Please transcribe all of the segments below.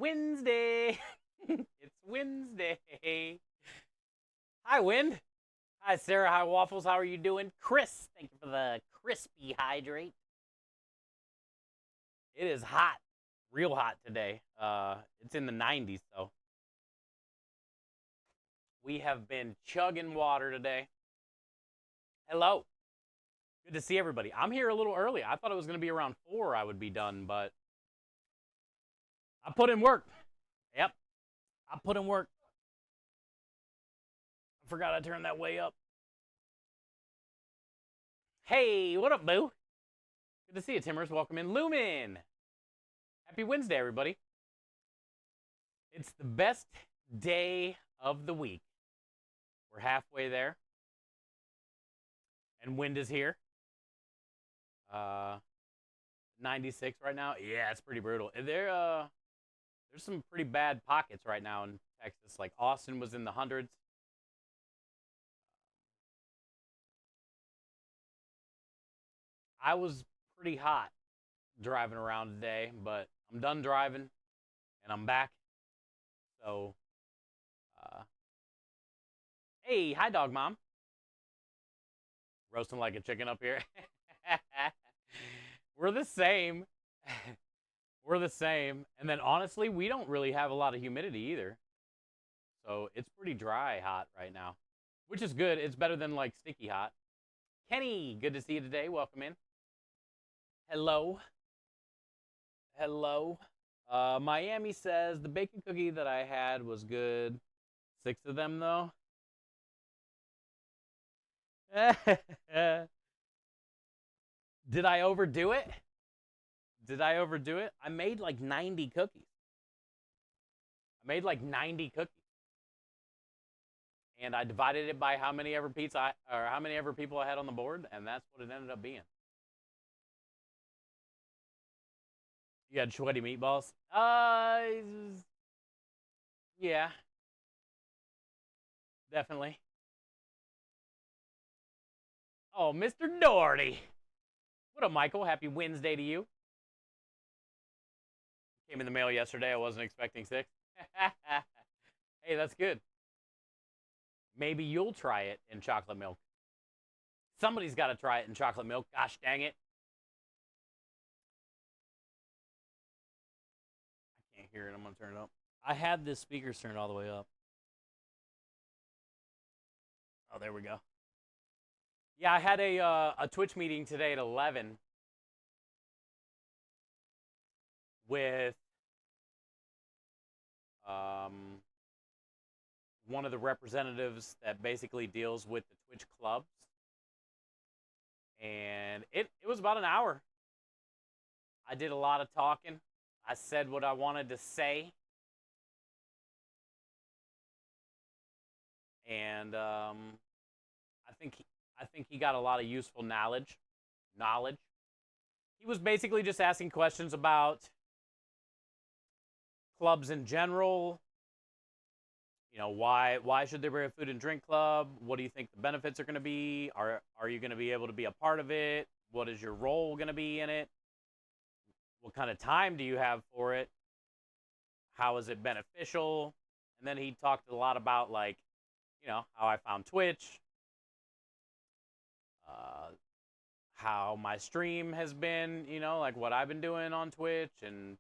Wednesday. It's Wednesday. Hi, Wind. Hi, Sarah. Hi, Waffles. How are you doing? Chris, thank you for the crispy hydrate. It is hot, real hot today. It's in the 90s, so we have been chugging water today. Hello. Good to see everybody. I'm here a little early. I thought it was going to be around 4 I would be done, but I put in work. Yep, I put in work. I forgot I turned that way up. Hey, what up, boo? Good to see you, Timmers. Welcome in. Lumen. Happy Wednesday, everybody. It's the best day of the week. We're halfway there. And wind is here. 96 right now. Yeah, it's pretty brutal. There's some pretty bad pockets right now in Texas. Like Austin was in the hundreds. I was pretty hot driving around today, but I'm done driving and I'm back. So, hey, hi, dog mom. Roasting like a chicken up here. We're the same. We're the same. And then honestly, we don't really have a lot of humidity either. So it's pretty dry hot right now, which is good. It's better than like sticky hot. Kenny, good to see you today. Welcome in. Hello. Hello. Miami says the bacon cookie that I had was good. 6 of them though. Did I overdo it? Did I overdo it? I made like 90 cookies. I made like 90 cookies. And I divided it by how many ever people I had on the board, and that's what it ended up being. You had sweaty meatballs? Yeah. Definitely. Oh, Mr. Doherty. What up, Michael? Happy Wednesday to you. Came in the mail yesterday. I wasn't expecting 6. Hey, that's good. Maybe you'll try it in chocolate milk. Somebody's got to try it in chocolate milk. Gosh dang it. I can't hear it. I'm going to turn it up. I had this speaker turned all the way up. Oh, there we go. Yeah, I had a Twitch meeting today at 11 with one of the representatives that basically deals with the Twitch clubs. And it was about an hour. I did a lot of talking. I said what I wanted to say. And I think he got a lot of useful knowledge. He was basically just asking questions about clubs in general. You know, why should there be a food and drink club? What do you think the benefits are going to be? Are you going to be able to be a part of it? What is your role going to be in it? What kind of time do you have for it? How is it beneficial? And then he talked a lot about, like, you know, how I found Twitch, how my stream has been, you know, like what I've been doing on Twitch and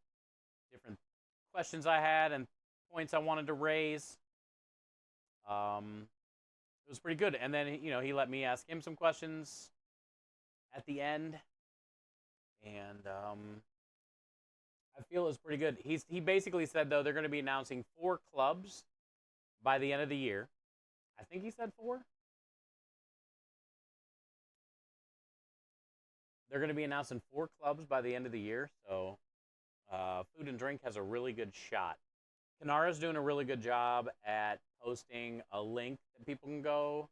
different questions I had and points I wanted to raise. It was pretty good. And then, you know, he let me ask him some questions at the end. And I feel it was pretty good. He basically said, though, they're going to be announcing 4 clubs by the end of the year. I think he said 4. They're going to be announcing 4 clubs by the end of the year. So food and drink has a really good shot. Kanara's doing a really good job at posting a link that people can go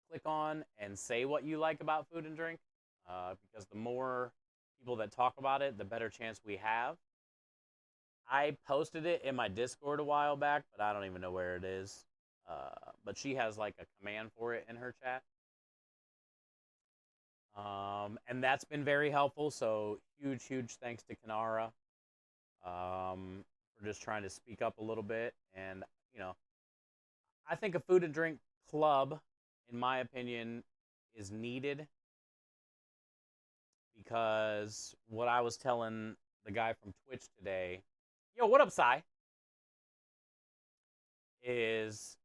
click on and say what you like about food and drink. Because the more people that talk about it, the better chance we have. I posted it in my Discord a while back, but I don't even know where it is. But she has like a command for it in her chat. And that's been very helpful. So huge thanks to Kanara for just trying to speak up a little bit. And you know, I think a food and drink club, in my opinion, is needed because what I was telling the guy from Twitch today, yo, what up, Sai? Is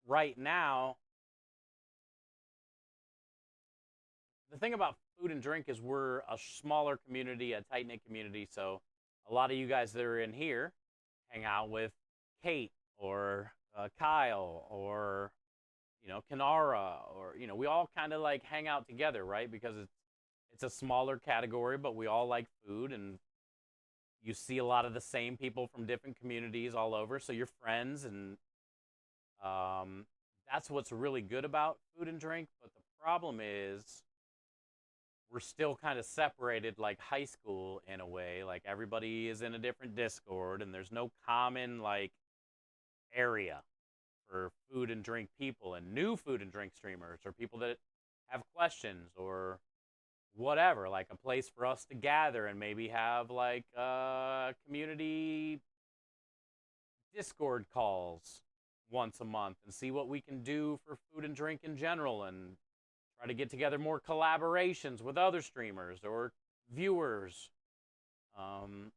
right now the thing about food and drink is we're a smaller community, a tight knit community. So a lot of you guys that are in here hang out with Kate or Kyle or Kanara, or we all kind of like hang out together, right? Because it's a smaller category, but we all like food, and you see a lot of the same people from different communities all over, so you're friends, and um, that's what's really good about food and drink. But the problem is we're still kind of separated like high school in a way. Like everybody is in a different Discord, and there's no common like area for food and drink people and new food and drink streamers or people that have questions or whatever, like a place for us to gather and maybe have like community Discord calls once a month and see what we can do for food and drink in general, and try to get together more collaborations with other streamers or viewers. Um,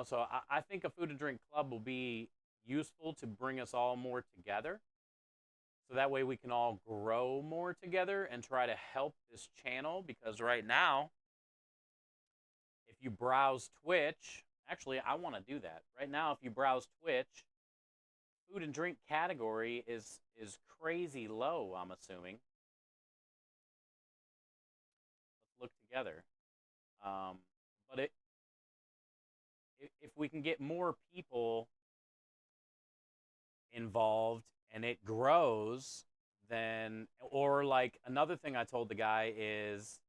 so I think a food and drink club will be useful to bring us all more together. So that way we can all grow more together and try to help this channel. Because right now, if you browse Twitch, actually, I want to do that. Right now, if you browse Twitch, food and drink category is crazy low, I'm assuming. Let's look together. But if we can get more people involved and it grows, then, or like another thing I told the guy is,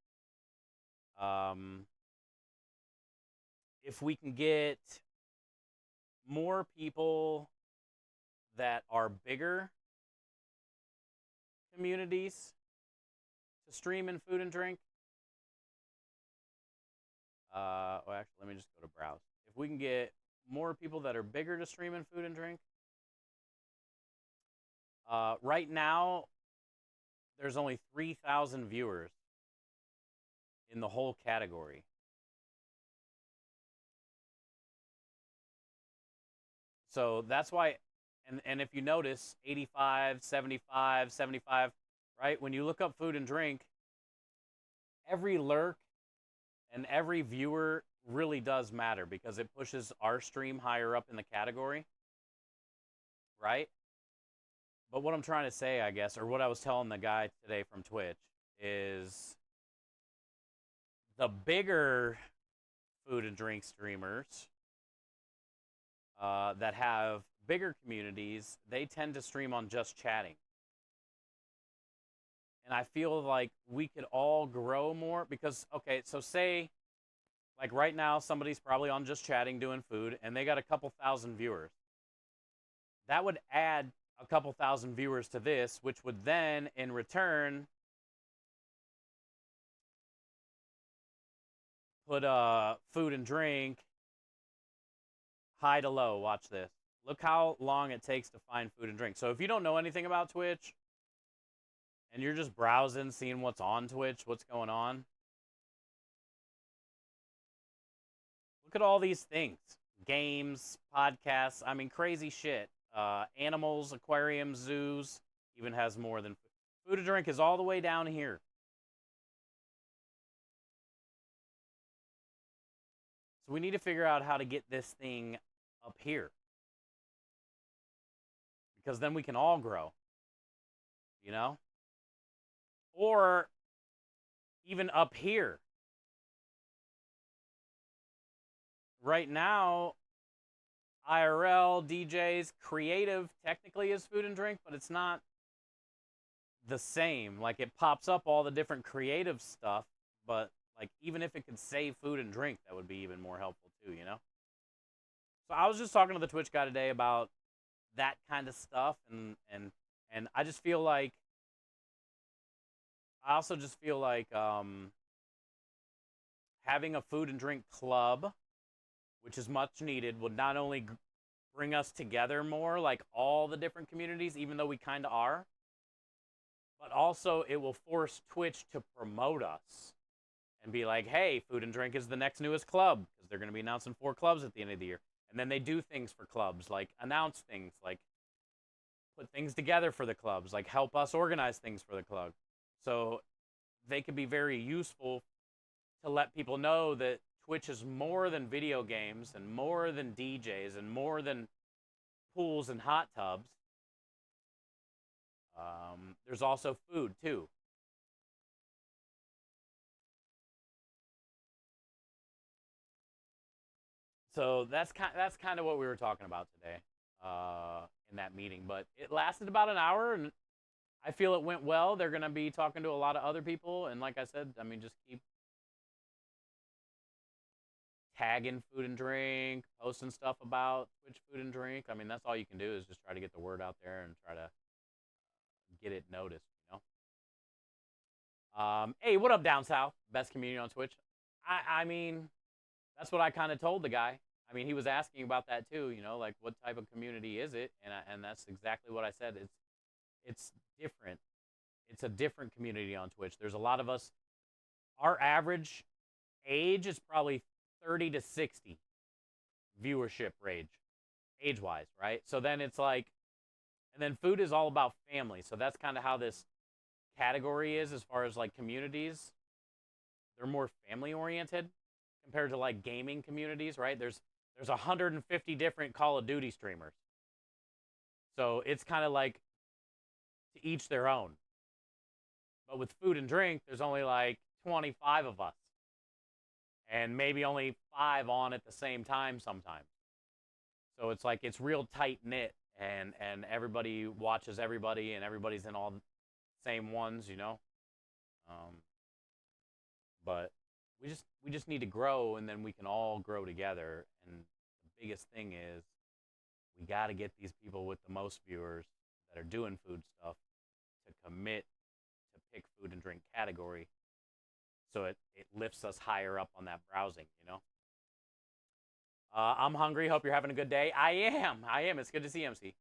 if we can get more people that are bigger communities to stream in food and drink. Well, actually, let me just go to browse. If we can get more people that are bigger to stream in food and drink, right now there's only 3,000 viewers in the whole category. So that's why, and if you notice, 85, 75, 75, right? When you look up food and drink, every lurk and every viewer really does matter because it pushes our stream higher up in the category, right? But what I'm trying to say, I guess, or what I was telling the guy today from Twitch, is the bigger food and drink streamers that have bigger communities, they tend to stream on just chatting. And I feel like we could all grow more because, okay, so say, like right now, somebody's probably on just chatting doing food and they got a couple thousand viewers. That would add a couple thousand viewers to this, which would then, in return, put food and drink high to low. Watch this. Look how long it takes to find food and drink. So if you don't know anything about Twitch and you're just browsing, seeing what's on Twitch, what's going on, look at all these things. Games, podcasts, I mean, crazy shit. Animals, aquariums, zoos, even has more than food. Food and drink is all the way down here. So we need to figure out how to get this thing up here. Because then we can all grow. You know? Or even up here. Right now, IRL, DJs, creative technically is food and drink, but it's not the same. Like it pops up all the different creative stuff, but like even if it could say food and drink, that would be even more helpful too, you know? So I was just talking to the Twitch guy today about that kind of stuff, and I just feel like I also just feel like having a food and drink club, which is much needed, would not only bring us together more, like all the different communities, even though we kind of are, but also it will force Twitch to promote us and be like, hey, food and drink is the next newest club because they're going to be announcing 4 clubs at the end of the year. And then they do things for clubs, like announce things, like put things together for the clubs, like help us organize things for the club. So they could be very useful to let people know that Twitch is more than video games and more than DJs and more than pools and hot tubs. There's also food too. So that's kind of what we were talking about today in that meeting. But it lasted about an hour, and I feel it went well. They're going to be talking to a lot of other people, and like I said, I mean, just keep tagging food and drink, posting stuff about Twitch food and drink. I mean, that's all you can do is just try to get the word out there and try to get it noticed. Hey, what up, down south? Best community on Twitch. I mean, that's what I kind of told the guy. I mean, he was asking about that too. Like what type of community is it? And that's exactly what I said. It's different. It's a different community on Twitch. There's a lot of us. Our average age is probably 30 to 60 viewership range, age wise, right? So then it's like, and then food is all about family. So that's kind of how this category is as far as like communities. They're more family oriented compared to like gaming communities, right? There's 150 different Call of Duty streamers. So it's kind of like to each their own. But with food and drink, there's only like 25 of us. And maybe only 5 on at the same time sometimes. So it's like it's real tight knit and everybody watches everybody and everybody's in all the same ones. Um, but we just need to grow and then we can all grow together. And the biggest thing is we got to get these people with the most viewers that are doing food stuff to commit to pick food and drink category so it lifts us higher up on that browsing. I'm hungry. Hope you're having a good day. I am. It's good to see you, MC.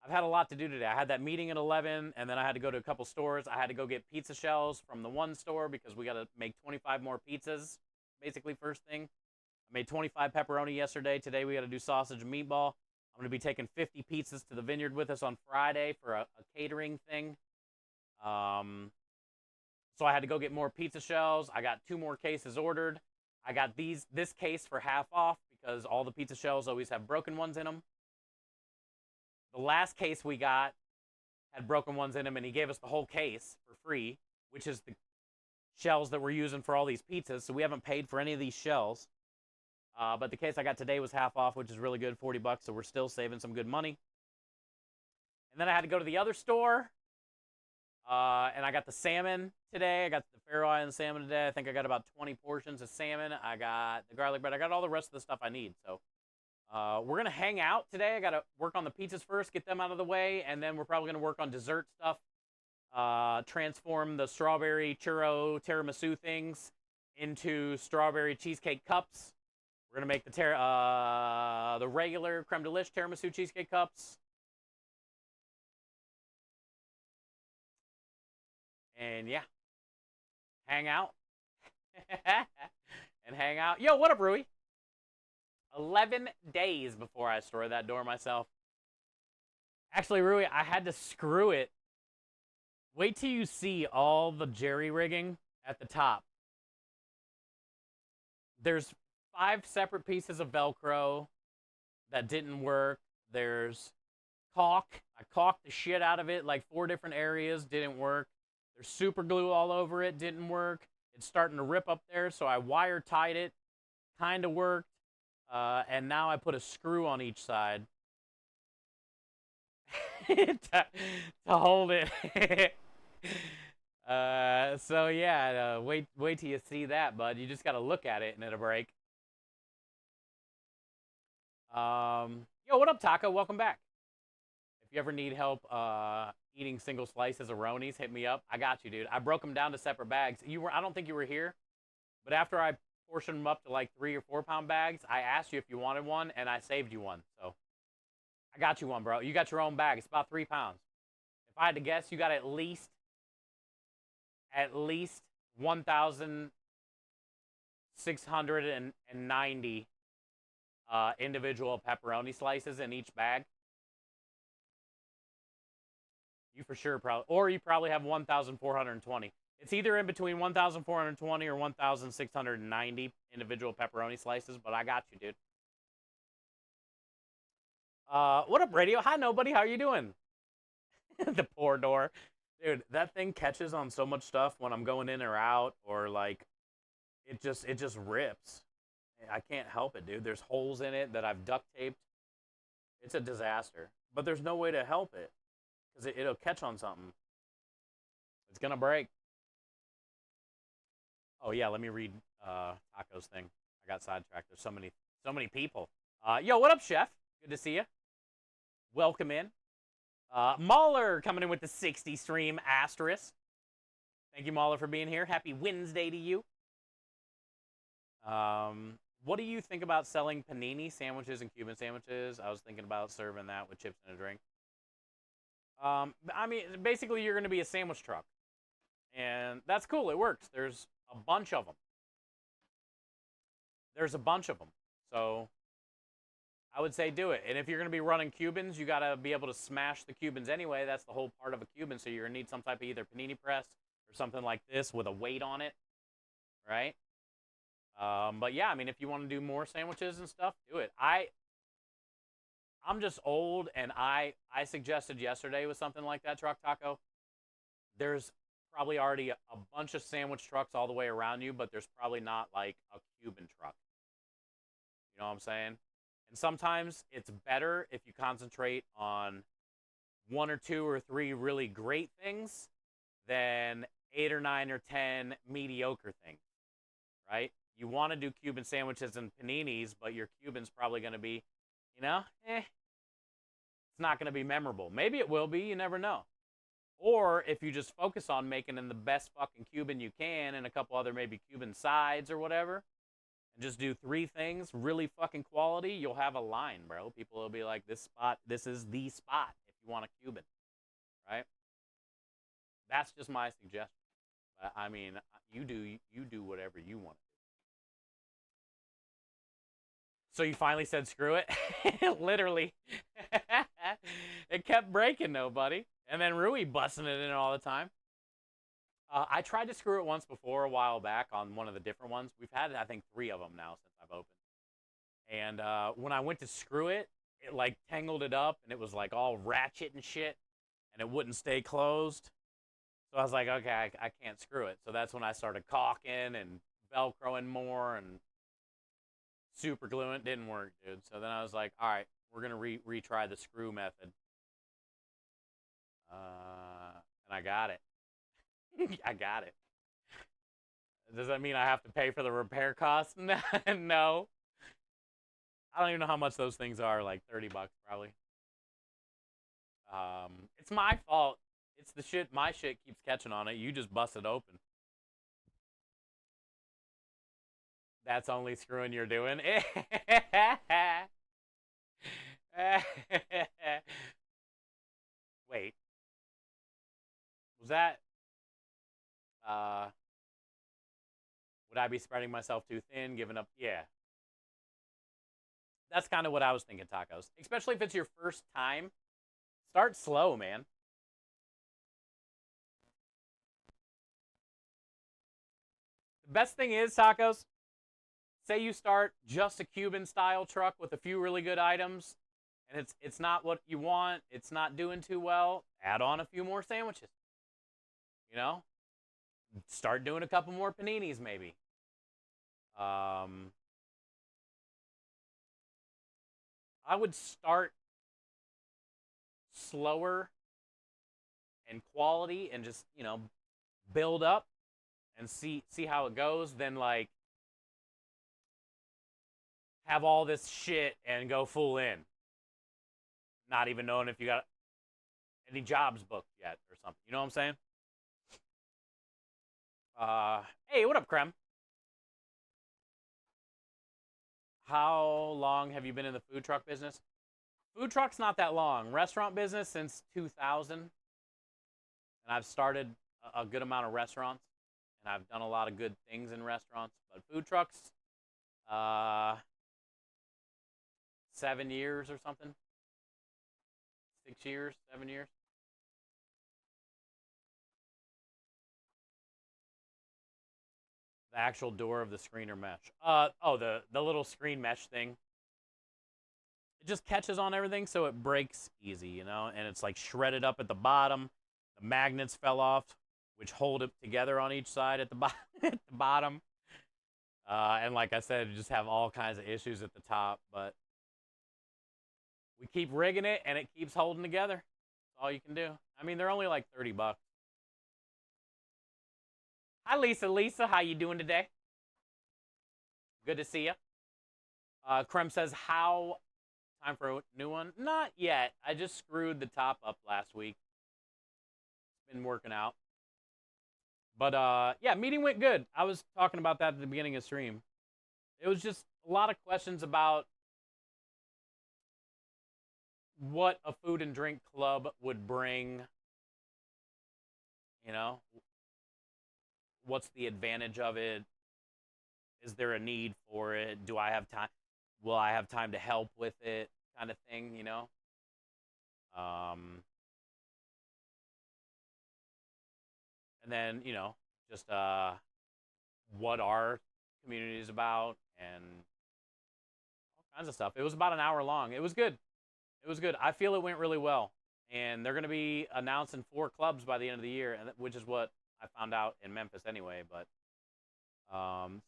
I've had a lot to do today. I had that meeting at 11, and then I had to go to a couple stores. I had to go get pizza shells from the one store because we got to make 25 more pizzas, basically, first thing. I made 25 pepperoni yesterday. Today we got to do sausage and meatball. I'm going to be taking 50 pizzas to the vineyard with us on Friday for a catering thing. So I had to go get more pizza shells. I got 2 more cases ordered. I got this case for half off because all the pizza shells always have broken ones in them. The last case we got had broken ones in them, and he gave us the whole case for free, which is the shells that we're using for all these pizzas. So we haven't paid for any of these shells. But the case I got today was half off, which is really good, $40. So we're still saving some good money. And then I had to go to the other store. And I got the salmon today. I got the Faroe Island salmon today. I think I got about 20 portions of salmon. I got the garlic bread. I got all the rest of the stuff I need. So we're going to hang out today. I got to work on the pizzas first, get them out of the way. And then we're probably going to work on dessert stuff. Transform the strawberry churro tiramisu things into strawberry cheesecake cups. We're going to make the regular creme de liche tiramisu cheesecake cups. And yeah, hang out. And hang out. Yo, what up, Rui? 11 days before I destroyed that door myself. Actually, Rui, I had to screw it. Wait till you see all the jerry rigging at the top. There's 5 separate pieces of Velcro that didn't work. There's caulk. I caulked the shit out of it, like 4 different areas, didn't work. There's super glue all over it, didn't work. It's starting to rip up there, so I wire tied it, kind of worked. And now I put a screw on each side to hold it. So yeah, wait till you see that, bud. You just gotta look at it and it'll break. Yo, what up, Taco? Welcome back. If you ever need help eating single slices of Ronies, hit me up. I got you, dude. I broke them down to separate bags. I don't think you were here, but after I portioned them up to like 3 or 4 pound bags, I asked you if you wanted one, and I saved you one. So I got you one, bro. You got your own bag. It's about 3 pounds. If I had to guess, you got at least 1,690 individual pepperoni slices in each bag. You for sure probably, or you probably have 1,420. It's either in between 1,420 or 1,690 individual pepperoni slices, but I got you, dude. What up, radio? Hi, nobody. How you doing? The poor door. Dude, that thing catches on so much stuff when I'm going in or out, or like it just rips. I can't help it, dude. There's holes in it that I've duct taped. It's a disaster. But there's no way to help it because it'll catch on something. It's gonna break. Oh yeah, let me read Taco's thing. I got sidetracked. There's so many people. Yo, what up, Chef? Good to see you. Welcome in. Mahler coming in with the 60 stream asterisk. Thank you, Mahler, for being here. Happy Wednesday to you. What do you think about selling panini sandwiches and Cuban sandwiches? I was thinking about serving that with chips and a drink. I mean, basically, you're going to be a sandwich truck. And that's cool. It works. There's a bunch of them. So I would say do it. And if you're going to be running Cubans, you got to be able to smash the Cubans anyway. That's the whole part of a Cuban. So you're going to need some type of either panini press or something like this with a weight on it, right? But yeah, I mean, if you want to do more sandwiches and stuff, do it. I'm just old, and I suggested yesterday with something like that, Truck Taco. There's probably already a bunch of sandwich trucks all the way around you, but there's probably not like a Cuban truck. You know what I'm saying? And sometimes it's better if you concentrate on 1 or 2 or 3 really great things than 8 or 9 or 10 mediocre things, right? You want to do Cuban sandwiches and paninis, but your Cuban's probably going to be, it's not going to be memorable. Maybe it will be, you never know. Or if you just focus on making them the best fucking Cuban you can and a couple other maybe Cuban sides or whatever, and just do 3 things, really fucking quality, you'll have a line, bro. People will be like, this is the spot if you want a Cuban, right? That's just my suggestion. But, I mean, you do whatever you want. So you finally said screw it? Literally. It kept breaking, though, buddy. And then Rui busting it in all the time. I tried to screw it once before a while back on one of the different ones. We've had, I think, 3 of them now since I've opened. And when I went to screw it, it like tangled it up, and it was like all ratchet and shit, and it wouldn't stay closed. So I was like, okay, I can't screw it. So that's when I started caulking and Velcroing more and super gluing. It didn't work, dude. So then I was like, all right, we're going to retry the screw method. And I got it. I got it. Does that mean I have to pay for the repair costs? No. I don't even know how much those things are, like $30 probably. It's my fault. It's the shit, my shit keeps catching on it. You just bust it open. That's only screwing you're doing. Wait. Was that would I be spreading myself too thin, giving up? Yeah. That's kind of what I was thinking, Tacos. Especially if it's your first time. Start slow, man. The best thing is, Tacos, say you start just a Cuban style truck with a few really good items, and it's not what you want, it's not doing too well, add on a few more sandwiches. You know? Start doing a couple more paninis maybe. I would start slower and quality and just, build up and see how it goes, then like have all this shit and go full in. Not even knowing if you got any jobs booked yet or something. You know what I'm saying? Hey, what up, Krem? How long have you been in the food truck business? Food truck's not that long. Restaurant business since 2000, and I've started a good amount of restaurants, and I've done a lot of good things in restaurants. But food trucks, uh, 7 years or something, 6 years, 7 years. The actual door of the screen or mesh. Oh, the little screen mesh thing. It just catches on everything, so it breaks easy, you know. And it's like shredded up at the bottom. The magnets fell off, which hold it together on each side at the at the bottom. And like I said, you just have all kinds of issues at the top, but we keep rigging it, and it keeps holding together. That's all you can do. I mean, they're only like $30. Hi, Lisa. Lisa, how you doing today? Good to see you. Krem says, how time for a new one? Not yet. I just screwed the top up last week. It's been working out. But yeah, meeting went good. I was talking about that at the beginning of stream. It was just a lot of questions about what a food and drink club would bring. You know, what's the advantage of it? Is there a need for it? Do I have time? Will I have time to help with it? Kind of thing, you know. Um, and then just what our community is about and all kinds of stuff. It was about an hour long. It was good. It was good. I feel it went really well, and they're going to be announcing 4 clubs by the end of the year, which is what I found out in Memphis anyway. But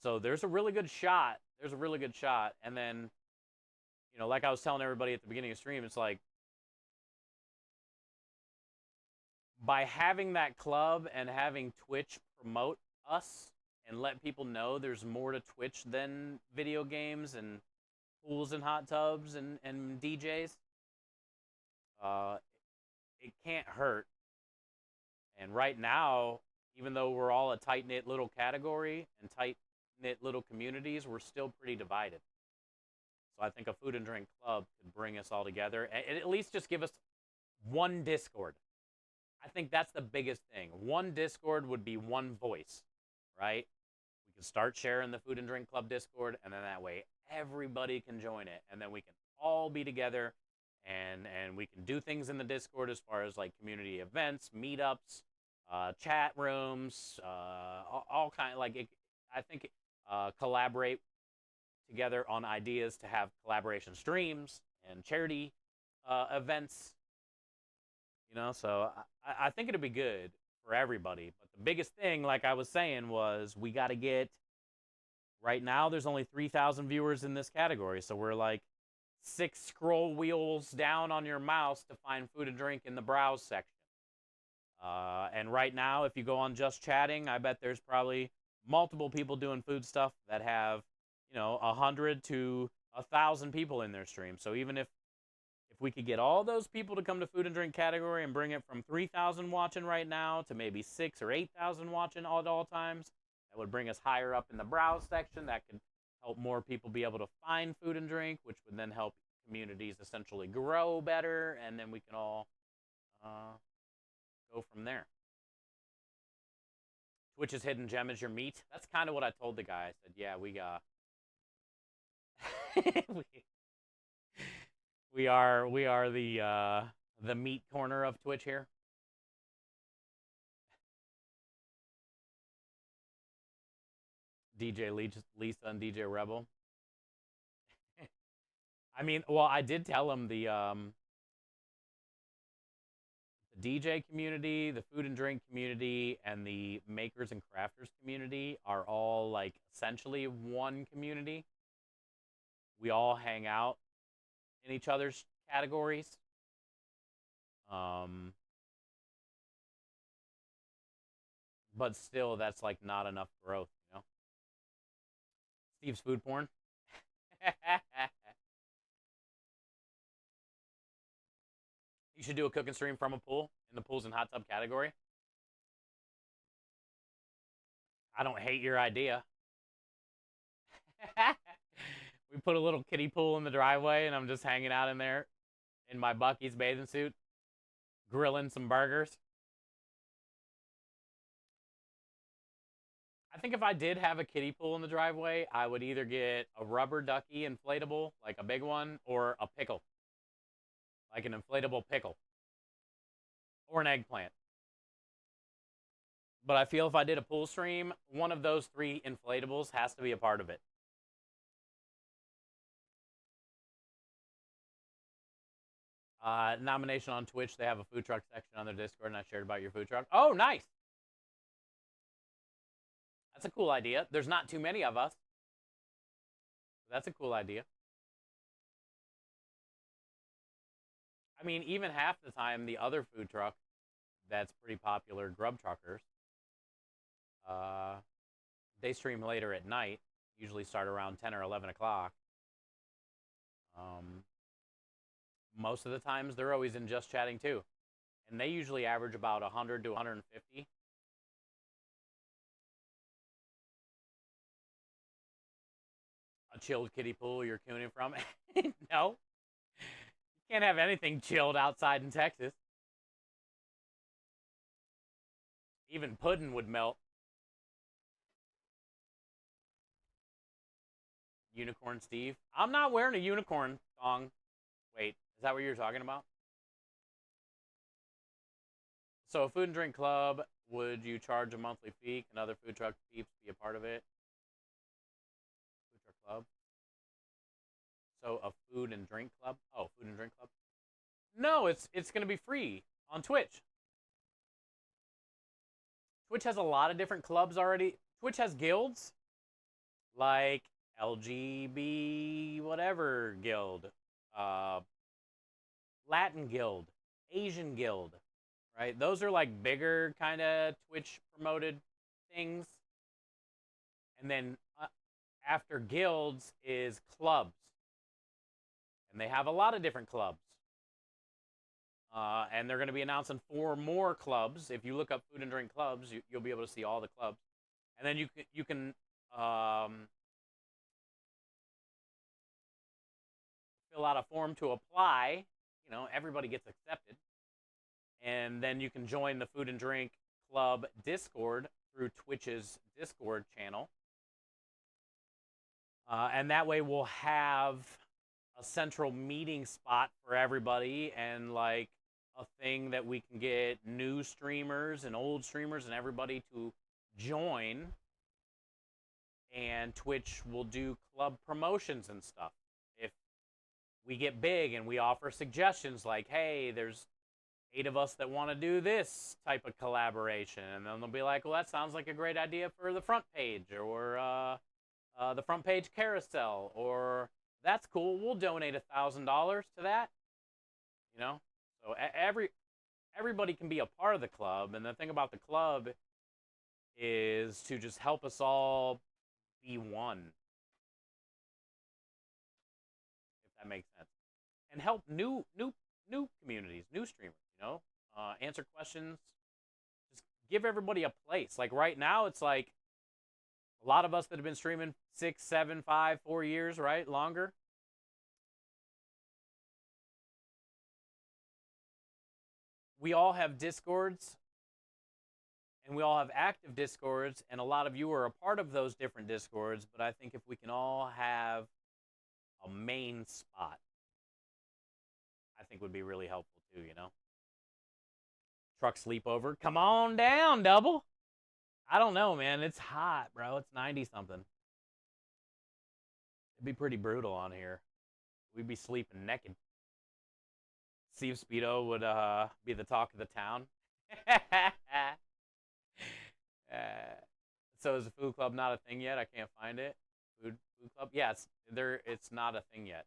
so there's a really good shot. There's a really good shot, and then like I was telling everybody at the beginning of the stream, it's like by having that club and having Twitch promote us and let people know there's more to Twitch than video games and pools and hot tubs and DJs, uh, it can't hurt. And right now, even though we're all a tight knit little category and tight knit little communities, we're still pretty divided. So I think a food and drink club could bring us all together and at least just give us one Discord. I think that's the biggest thing. One Discord would be one voice, right? We can start sharing the Food and Drink Club Discord, and then that way everybody can join it, and then we can all be together, and we can do things in the Discord as far as like community events, meetups, chat rooms, all kind of like it, I think collaborate together on ideas to have collaboration streams and charity events. So I think it'll be good for everybody. But the biggest thing, like I was saying, was we got to get. Right now, there's only 3,000 viewers in this category, so we're like 6 scroll wheels down on your mouse to find food and drink in the browse section. And right now, if you go on just chatting, I bet there's probably multiple people doing food stuff that have 100 to 1,000 people in their stream. So even if we could get all those people to come to food and drink category and bring it from 3,000 watching right now to maybe 6 or 8,000 watching at all times, that would bring us higher up in the browse section. That could help more people be able to find food and drink, which would then help communities essentially grow better, and then we can all go from there. Twitch's hidden gem is your meat. That's kind of what I told the guy. I said, yeah, we got. we are the meat corner of Twitch here. DJ Lisa and DJ Rebel. I mean, well, I did tell him the DJ community, the food and drink community, and the makers and crafters community are all like essentially one community. We all hang out in each other's categories. But still, that's like not enough growth. Steve's food porn. You should do a cooking stream from a pool in the pools and hot tub category. I don't hate your idea. We put a little kiddie pool in the driveway, and I'm just hanging out in there in my Buc-ee's bathing suit, grilling some burgers. I think if I did have a kiddie pool in the driveway, I would either get a rubber ducky inflatable, like a big one, or a pickle, like an inflatable pickle, or an eggplant. But I feel if I did a pool stream, one of those three inflatables has to be a part of it. Nomination on Twitch. They have a food truck section on their Discord, and I shared about your food truck. Oh, nice. That's a cool idea. There's not too many of us. That's a cool idea. I mean, even half the time, the other food truck that's pretty popular, Grub Truckers, they stream later at night, usually start around 10 or 11 o'clock. Most of the times, they're always in Just Chatting too. And they usually average about 100 to 150. A chilled kiddie pool you're cooning from? No. You can't have anything chilled outside in Texas. Even pudding would melt. Unicorn Steve. I'm not wearing a unicorn thong. Wait, is that what you're talking about? So a food and drink club, would you charge a monthly fee? Can other food truck peeps be a part of it? Food truck club. So a food and drink club? Oh, food and drink club? No, it's going to be free on Twitch. Twitch has a lot of different clubs already. Twitch has guilds like LGB whatever guild, Latin guild, Asian guild, right? Those are like bigger kind of Twitch promoted things. And then after guilds is clubs. And they have a lot of different clubs. And they're going to be announcing 4 more clubs. If you look up food and drink clubs, you'll be able to see all the clubs. And then you can fill out a form to apply. You know, everybody gets accepted. And then you can join the Food and Drink Club Discord through Twitch's Discord channel. And that way we'll have a central meeting spot for everybody, and like a thing that we can get new streamers and old streamers and everybody to join. And Twitch will do club promotions and stuff. If we get big and we offer suggestions like, hey, there's 8 of us that want to do this type of collaboration, and then they'll be like, well, that sounds like a great idea for the front page, or the front page carousel, or that's cool, we'll donate $1,000 to that. You know, so everybody can be a part of the club, and the thing about the club is to just help us all be one, if that makes sense, and help new communities, new streamers. You know, answer questions, just give everybody a place. Like right now, it's like a lot of us that have been streaming 6, 7, 5, 4 years, right, longer. We all have Discords, and we all have active Discords, and a lot of you are a part of those different Discords, but I think if we can all have a main spot, I think would be really helpful too, you know? Truck sleepover. Come on down, Double. I don't know, man. It's hot, bro. It's 90-something. It'd be pretty brutal on here. We'd be sleeping naked. Steve Speedo would be the talk of the town. So is the food club not a thing yet? I can't find it. Food club? Yeah, it's not a thing yet.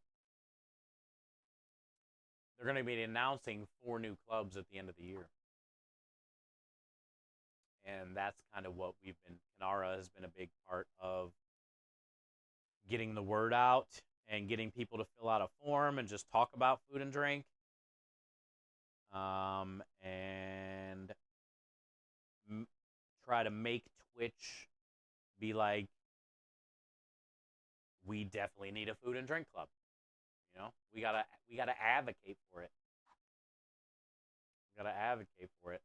They're going to be announcing 4 new clubs at the end of the year. And that's kind of what we've been, Kanara has been a big part of getting the word out and getting people to fill out a form and just talk about food and drink. and try to make Twitch be like, we definitely need a food and drink club. You know, we gotta advocate for it. We gotta advocate for it.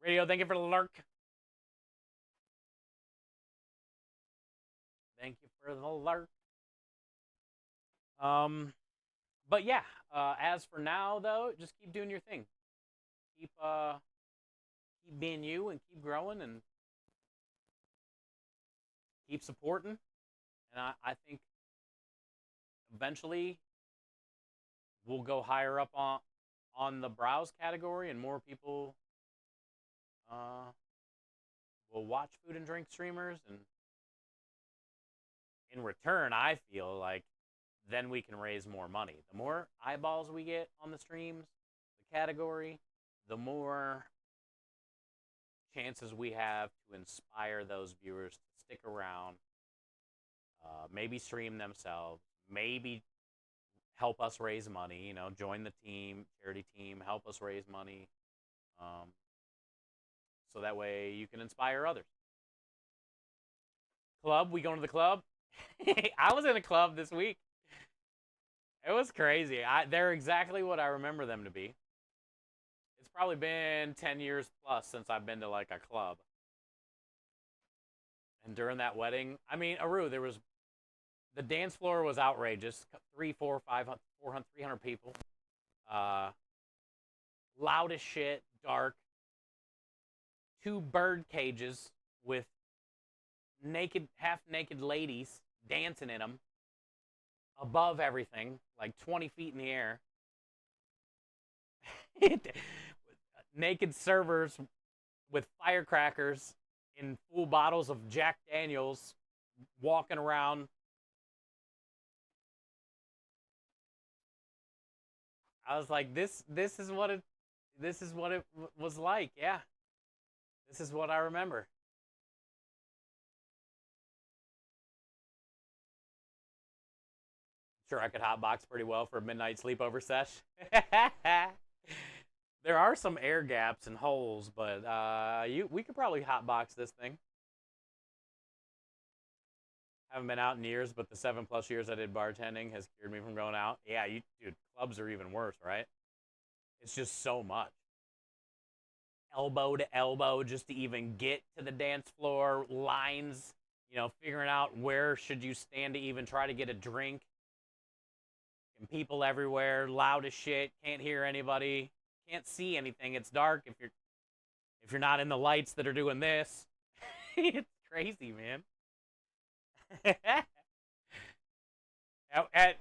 Radio, thank you for the lurk. Thank you for the lurk. Um, but yeah, as for now though, just keep doing your thing. Keep being you and keep growing and keep supporting. And I think eventually we'll go higher up on the browse category, and more people uh, will watch food and drink streamers. And in return, I feel like then we can raise more money. The more eyeballs we get on the streams, the category, the more chances we have to inspire those viewers to stick around, maybe stream themselves, maybe help us raise money. You know, join the team, charity team, help us raise money, um, so that way you can inspire others. Club, we going to the club? I was in a club this week. It was crazy. They're exactly what I remember them to be. It's probably been 10 years plus since I've been to like a club. And during that wedding, I mean, Aru, there was the dance floor was outrageous. 3, 4, 500, 400, 300 people. Uh, Loud as shit, dark. 2 bird cages with naked, half naked ladies dancing in them above everything, like 20 feet in the air. Naked servers with firecrackers in full bottles of Jack Daniels walking around. I was like, this is what it was like. Yeah, this is what I remember. Sure, I could hotbox pretty well for a midnight sleepover sesh. There are some air gaps and holes, but we could probably hotbox this thing. Haven't been out in years, but the 7+ years I did bartending has cured me from going out. Yeah, dude, clubs are even worse, right? It's just so much. Elbow to elbow just to even get to the dance floor, lines, figuring out where should you stand to even try to get a drink. And people everywhere, loud as shit, can't hear anybody, can't see anything. It's dark if you're not in the lights that are doing this. It's crazy, man. at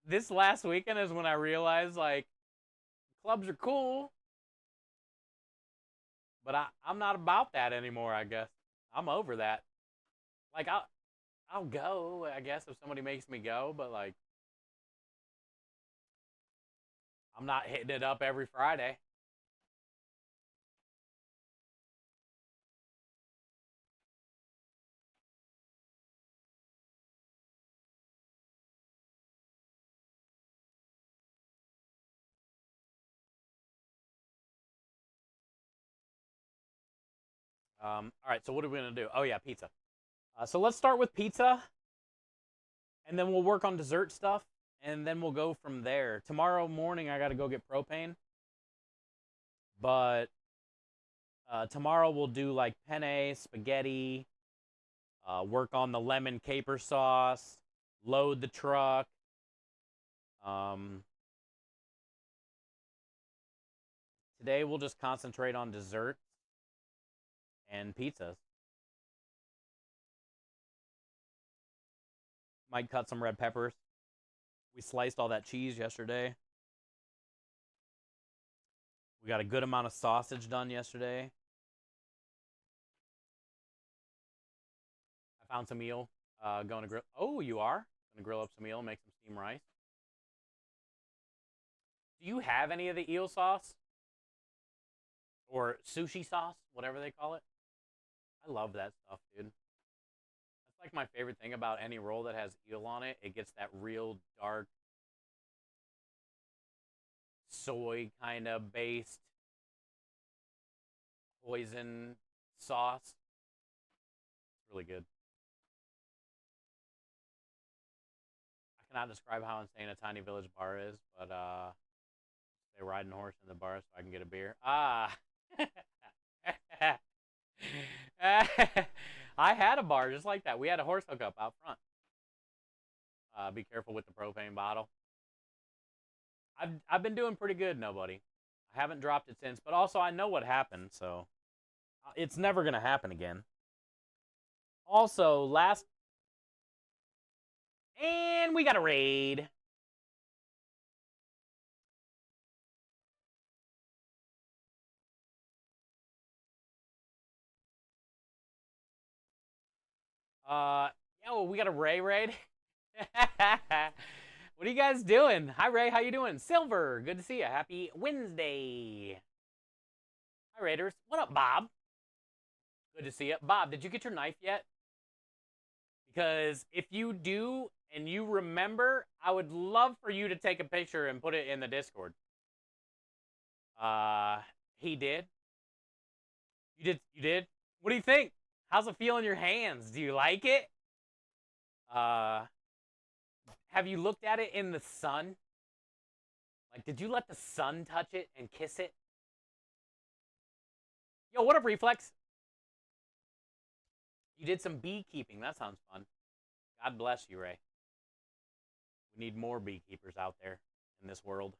this last weekend is when I realized like clubs are cool, but I'm not about that anymore. I guess I'm over that. Like I'll go, I guess, if somebody makes me go, but like I'm not hitting it up every Friday. All right, so what are we gonna do? Oh yeah, pizza. So let's start with pizza, and then we'll work on dessert stuff, and then we'll go from there. Tomorrow morning, I got to go get propane, but tomorrow we'll do like penne, spaghetti, work on the lemon caper sauce, load the truck. Um, Today we'll just concentrate on dessert and pizzas. Might cut some red peppers. We sliced all that cheese yesterday. We got a good amount of sausage done yesterday. I found some eel. Going to grill. Oh, you are going to grill up some eel, make some steamed rice. Do you have any of the eel sauce or sushi sauce, whatever they call it? I love that stuff, dude. That's like my favorite thing about any roll that has eel on it. It gets that real dark, soy kind of based poison sauce. It's really good. I cannot describe how insane a tiny village bar is, but they riding a horse in the bar so I can get a beer. Ah. I had a bar just like that. We had a horse hookup out front. Be careful with the propane bottle. I've been doing pretty good, nobody. I haven't dropped it since, but also I know what happened, so it's never gonna happen again. Also, and we got a raid. Yo, we got a Ray raid. What are you guys doing? Hi, Ray. How you doing? Silver. Good to see you. Happy Wednesday. Hi, Raiders. What up, Bob? Good to see you. Bob, did you get your knife yet? Because if you do and you remember, I would love for you to take a picture and put it in the Discord. He did. You did? What do you think? How's it feel in your hands? Do you like it? Have you looked at it in the sun? Like, did you let the sun touch it and kiss it? Yo, what up, Reflex? You did some beekeeping. That sounds fun. God bless you, Ray. We need more beekeepers out there in this world.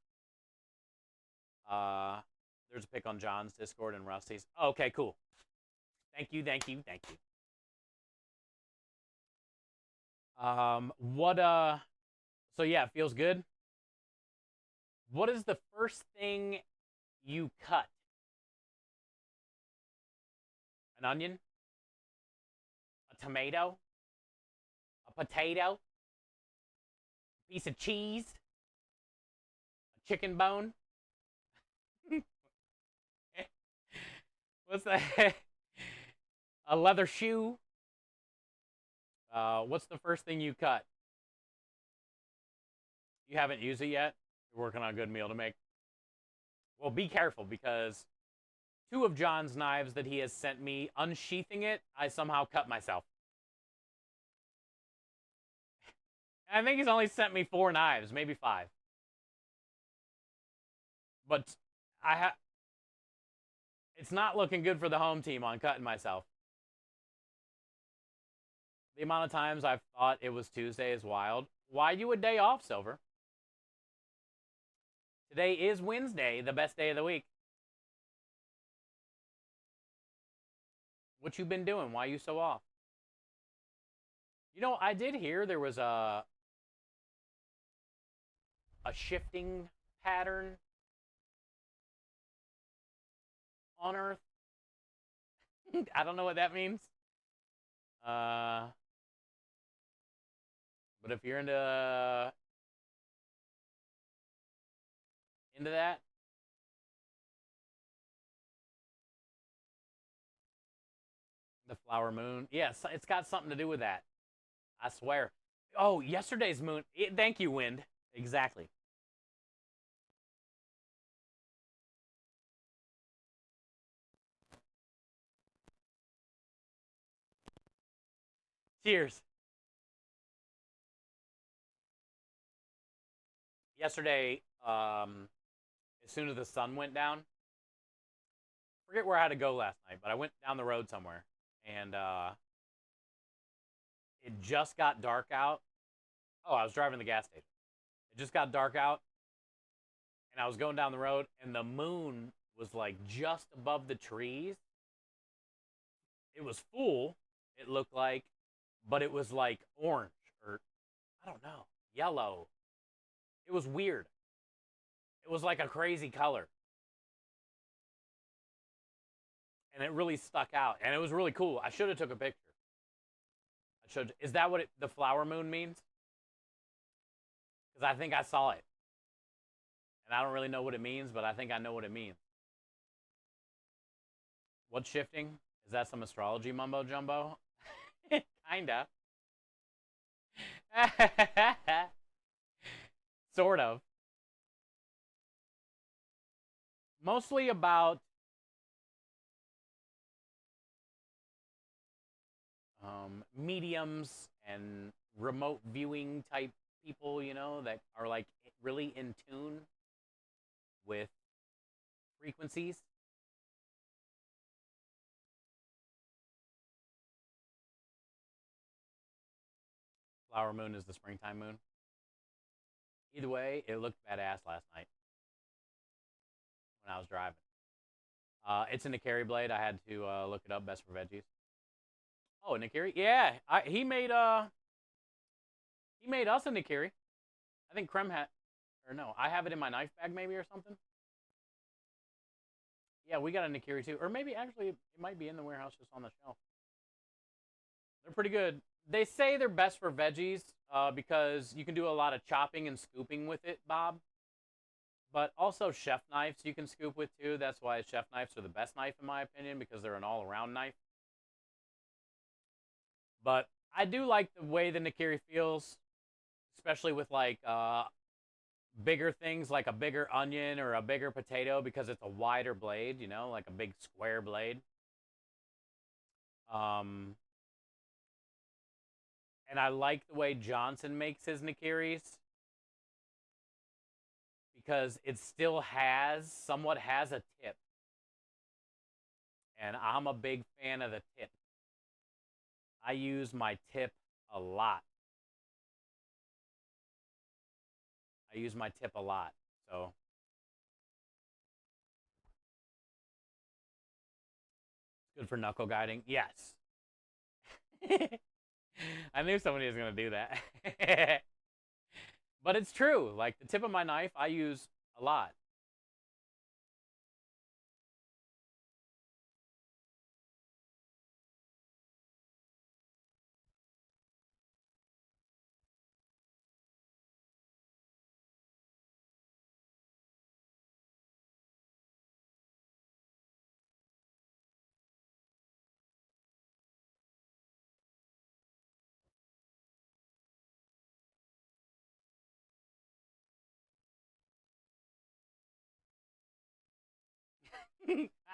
There's a pic on John's Discord and Rusty's. Oh, okay, cool. Thank you. So yeah, it feels good. What is the first thing you cut? An onion? A tomato? A potato? A piece of cheese? A chicken bone? What's that? A leather shoe? What's the first thing you cut? You haven't used it yet? You're working on a good meal to make. Well, be careful because 2 of John's knives that he has sent me, unsheathing it, I somehow cut myself. I think he's only sent me 4 knives, maybe 5. But it's not looking good for the home team on cutting myself. The amount of times I've thought it was Tuesday is wild. Why you a day off, Silver? Today is Wednesday, the best day of the week. What you been doing? Why you so off? You know, I did hear there was a shifting pattern on Earth. I don't know what that means. But if you're into that, the flower moon, yes, yeah, it's got something to do with that. I swear. Oh, yesterday's moon. Thank you, Wind. Exactly. Cheers. Yesterday, as soon as the sun went down, forget where I had to go last night, but I went down the road somewhere, and it just got dark out. Oh, I was driving the gas station. It just got dark out, and I was going down the road, and the moon was like just above the trees. It was full, it looked like, but it was like orange or I don't know, yellow. It was weird. It was like a crazy color. And it really stuck out. And it was really cool. I should have took a picture. I should. Is that what the flower moon means? Because I think I saw it. And I don't really know what it means, but I think I know what it means. What's shifting? Is that some astrology mumbo jumbo? Kinda. Sort of. Mostly about mediums and remote viewing type people, you know, that are like really in tune with frequencies. Flower moon is the springtime moon. Either way, it looked badass last night when I was driving. It's a Nikari blade. I had to look it up. Best for veggies. Oh, Nikari? Yeah, he made us a Nikari. I think Krem had, or no, I have it in my knife bag maybe or something. Yeah, we got a Nikari too, or maybe actually it might be in the warehouse just on the shelf. They're pretty good. They say they're best for veggies because you can do a lot of chopping and scooping with it, Bob. But also chef knives you can scoop with too. That's why chef knives are the best knife in my opinion because they're an all-around knife. But I do like the way the Nikiri feels, especially with like bigger things like a bigger onion or a bigger potato because it's a wider blade, you know, like a big square blade. Um, and I like the way Johnson makes his Nikiris because it still somewhat has a tip. And I'm a big fan of the tip. I use my tip a lot. I use my tip a lot. So good for knuckle guiding. Yes. I knew somebody was going to do that. But it's true. Like the tip of my knife, I use a lot.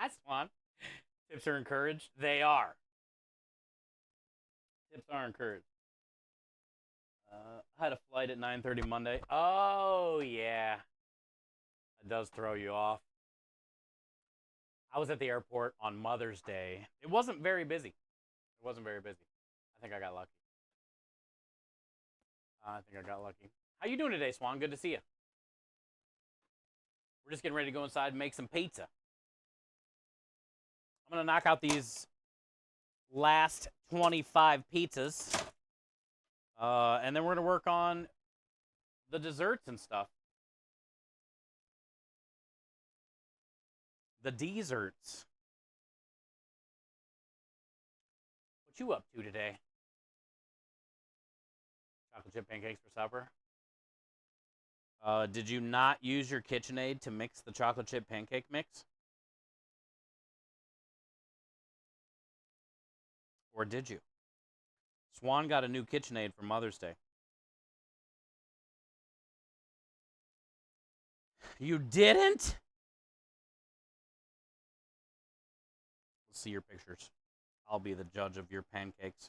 That's fun. Tips are encouraged. They are. Tips are encouraged. I had a flight at 9:30 Monday. Oh yeah, it does throw you off. I was at the airport on Mother's Day. It wasn't very busy. It wasn't very busy. I think I got lucky. I think I got lucky. How you doing today, Swan? Good to see you. We're just getting ready to go inside and make some pizza. I'm gonna knock out these last 25 pizzas, and then we're gonna work on the desserts and stuff. The desserts. What you up to today? Chocolate chip pancakes for supper. Did you not use your KitchenAid to mix the chocolate chip pancake mix? Or did you? Swan got a new KitchenAid for Mother's Day. You didn't? Let's see your pictures. I'll be the judge of your pancakes.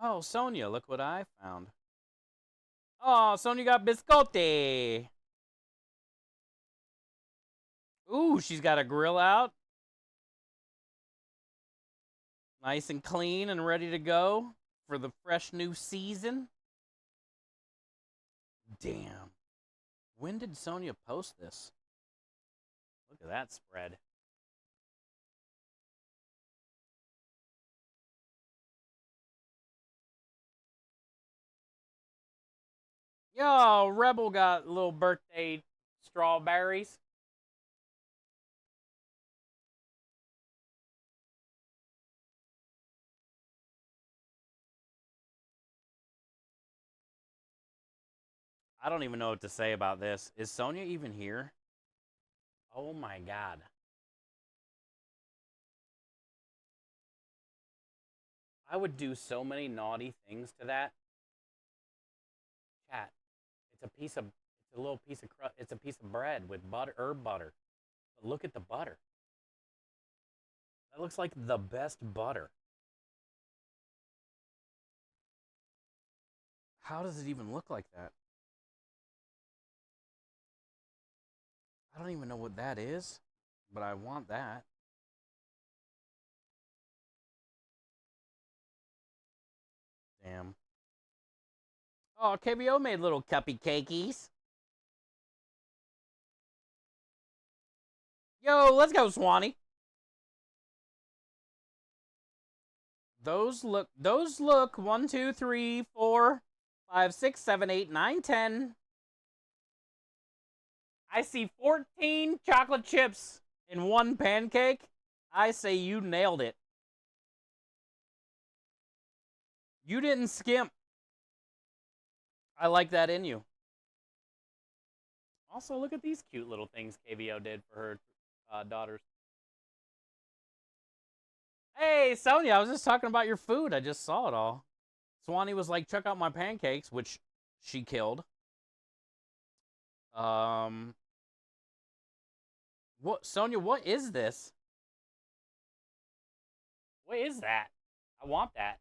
Oh, Sonia, look what I found. Oh, Sonia got biscotti. Ooh, she's got a grill out. Nice and clean and ready to go for the fresh new season. Damn. When did Sonia post this? Look at that spread. Yo, Rebel got little birthday strawberries. I don't even know what to say about this. Is Sonia even here? Oh my god. I would do so many naughty things to that. Chat. It's a piece of a little piece of it's a piece of bread with butter, herb butter. But look at the butter. That looks like the best butter. How does it even look like that? I don't even know what that is, but I want that. Damn. Oh, KBO made little cuppy cakeys. Yo, let's go, Swanee. Those look 1, 2, 3, 4, 5, 6, 7, 8, 9, 10. I see 14 chocolate chips in one pancake. I say you nailed it. You didn't skimp. I like that in you. Also, look at these cute little things KBO did for her daughters. Hey, Sonia, I was just talking about your food. I just saw it all. Swanee was like, check out my pancakes, which she killed. What, Sonia, what is this? What is that? I want that.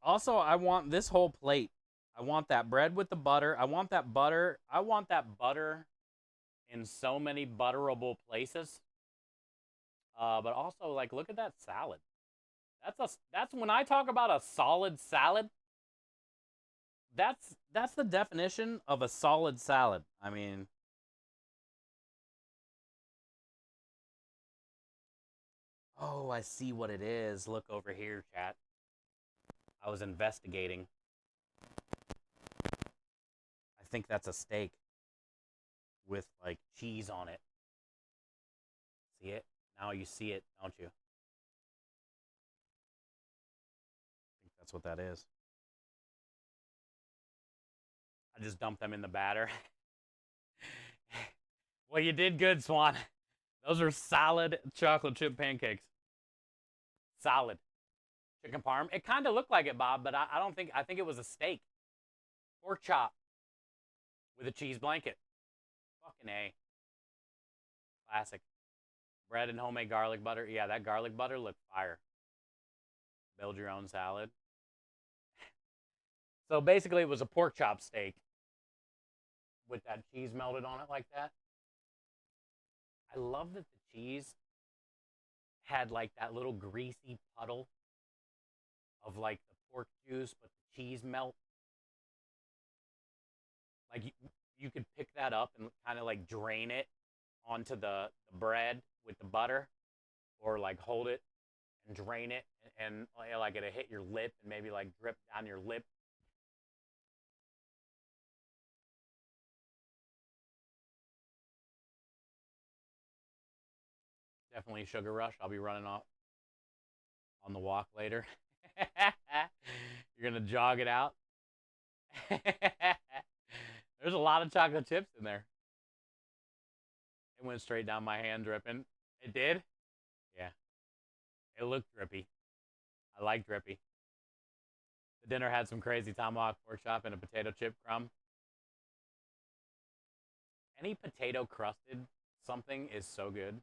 Also, I want this whole plate. I want that bread with the butter. I want that butter. I want that butter in so many butterable places. But also, like, look at that salad. That's when I talk about a solid salad. That's the definition of a solid salad. I mean, oh, I see what it is. Look over here, chat. I was investigating. I think that's a steak with like cheese on it. See it? Now you see it, don't you? I think that's what that is. I just dumped them in the batter. Well, you did good, Swan. Those are solid chocolate chip pancakes. Solid. Chicken parm. It kind of looked like it, Bob, but I don't think, I think it was a steak. Pork chop with a cheese blanket. Fucking A. Classic. Bread and homemade garlic butter. Yeah, that garlic butter looked fire. Build your own salad. So basically, it was a pork chop steak with that cheese melted on it like that. I love that the cheese had like that little greasy puddle of like the pork juice, but the cheese melt. Like you could pick that up and kind of like drain it onto the bread with the butter, or like hold it and drain it, and like it'll hit your lip and maybe like drip down your lip. Definitely sugar rush. I'll be running off on the walk later. You're gonna jog it out. There's a lot of chocolate chips in there. It went straight down my hand dripping. It did? Yeah. It looked drippy. I like drippy. The dinner had some crazy tomahawk pork chop and a potato chip crumb. Any potato crusted something is so good.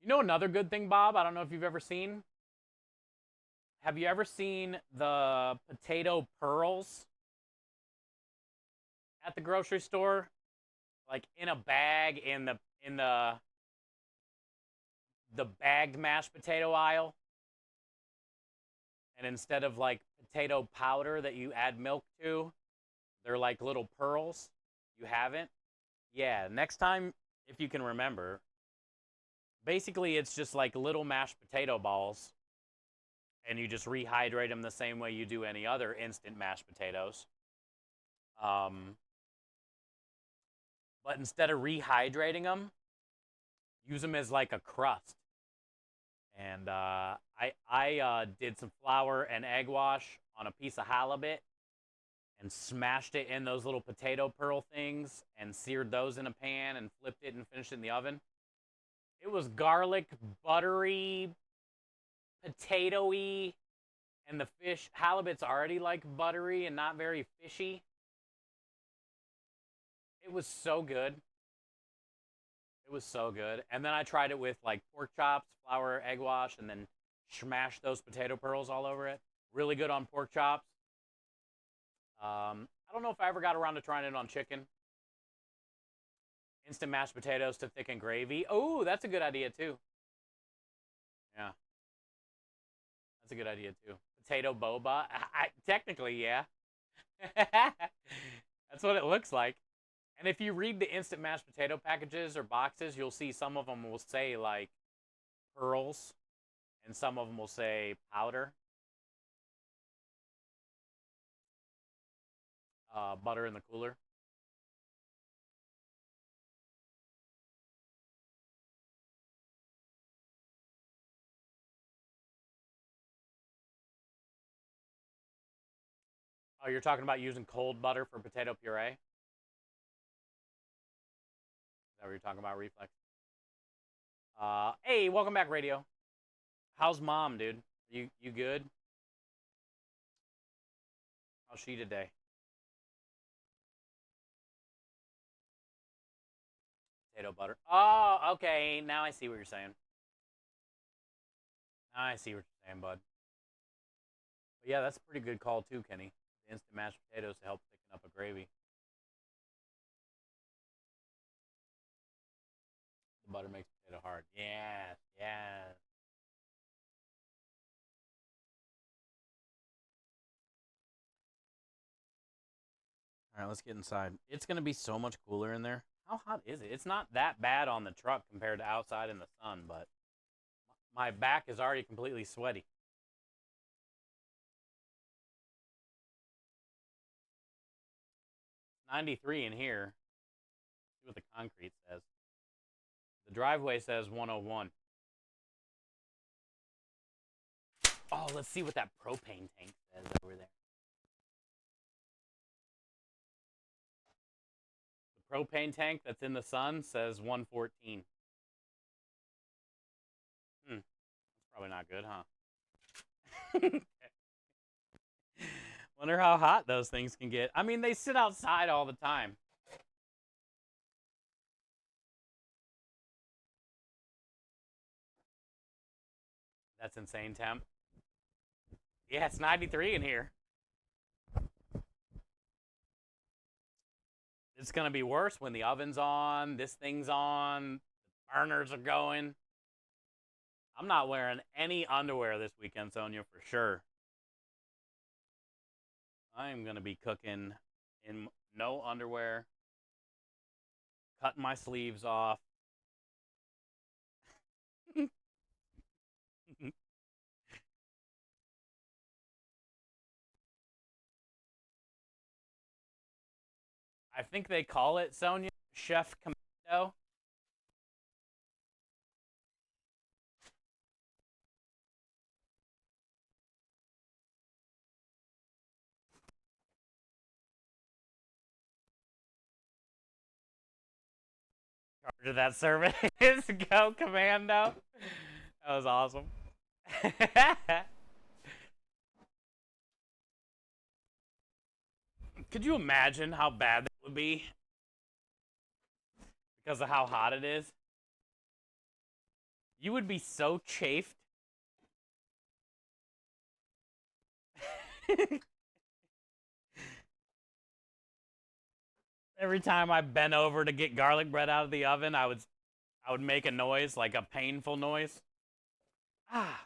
You know another good thing, Bob? I don't know if you've ever seen. Have you ever seen the potato pearls at the grocery store? Like in a bag in the bagged mashed potato aisle. And instead of like potato powder that you add milk to, they're like little pearls. You haven't? Yeah, next time, if you can remember, basically it's just like little mashed potato balls, and you just rehydrate them the same way you do any other instant mashed potatoes. Um, but instead of rehydrating them, use them as like a crust. And I did some flour and egg wash on a piece of halibut and smashed it in those little potato pearl things and seared those in a pan and flipped it and finished it in the oven. It was garlic, buttery, potatoey, and the fish, halibut's already like buttery and not very fishy. It was so good. It was so good. And then I tried it with like pork chops, flour, egg wash, and then smashed those potato pearls all over it. Really good on pork chops. I don't know if I ever got around to trying it on chicken. Instant mashed potatoes to thicken gravy. Oh, that's a good idea too. Yeah, that's a good idea too. Potato boba. Technically, yeah. That's what it looks like. And if you read the instant mashed potato packages or boxes, you'll see some of them will say like pearls, and some of them will say powder. Butter in the cooler. Oh, you're talking about using cold butter for potato puree? Is that what you're talking about, Reflex? Hey, welcome back, Radio. How's mom, dude? You good? How's she today? Potato butter. Oh, okay. Now I see what you're saying. Now I see what you're saying, bud. But yeah, that's a pretty good call too, Kenny. The instant mashed potatoes to help thicken up a gravy. The butter makes potato hard. Yeah, yeah. All right, let's get inside. It's gonna be so much cooler in there. How hot is it? It's not that bad on the truck compared to outside in the sun, but my back is already completely sweaty. 93 in here. See what the concrete says. The driveway says 101. Oh, let's see what that propane tank says over there. The propane tank that's in the sun says 114. That's probably not good, huh? Wonder how hot those things can get. I mean, they sit outside all the time. That's insane temp. Yeah, it's 93 in here. It's gonna be worse when the oven's on, this thing's on, the burners are going. I'm not wearing any underwear this weekend, Sonia, for sure. I am gonna be cooking in no underwear, cutting my sleeves off. I think they call it, Sonia, Chef Commando. Charge of that service. Go Commando. That was awesome. Could you imagine how bad that would be because of how hot it is? You would be so chafed. Every time I bent over to get garlic bread out of the oven, I would make a noise, like a painful noise. Ah.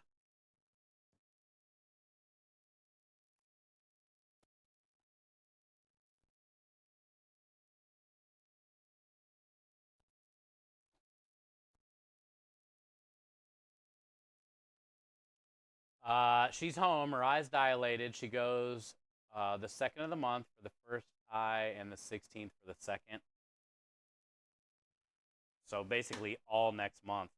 She's home, her eyes dilated. She goes the second of the month for the first eye and the 16th for the second. So basically all next month.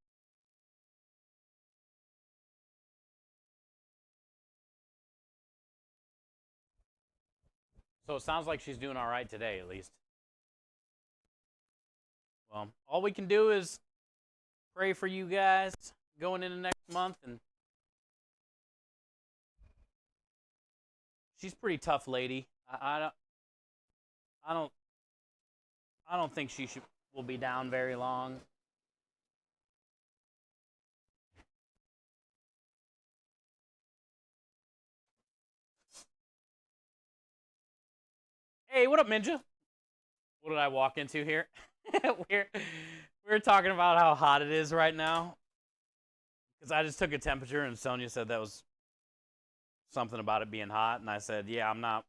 So it sounds like she's doing all right today, at least. Well, all we can do is pray for you guys going into next month and She's pretty tough lady. I don't I don't think she should will be down very long. Hey, what up, Ninja? What did I walk into here? we're we're talking about how hot it is right now because I just took a temperature and Sonia said that was something about it being hot, and I said, "Yeah, I'm not.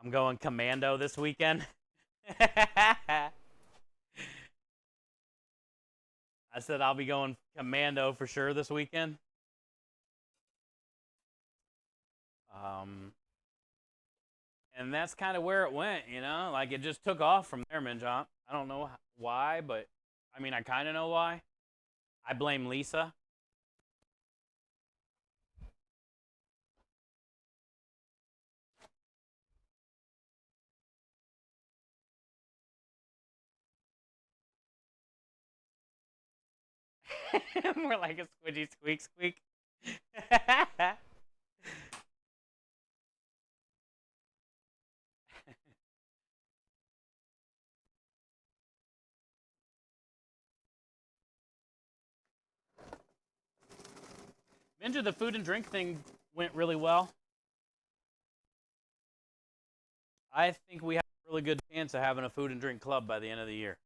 I'm going commando this weekend." I said I'll be going commando for sure this weekend. Um, and that's kind of where it went, you know. Like it just took off from there, Minjot. I don't know why, but I mean, I kind of know why. I blame Lisa. More like a squidgy squeak squeak. Minja, the food and drink thing went really well. I think we have a really good chance of having a food and drink club by the end of the year.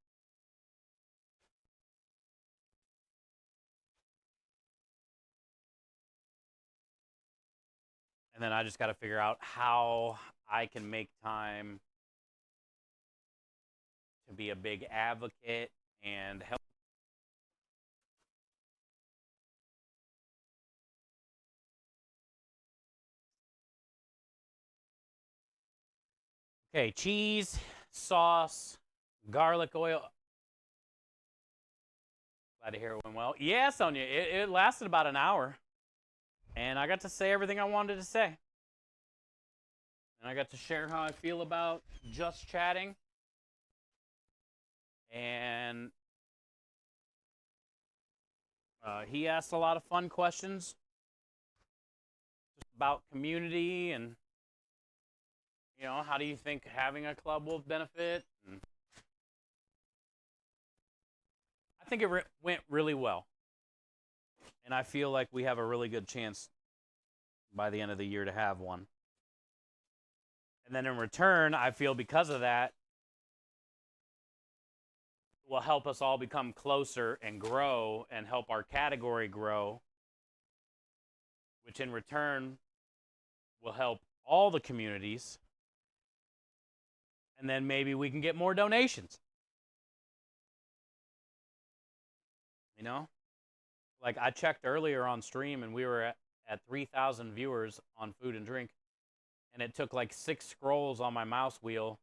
And then I just got to figure out how I can make time to be a big advocate and help. Okay, cheese, sauce, garlic oil. Glad to hear it went well. Yeah, Sonia, it lasted about an hour. And I got to say everything I wanted to say. And I got to share how I feel about just chatting. And he asked a lot of fun questions just about community and, you know, how do you think having a club will benefit? And I think it went really well. And I feel like we have a really good chance by the end of the year to have one. And then in return, I feel because of that, will help us all become closer and grow and help our category grow, which in return will help all the communities. And then maybe we can get more donations. You know? Like I checked earlier on stream and we were at 3,000 viewers on food and drink. And it took like 6 scrolls on my mouse wheel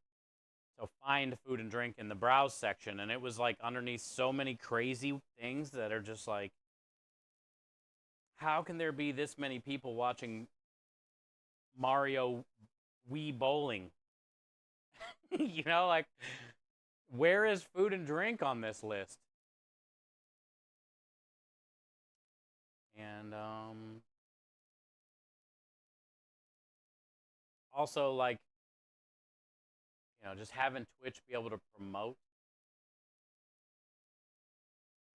to find food and drink in the browse section. And it was like underneath so many crazy things that are just like, how can there be this many people watching Mario Wii Bowling? You know, like, where is food and drink on this list? And also, like, you know, just having Twitch be able to promote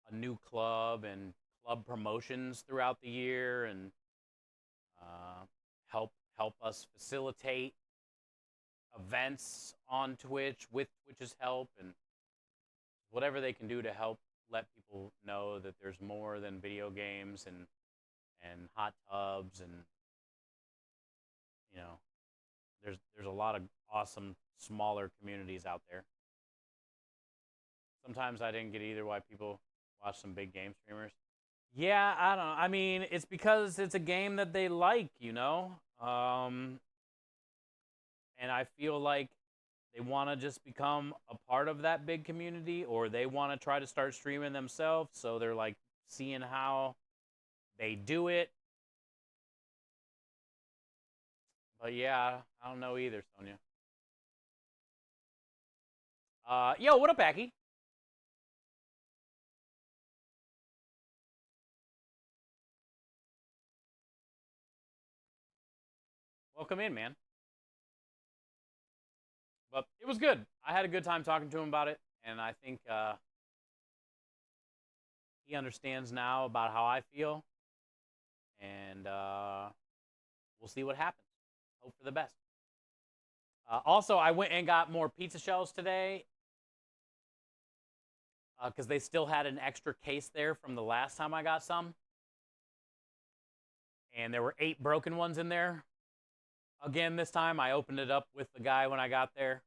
a new club and club promotions throughout the year and uh, help us facilitate events on Twitch with Twitch's help and whatever they can do to help let people know that there's more than video games and hot tubs and, you know, there's a lot of awesome smaller communities out there. Sometimes I didn't get either why people watch some big game streamers. Yeah, I don't know. I mean, it's because it's a game that they like, you know? And I feel like they want to just become a part of that big community or they want to try to start streaming themselves. So they're like seeing how they do it. But yeah, I don't know either, Sonia. Yo, what up, Aki? Welcome in, man. But it was good. I had a good time talking to him about it, and I think he understands now about how I feel, and we'll see what happens. Hope for the best. Also, I went and got more pizza shells today because they still had an extra case there from the last time I got some. And there were 8 broken ones in there. Again, this time I opened it up with the guy when I got there.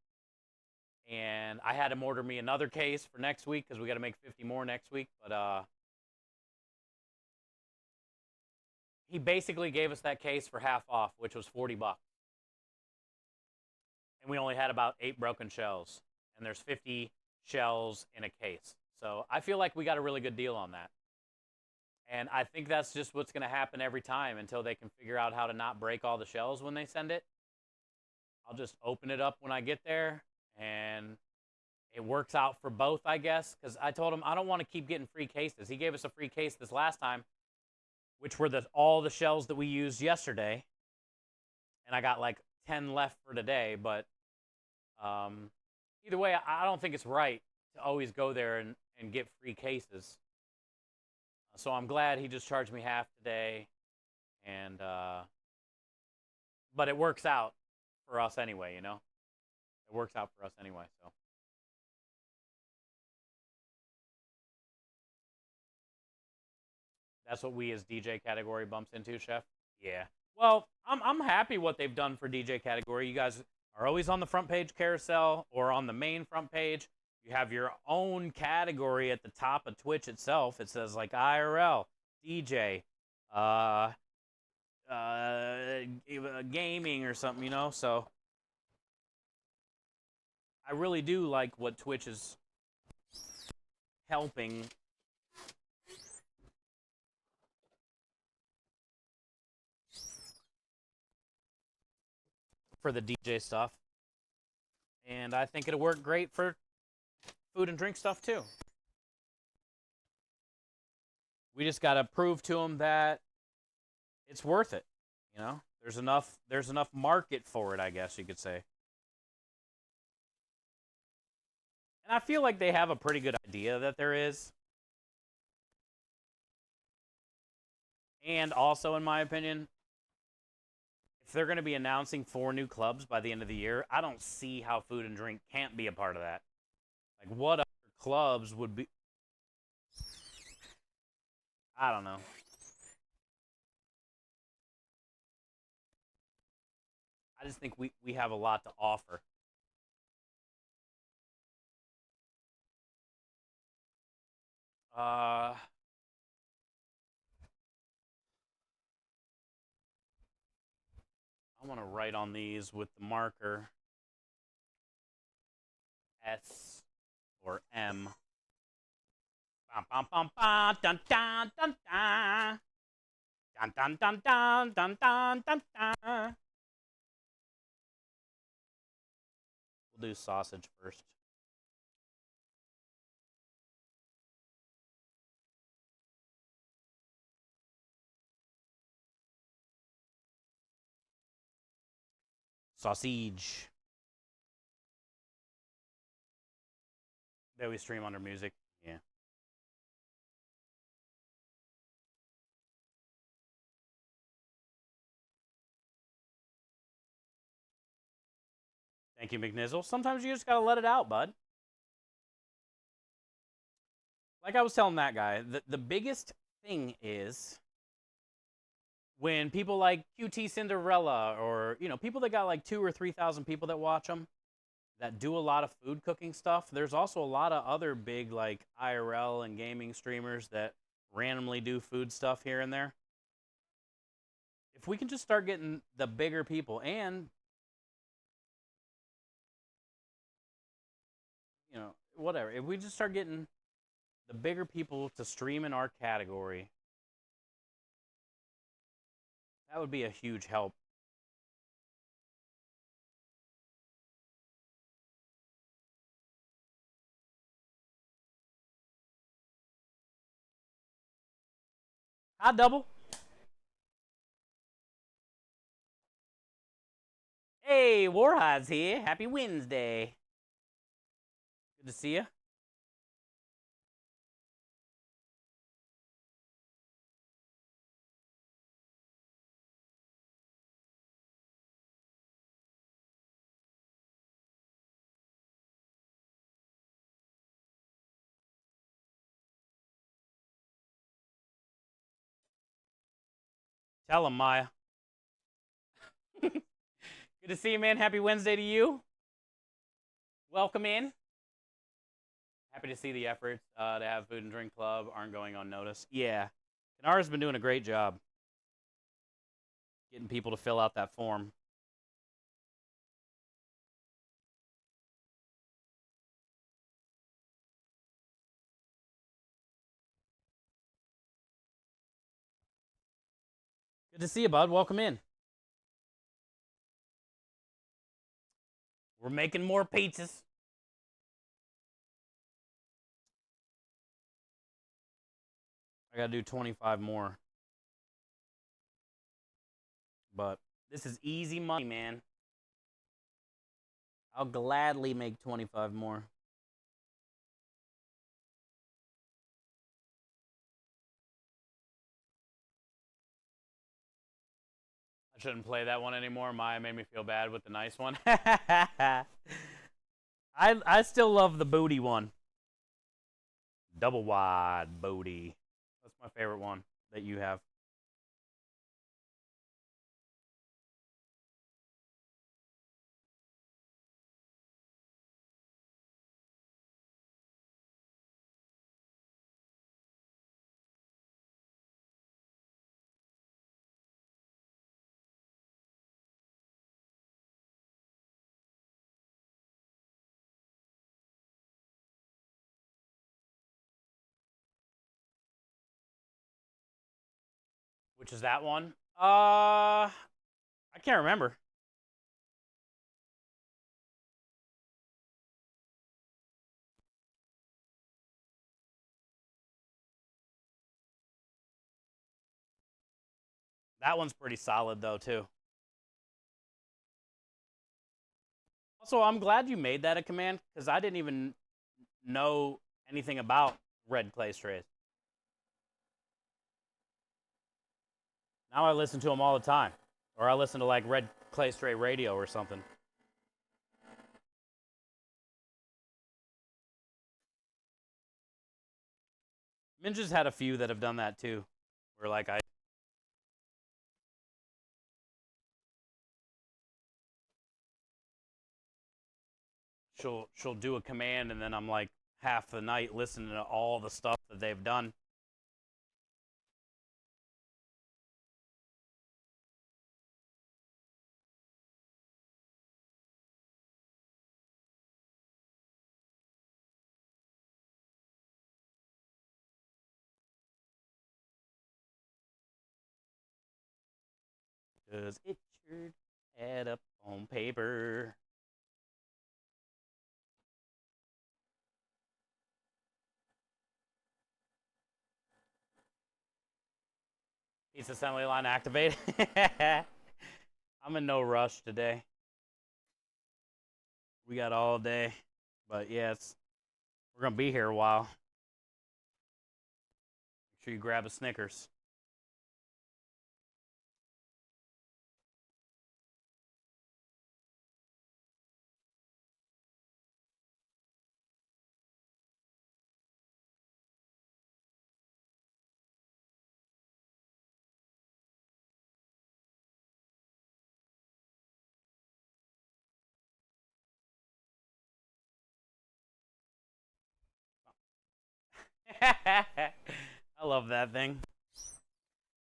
And I had him order me another case for next week because we got to make 50 more next week. But he basically gave us that case for half off, which was $40. And we only had about 8 broken shells. And there's 50 shells in a case. So I feel like we got a really good deal on that. And I think that's just what's going to happen every time until they can figure out how to not break all the shells when they send it. I'll just open it up when I get there, and it works out for both, I guess, because I told him I don't want to keep getting free cases. He gave us a free case this last time, which were all the shells that we used yesterday, and I got like 10 left for today. But either way, I don't think it's right to always go there and get free cases. So I'm glad he just charged me half today, and but it works out for us anyway, you know? It works out for us anyway, so. That's what we as DJ category bumps into, Chef? Yeah. Well, I'm happy what they've done for DJ category. You guys are always on the front page carousel or on the main front page. You have your own category at the top of Twitch itself. It says like IRL, DJ, gaming or something, you know? So I really do like what Twitch is helping for the DJ stuff. And I think it'll work great for food and drink stuff too. We just got to prove to them that it's worth it, you know? There's enough market for it, I guess you could say. And I feel like they have a pretty good idea that there is. And also, in my opinion, if they're going to be announcing 4 new clubs by the end of the year, I don't see how food and drink can't be a part of that. Like, what other clubs would be? I don't know. I just think we have a lot to offer. I want to write on these with the marker S or M. Bum, bum, bum, bum, dun, dun, dun, dun. Dun, dun, dun, dun, dun, dun, dun, dun. We'll do sausage first. Sausage. That we stream under music. Yeah. Thank you, McNizzle. Sometimes you just gotta let it out, bud. Like I was telling that guy, the biggest thing is when people like QT Cinderella or, you know, people that got like 2,000 or 3,000 people that watch them that do a lot of food cooking stuff. There's also a lot of other big like IRL and gaming streamers that randomly do food stuff here and there. If we can just start getting the bigger people and, you know, whatever, if we just start getting the bigger people to stream in our category, that would be a huge help. Hot double. Hey, Hey, Warhide's here. Happy Wednesday. Good to see you. Tell him, Maya. Good to see you, man. Happy Wednesday to you. Welcome in. Happy to see the efforts to have Food and Drink Club aren't going unnoticed. Yeah. Kanara's been doing a great job getting people to fill out that form. Good to see you, bud. Welcome in. We're making more pizzas. I gotta do 25 more. But this is easy money, man. I'll gladly make 25 more. I shouldn't play that one anymore. Maya made me feel bad with the nice one. I still love the booty one. Double wide booty. That's my favorite one that you have. Which is that one? I can't remember. That one's pretty solid though too. Also, I'm glad you made that a command because I didn't even know anything about red clay strays. Now I listen to them all the time, or I listen to like red clay stray radio or something. Minja's had a few that have done that too, where like she'll do a command and then I'm like half the night listening to all the stuff that they've done. Does it sure add up on paper? Piece assembly line activated. I'm in no rush today. We got all day. But yeah, we're gonna be here a while. Make sure you grab a Snickers. I love that thing.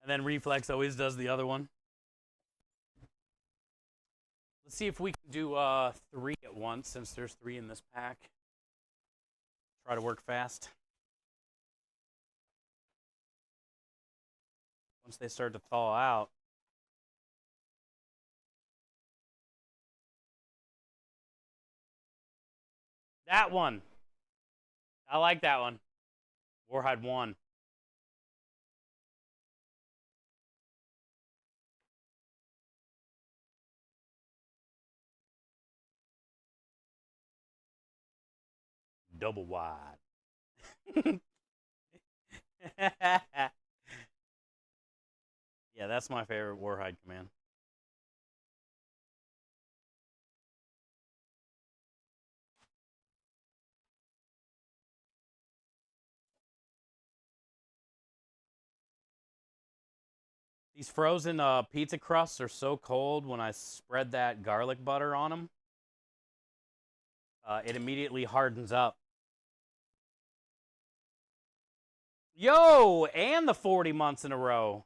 And then Reflex always does the other one. Let's see if we can do 3 at once since there's 3 in this pack. Try to work fast. Once they start to thaw out. That one. I like that one. Warhide 1. double wide. Yeah, that's my favorite Warhide command. These frozen pizza crusts are so cold when I spread that garlic butter on them. It immediately hardens up. Yo, and the 40 months in a row.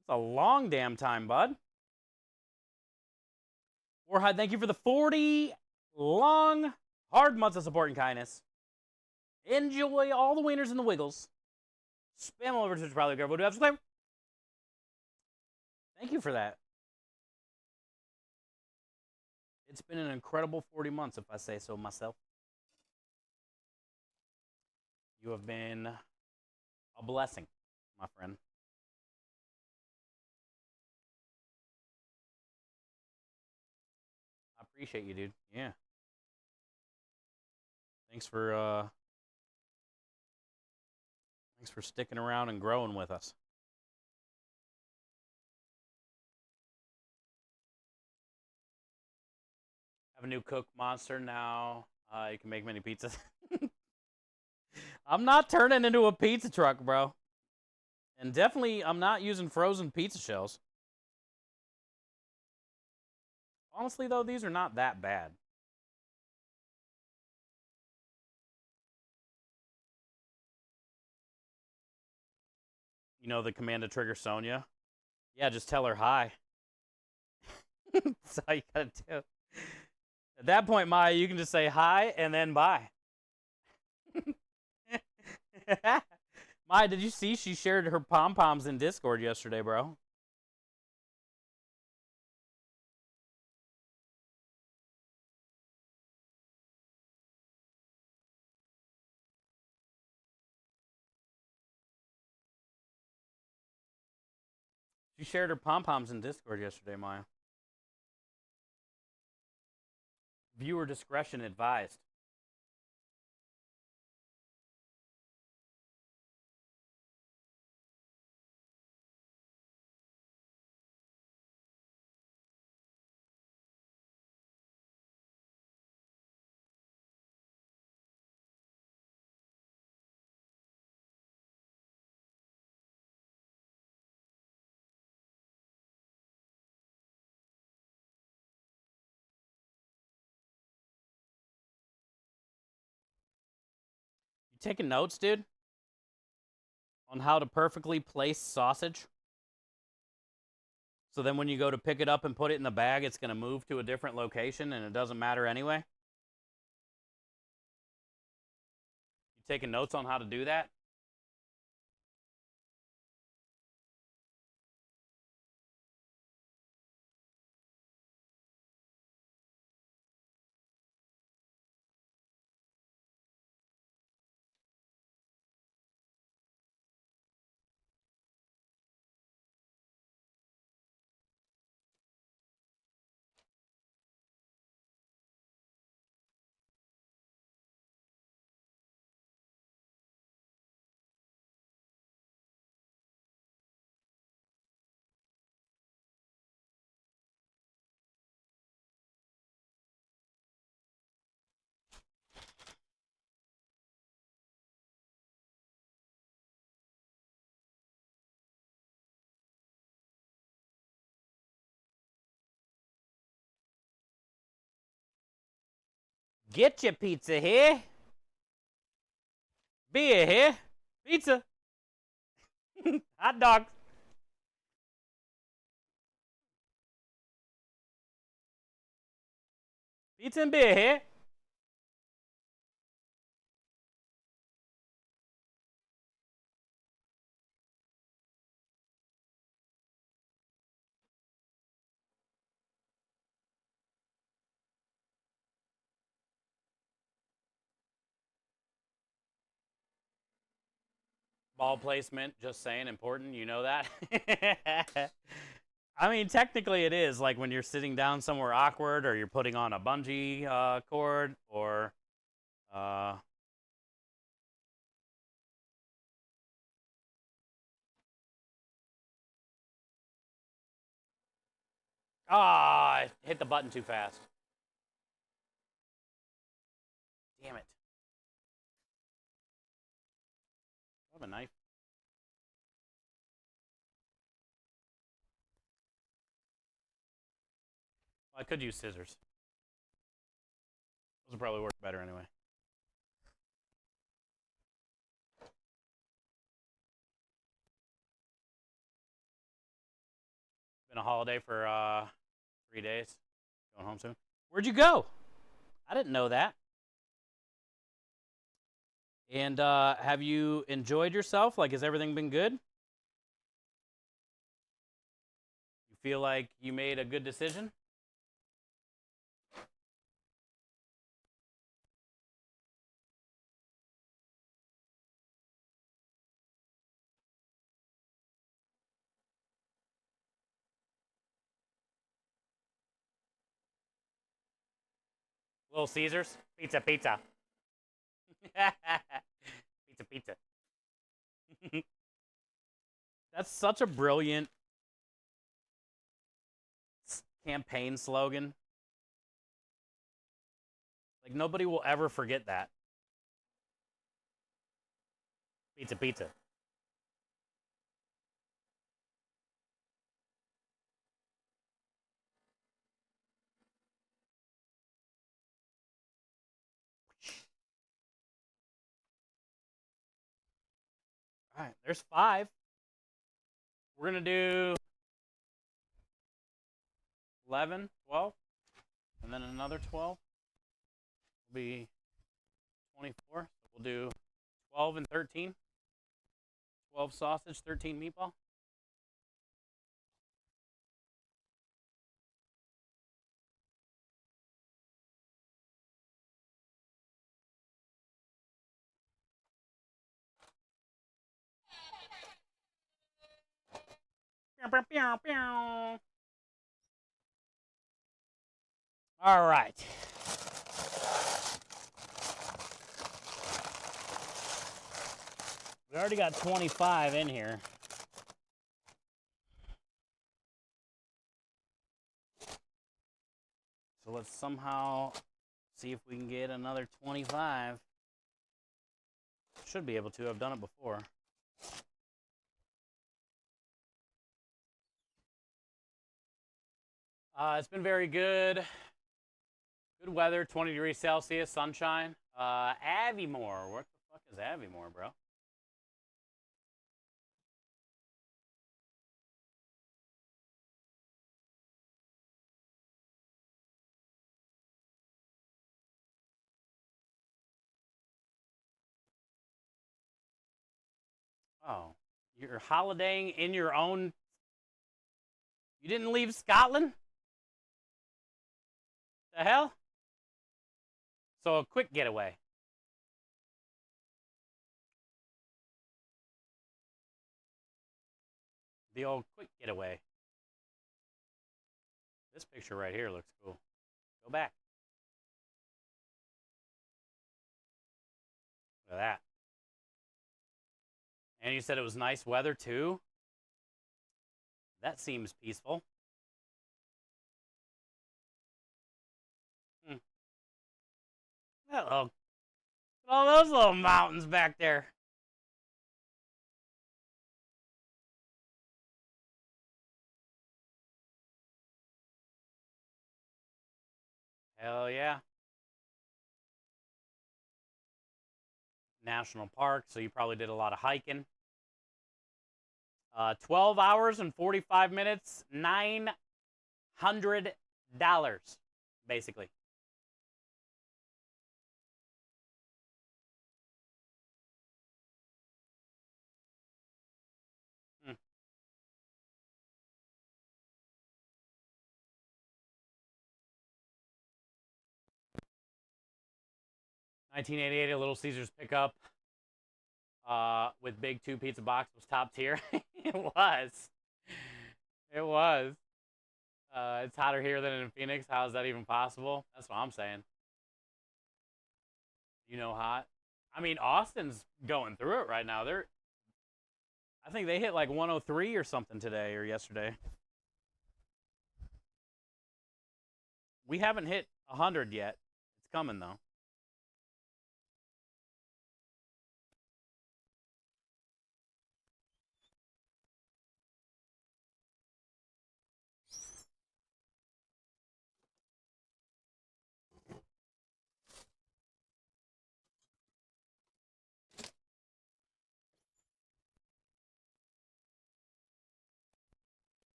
It's a long damn time, bud. Warhide, thank you for the 40 long, hard months of support and kindness. Enjoy all the wieners and the wiggles. Spam all over to probably go to subscribe. Thank you for that. It's been an incredible 40 months, if I say so myself. You have been a blessing, my friend. I appreciate you, dude. Yeah. Thanks for sticking around and growing with us. Have a new cook monster now. You can make many pizzas. I'm not turning into a pizza truck, bro. And definitely, I'm not using frozen pizza shells. Honestly, though, these are not that bad. You know the command to trigger Sonya? Yeah, just tell her hi. That's all you gotta do. At that point, Maya, you can just say hi and then bye. Maya, did you see she shared her pom-poms in Discord yesterday, bro? She shared her pom-poms in Discord yesterday, Maya. Viewer discretion advised. You taking notes, dude? On how to perfectly place sausage? So then when you go to pick it up and put it in the bag, it's going to move to a different location and it doesn't matter anyway? You taking notes on how to do that? Get your pizza here. Beer here. Pizza. Hot dogs. Pizza and beer here. Ball placement, just saying, important. You know that. I mean, technically it is, like when you're sitting down somewhere awkward or you're putting on a bungee cord or uh I hit the button too fast. Damn it. I have a knife. Well, I could use scissors. Those will probably work better anyway. Been a holiday for 3 days. Going home soon. Where'd you go? I didn't know that. And have you enjoyed yourself? Like, has everything been good? You feel like you made a good decision? Little Caesars? Pizza, pizza. Pizza, pizza. That's such a brilliant campaign slogan. Like, nobody will ever forget that. Pizza, pizza. All right, there's 5. We're going to do 11, 12, and then another 12. Will be 24. So we'll do 12 and 13. 12 sausage, 13 meatball. All right. We already got 25 in here. So let's somehow see if we can get another 25. Should be able to. I've done it before. It's been very good. Good weather, 20 degrees Celsius, sunshine. Aviemore. What the fuck is Aviemore, bro? Oh, you're holidaying in your own. You didn't leave Scotland? The hell? So a quick getaway. The old quick getaway. This picture right here looks cool. Go back. Look at that. And you said it was nice weather too? That seems peaceful. Hmm. Hello. All those little mountains back there. Hell yeah. National park, so you probably did a lot of hiking. 12 hours and 45 minutes, $900, basically. Hmm. 1988, a Little Caesars pickup with big 2 pizza box was top tier. It was. It was. It's hotter here than in Phoenix. How is that even possible? That's what I'm saying. Hot. I mean, Austin's going through it right now. I think they hit like 103 or something today or yesterday. We haven't hit 100 yet. It's coming though.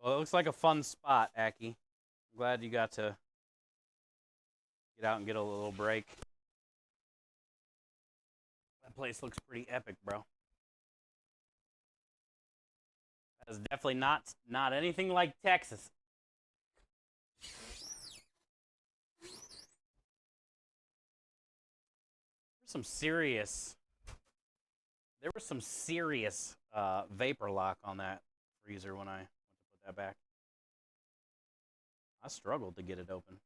Well, it looks like a fun spot, Aki. I'm glad you got to get out and get a little break. That place looks pretty epic, bro. That's definitely not anything like Texas. There's some serious. There was some serious vapor lock on that freezer when I went to put that back. I struggled to get it open.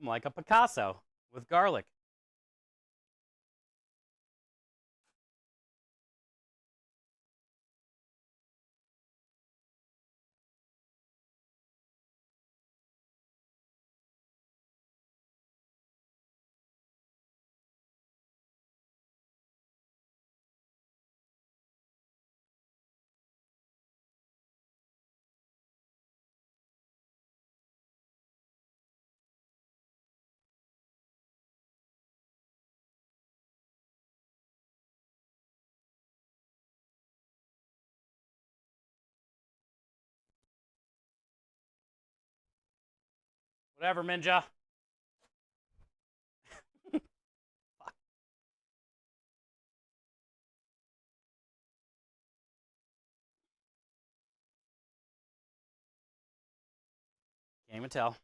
I'm like a Picasso with garlic. Whatever, Minja. Can't even tell.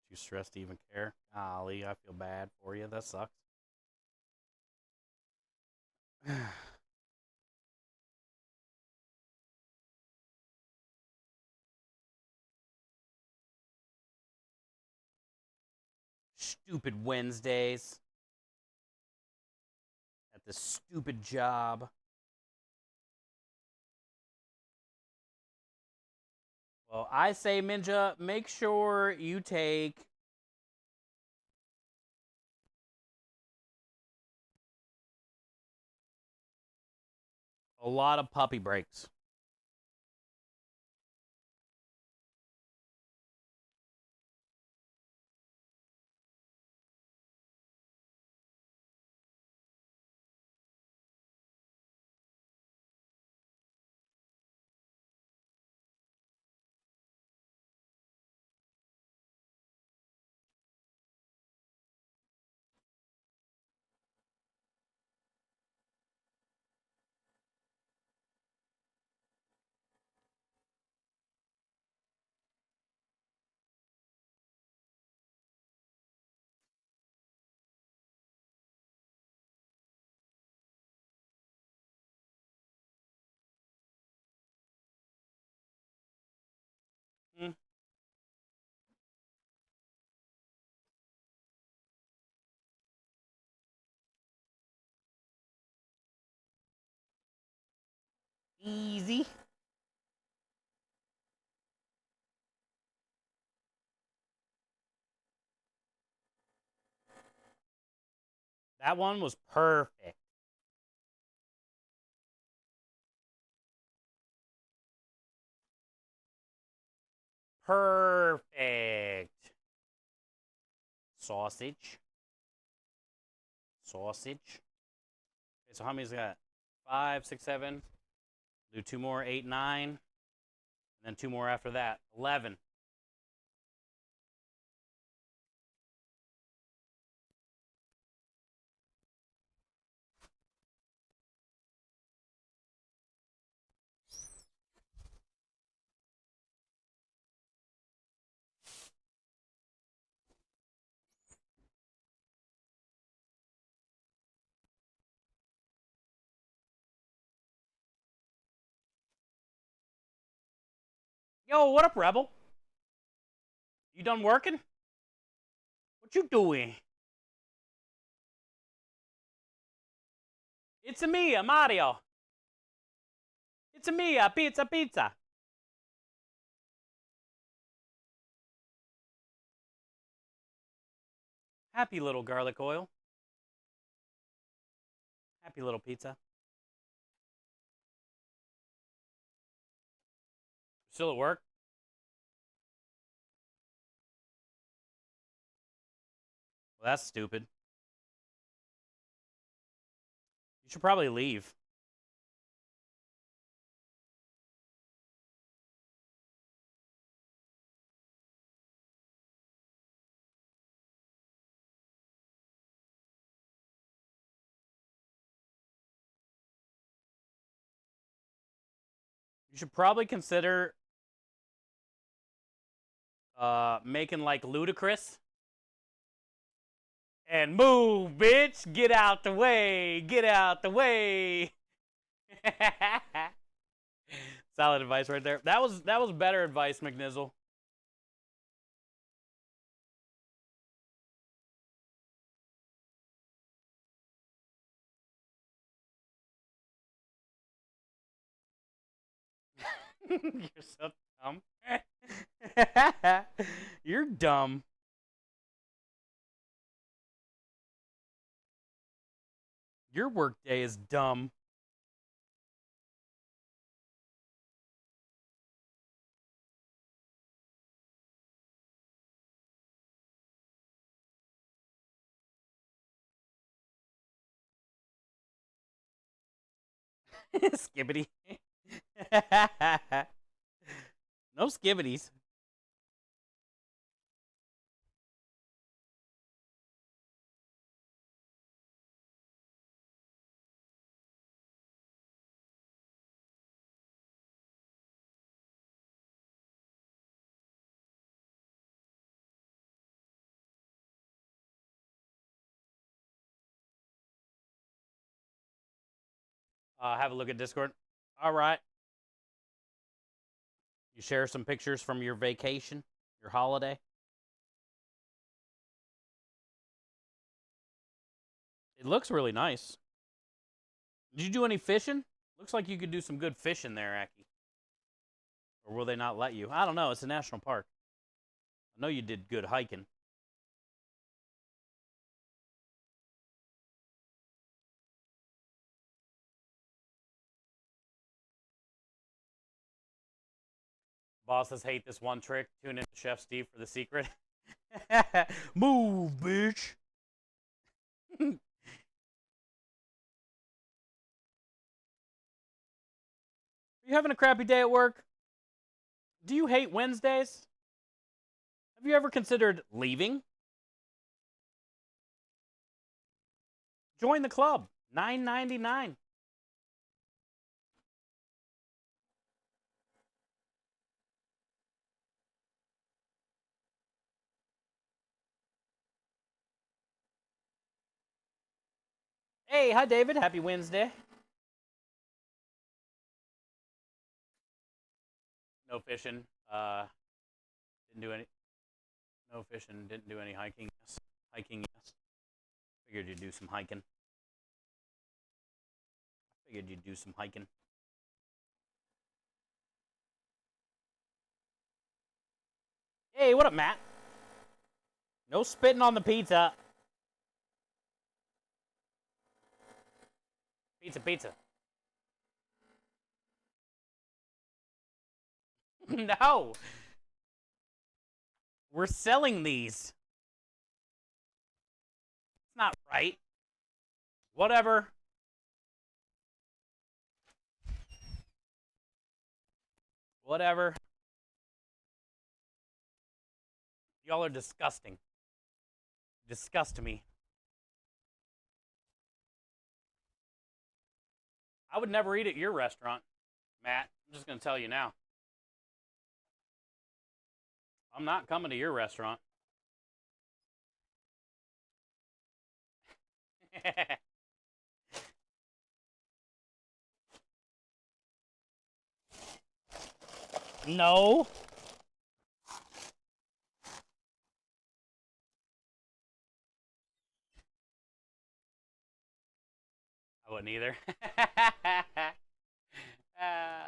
Too stressed to even care. Golly, I feel bad for you. That sucks. Stupid Wednesdays at this stupid job. Well, I say, Minja, make sure you take a lot of puppy breaks. Easy. That one was perfect. Perfect. Sausage. Sausage. Okay, so how many's got? 5, 6, 7. Do 2 more, 8, 9. And then 2 more after that. 11. Yo, what up, Rebel? You done working? What you doing? It's a me, Mario. It's a me, pizza, pizza. Happy little garlic oil. Happy little pizza. Still at work? Well, that's stupid. You should probably leave. You should probably consider making like Ludacris and move, bitch. Get out the way. Get out the way. Solid advice right there. That was better advice, McNizzle. You're so dumb. You're dumb. Your workday is dumb. Skibbity. No skibbities. Have a look at Discord. All right. You share some pictures from your vacation, your holiday. It looks really nice. Did you do any fishing? Looks like you could do some good fishing there, Aki. Or will they not let you? I don't know. It's a national park. I know you did good hiking. Bosses hate this one trick. Tune in to Chef Steve for the secret. Move, bitch. Are you having a crappy day at work? Do you hate Wednesdays? Have you ever considered leaving? Join the club. $9.99. Hey, hi David. Happy Wednesday. No fishing. Didn't do any. No fishing. Didn't do any hiking. Yes. Hiking. Yes. Figured you'd do some hiking. Figured you'd do some hiking. Hey, what up, Matt? No spitting on the pizza. Pizza, pizza. No. We're selling these. It's not right. Whatever. Whatever. Y'all are disgusting. Disgust me. I would never eat at your restaurant, Matt. I'm just going to tell you now. I'm not coming to your restaurant. No. I wouldn't either.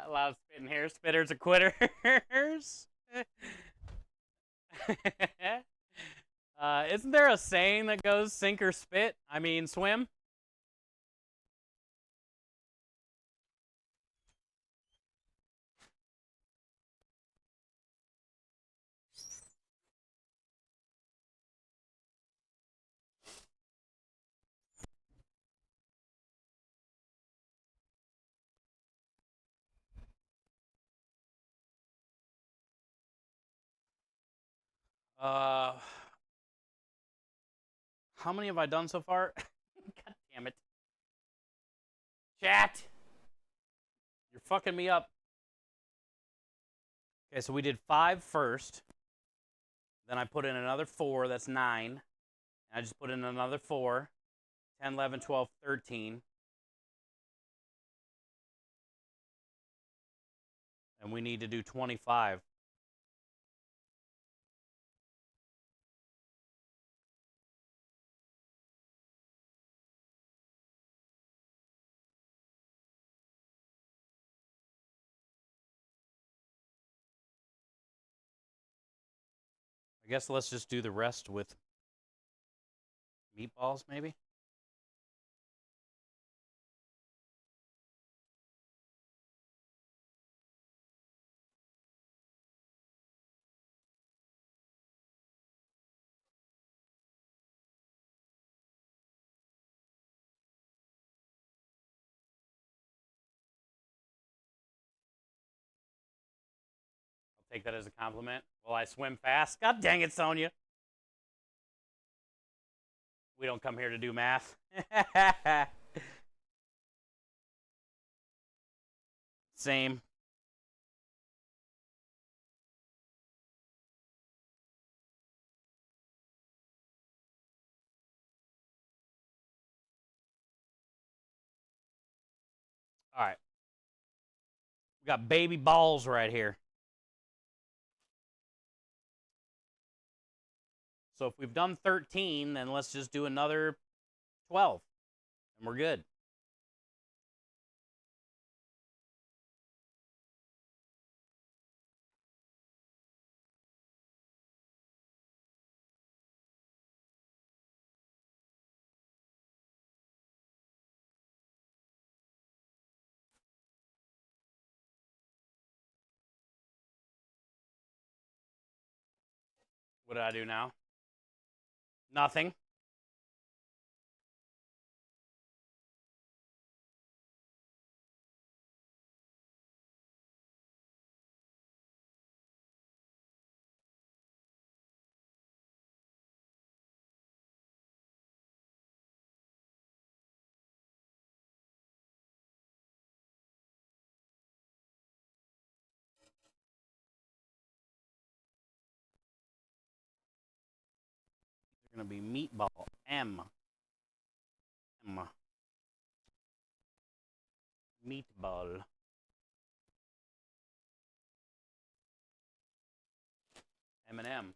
Loud spitting here. Spitters are quitters. Isn't there a saying that goes sink or spit? I mean, swim? Uh, how many have I done so far? God damn it. Chat! You're fucking me up. Okay, so we did 5 first. Then I put in another 4, that's 9. And I just put in another 4. 10, 11, 12, 13. And we need to do 25. I guess let's just do the rest with meatballs, maybe? I'll take that as a compliment. Will I swim fast? God dang it, Sonia. We don't come here to do math. Same. All right. We got baby balls right here. So if we've done 13, then let's just do another 12. And we're good. What did I do now? Nothing. They're going to be meatball. M. Meatball. M&M.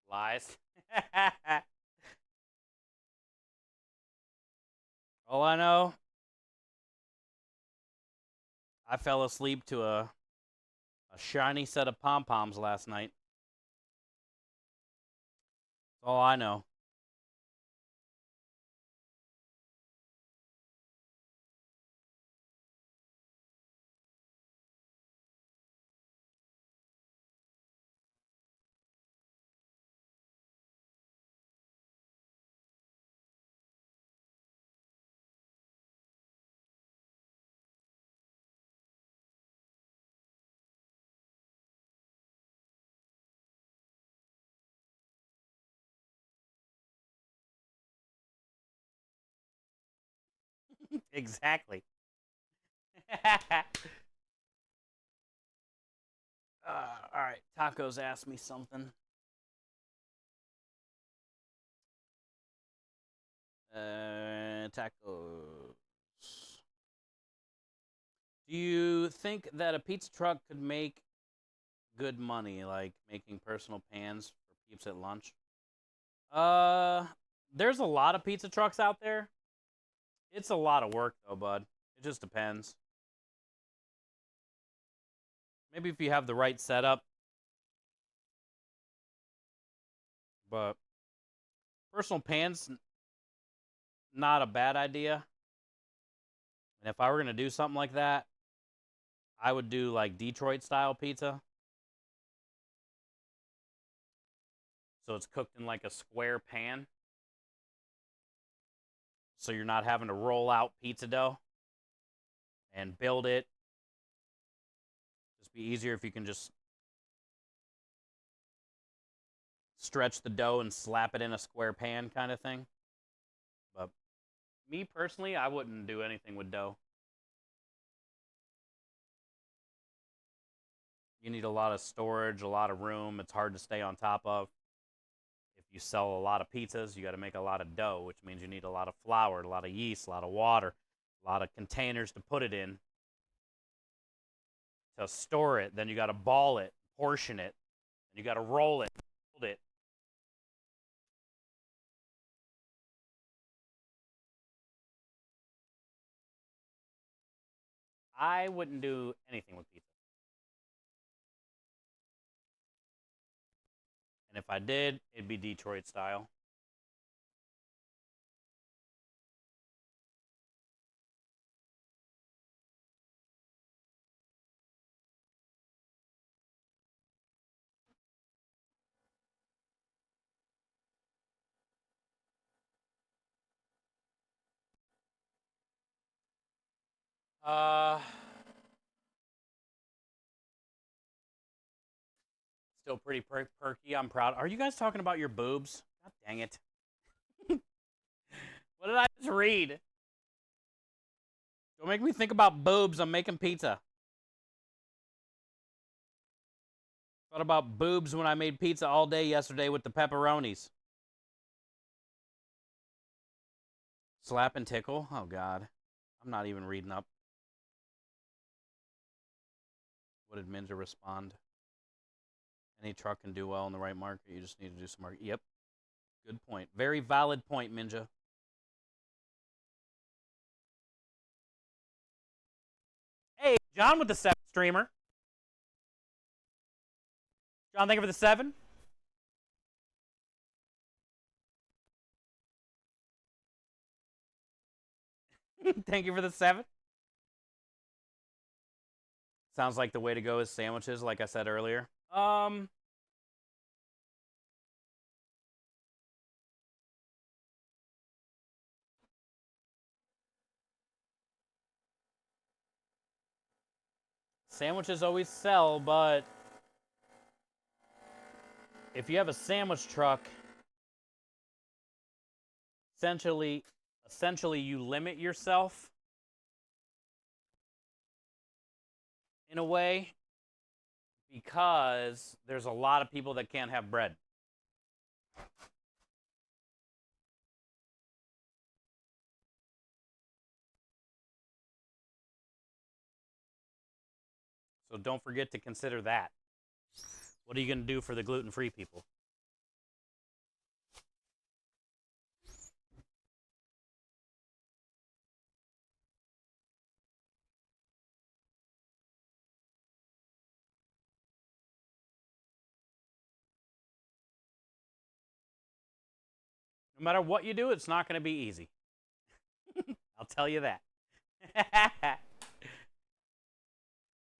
Lies. All I know, I fell asleep to a A shiny set of pom-poms last night. That's all I know. Exactly. All right, Tacos asked me something. Tacos. Do you think that a pizza truck could make good money, like making personal pans for peeps at lunch? Uh, there's a lot of pizza trucks out there. It's a lot of work though, bud. It just depends. Maybe if you have the right setup, but personal pans not a bad idea. And if I were gonna do something like that, I would do like Detroit style pizza. So it's cooked in like a square pan. So you're not having to roll out pizza dough and build it. Just be easier if you can just stretch the dough and slap it in a square pan kind of thing. But me personally, I wouldn't do anything with dough. You need a lot of storage, a lot of room. It's hard to stay on top of. If you sell a lot of pizzas, you got to make a lot of dough, which means you need a lot of flour, a lot of yeast, a lot of water, a lot of containers to put it in to store it. Then you got to ball it, portion it, and you got to roll it, build it. I wouldn't do anything with pizza. And if I did, it'd be Detroit style. Uh, Still pretty perky. I'm proud. Are you guys talking about your boobs? God dang it. What did I just read? Don't make me think about boobs. I'm making pizza. Thought about boobs when I made pizza all day yesterday with the pepperonis. Slap and tickle? Oh, God. I'm not even reading up. What did Minja respond? Any truck can do well in the right market. You just need to do some market. Yep. Good point. Very valid point, Minja. Hey, John with the 7 streamer. John, thank you for the 7. Thank you for the 7. Sounds like the way to go is sandwiches, like I said earlier. Sandwiches always sell, but if you have a sandwich truck, essentially you limit yourself in a way because there's a lot of people that can't have bread. So don't forget to consider that. What are you going to do for the gluten-free people? No matter what you do, it's not going to be easy. I'll tell you that.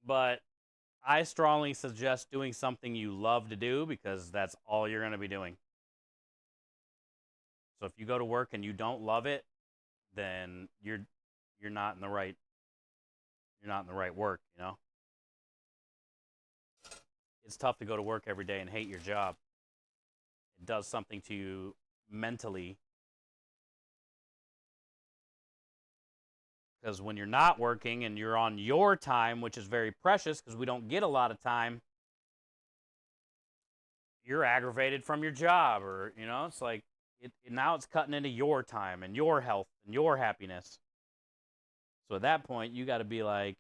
But I strongly suggest doing something you love to do because that's all you're going to be doing. So if you go to work and you don't love it, then you're not in the right work, you know? It's tough to go to work every day and hate your job. It does something to you mentally. Because when you're not working and you're on your time, which is very precious because we don't get a lot of time, you're aggravated from your job, or, you know, it's like now it's cutting into your time and your health and your happiness. So at that point, you got to be like,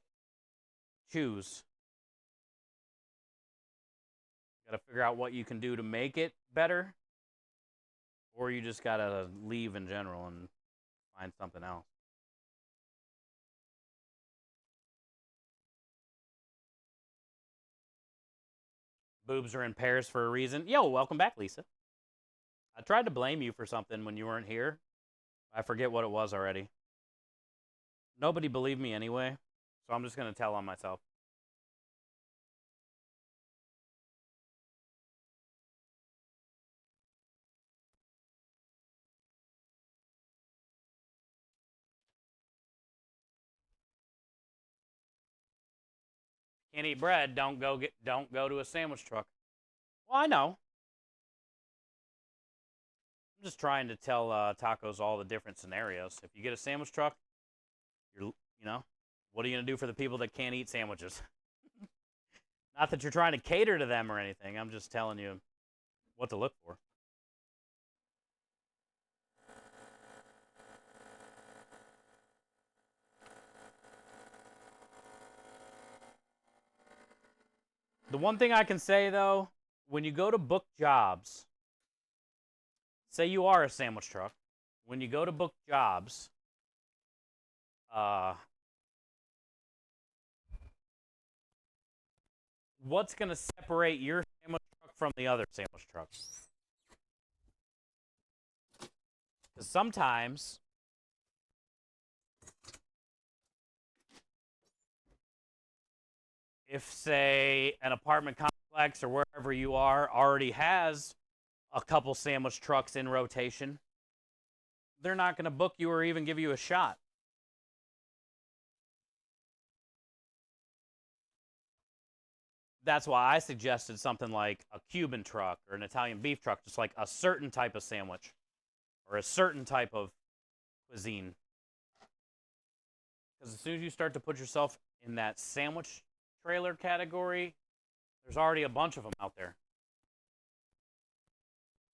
choose. You got to figure out what you can do to make it better, or you just got to leave in general and find something else. Boobs are in pairs for a reason. Yo, welcome back, Lisa. I tried to blame you for something when you weren't here. I forget what it was already. Nobody believed me anyway, so I'm just going to tell on myself. Can't eat bread, don't go to a sandwich truck. Well, I know. I'm just trying to tell tacos all the different scenarios. If you get a sandwich truck, you know, what are you going to do for the people that can't eat sandwiches? Not that you're trying to cater to them or anything. I'm just telling you what to look for. The one thing I can say, though, when you go to book jobs, say you are a sandwich truck, when you go to book jobs, what's going to separate your sandwich truck from the other sandwich trucks? Because sometimes if, say, an apartment complex or wherever you are already has a couple sandwich trucks in rotation, they're not going to book you or even give you a shot. That's why I suggested something like a Cuban truck or an Italian beef truck, just like a certain type of sandwich or a certain type of cuisine. Because as soon as you start to put yourself in that sandwich trailer category, there's already a bunch of them out there.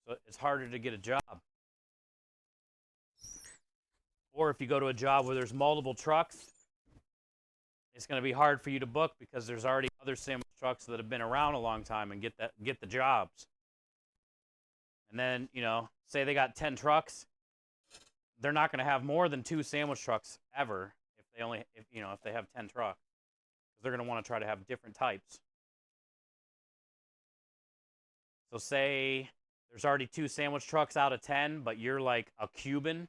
So it's harder to get a job. Or if you go to a job where there's multiple trucks, it's going to be hard for you to book because there's already other sandwich trucks that have been around a long time and get the jobs. And then, you know, say they got 10 trucks, they're not going to have more than 2 sandwich trucks ever if they have 10 trucks. They're going to want to try to have different types. So say there's already 2 sandwich trucks out of 10, but you're like a Cuban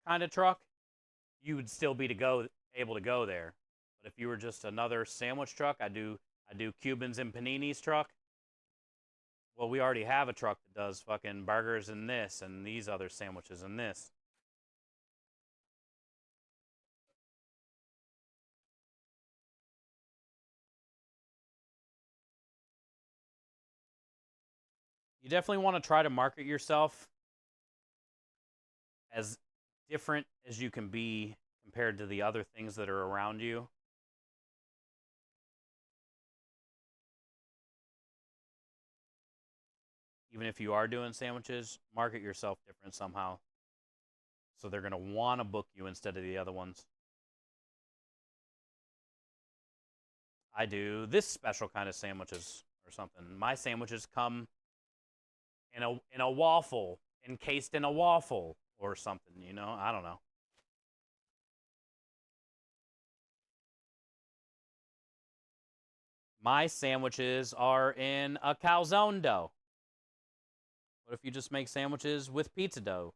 kind of truck, you would still be able to go there. But if you were just another sandwich truck, I do Cubans and paninis truck. Well, we already have a truck that does fucking burgers and this and these other sandwiches and this. You definitely want to try to market yourself as different as you can be compared to the other things that are around you. Even if you are doing sandwiches, market yourself different somehow. So they're going to want to book you instead of the other ones. I do this special kind of sandwiches or something. My sandwiches come in a waffle, encased in a waffle or something, you know? I don't know. My sandwiches are in a calzone dough, What if you just make sandwiches with pizza dough?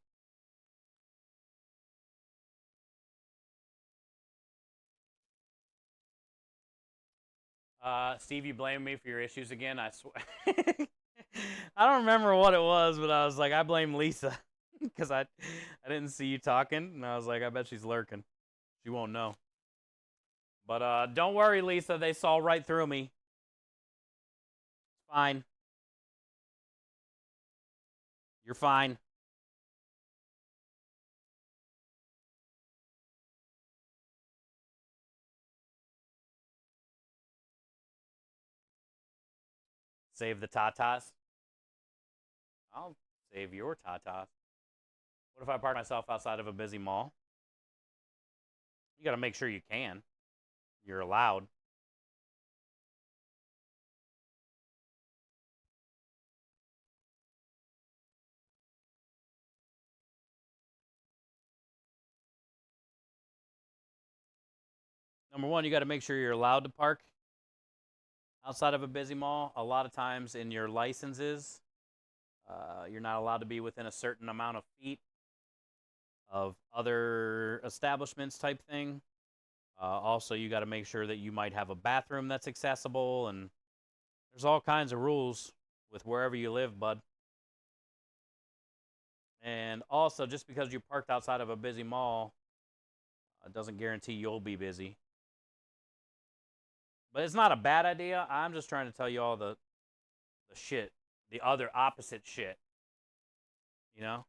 Steve, you blame me for your issues again. I swear. I don't remember what it was, but I was like, I blame Lisa because I didn't see you talking, and I was like, I bet she's lurking. She won't know. But don't worry, Lisa. They saw right through me. It's fine. You're fine. Save the tatas. I'll save your tatas. What if I park myself outside of a busy mall? You got to make sure you can. You're allowed. Number one, you got to make sure you're allowed to park outside of a busy mall. A lot of times in your licenses, you're not allowed to be within a certain amount of feet of other establishments type thing. Also, you got to make sure that you might have a bathroom that's accessible, and there's all kinds of rules with wherever you live, bud. And also, just because you parked outside of a busy mall doesn't guarantee you'll be busy. But it's not a bad idea. I'm just trying to tell you all the shit, the other opposite shit. You know?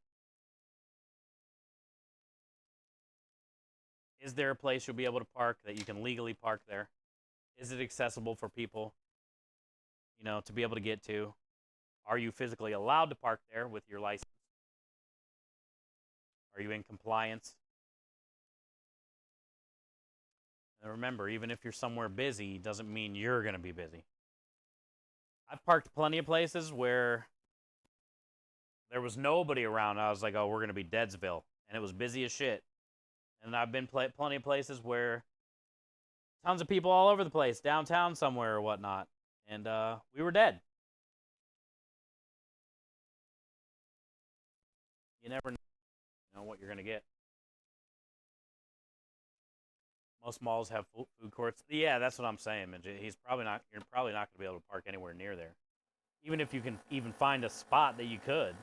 Is there a place you'll be able to park that you can legally park there? Is it accessible for people, to be able to get to? Are you physically allowed to park there with your license? Are you in compliance? And remember, even if you're somewhere busy, doesn't mean you're going to be busy. I've parked plenty of places where there was nobody around. I was like, oh, we're going to be Deadsville. And it was busy as shit. And I've been plenty of places where tons of people all over the place, downtown somewhere or whatnot. And we were dead. You never know what you're going to get. Most malls have food courts. Yeah, that's what I'm saying, man. You're probably not going to be able to park anywhere near there. Even if you can even find a spot that you could.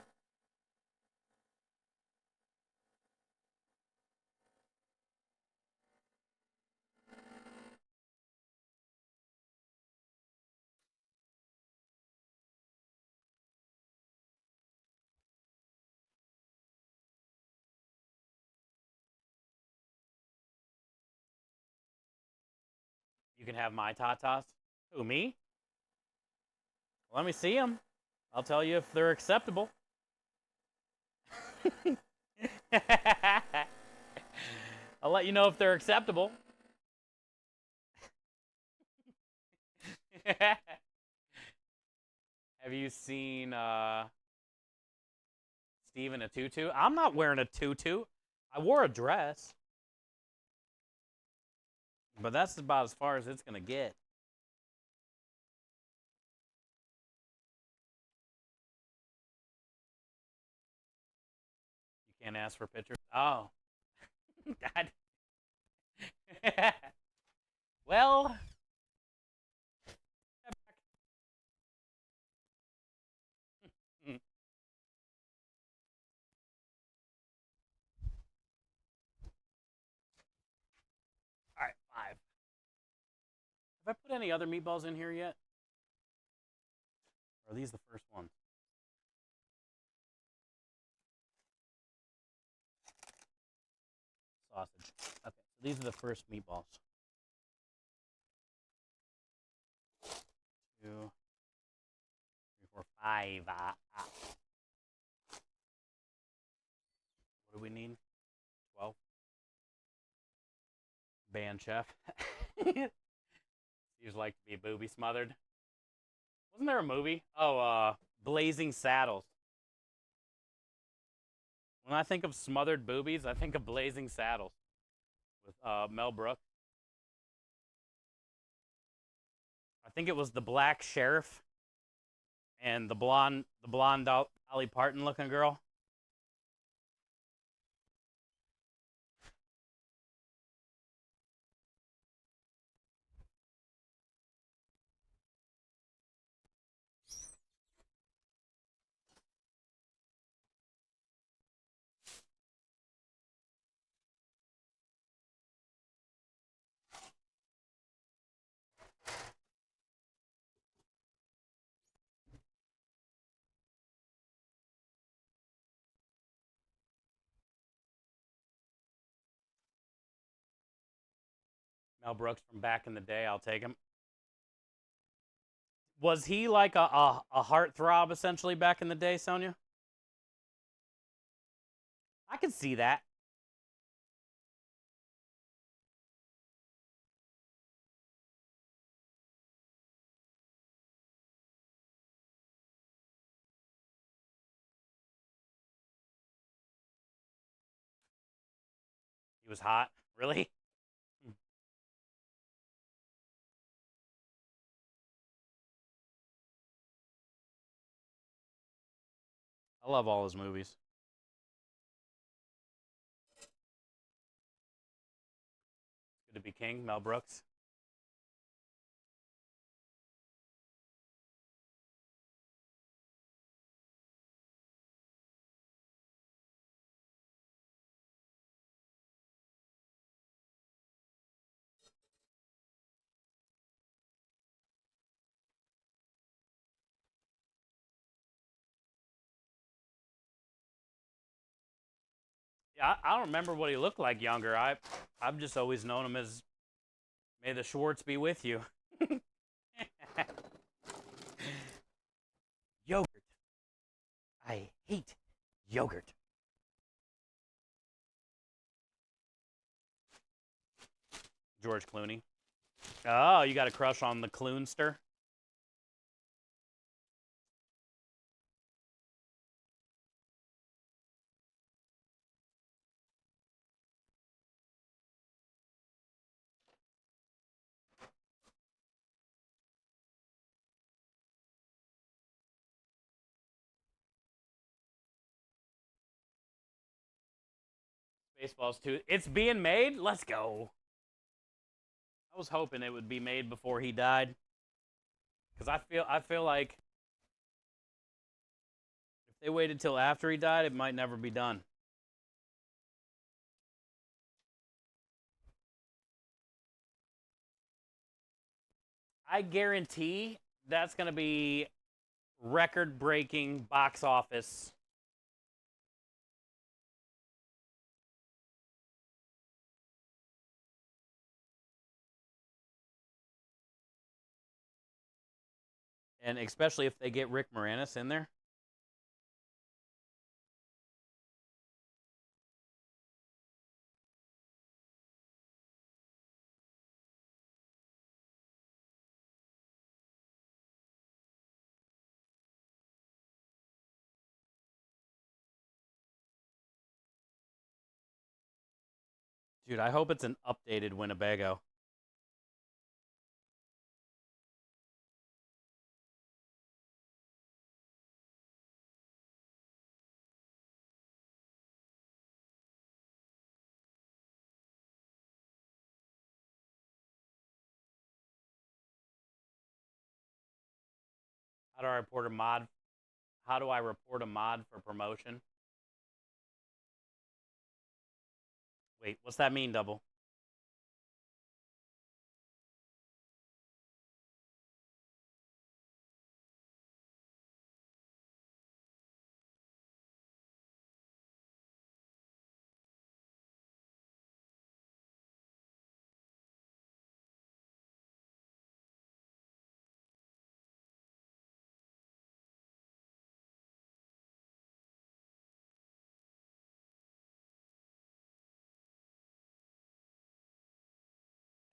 You can have my tatas. Who, me? Let me see them. I'll tell you if they're acceptable. I'll let you know if they're acceptable. Have you seen Steve in a tutu? I'm not wearing a tutu. I wore a dress. But that's about as far as it's going to get. You can't ask for pictures. Oh. Well. All right, 5. Have I put any other meatballs in here yet? Or are these the first ones? Sausage. Okay, so these are the first meatballs. 2, 3, 4, 5. What do we need? 12. Band chef. Seems like to be booby smothered. Wasn't there a movie? Oh, Blazing Saddles. When I think of smothered boobies, I think of Blazing Saddles with Mel Brooks. I think it was the black sheriff and the blonde Dolly Parton looking girl. Mel Brooks from back in the day. I'll take him. Was he like a heartthrob essentially back in the day, Sonia? I can see that. He was hot. Really? I love all his movies. Good to be king, Mel Brooks. Yeah, I don't remember what he looked like younger. I've just always known him as May the Schwartz be with you. Yogurt. I hate yogurt. George Clooney. Oh, you got a crush on the Cloonster? Baseball's too. It's being made. Let's go. I was hoping it would be made before he died, because I feel like if they waited till after he died, it might never be done. I guarantee that's going to be record-breaking box office. And especially if they get Rick Moranis in there. Dude, I hope it's an updated Winnebago. How do I report a mod? How do I report a mod for promotion? Wait, what's that mean, Double?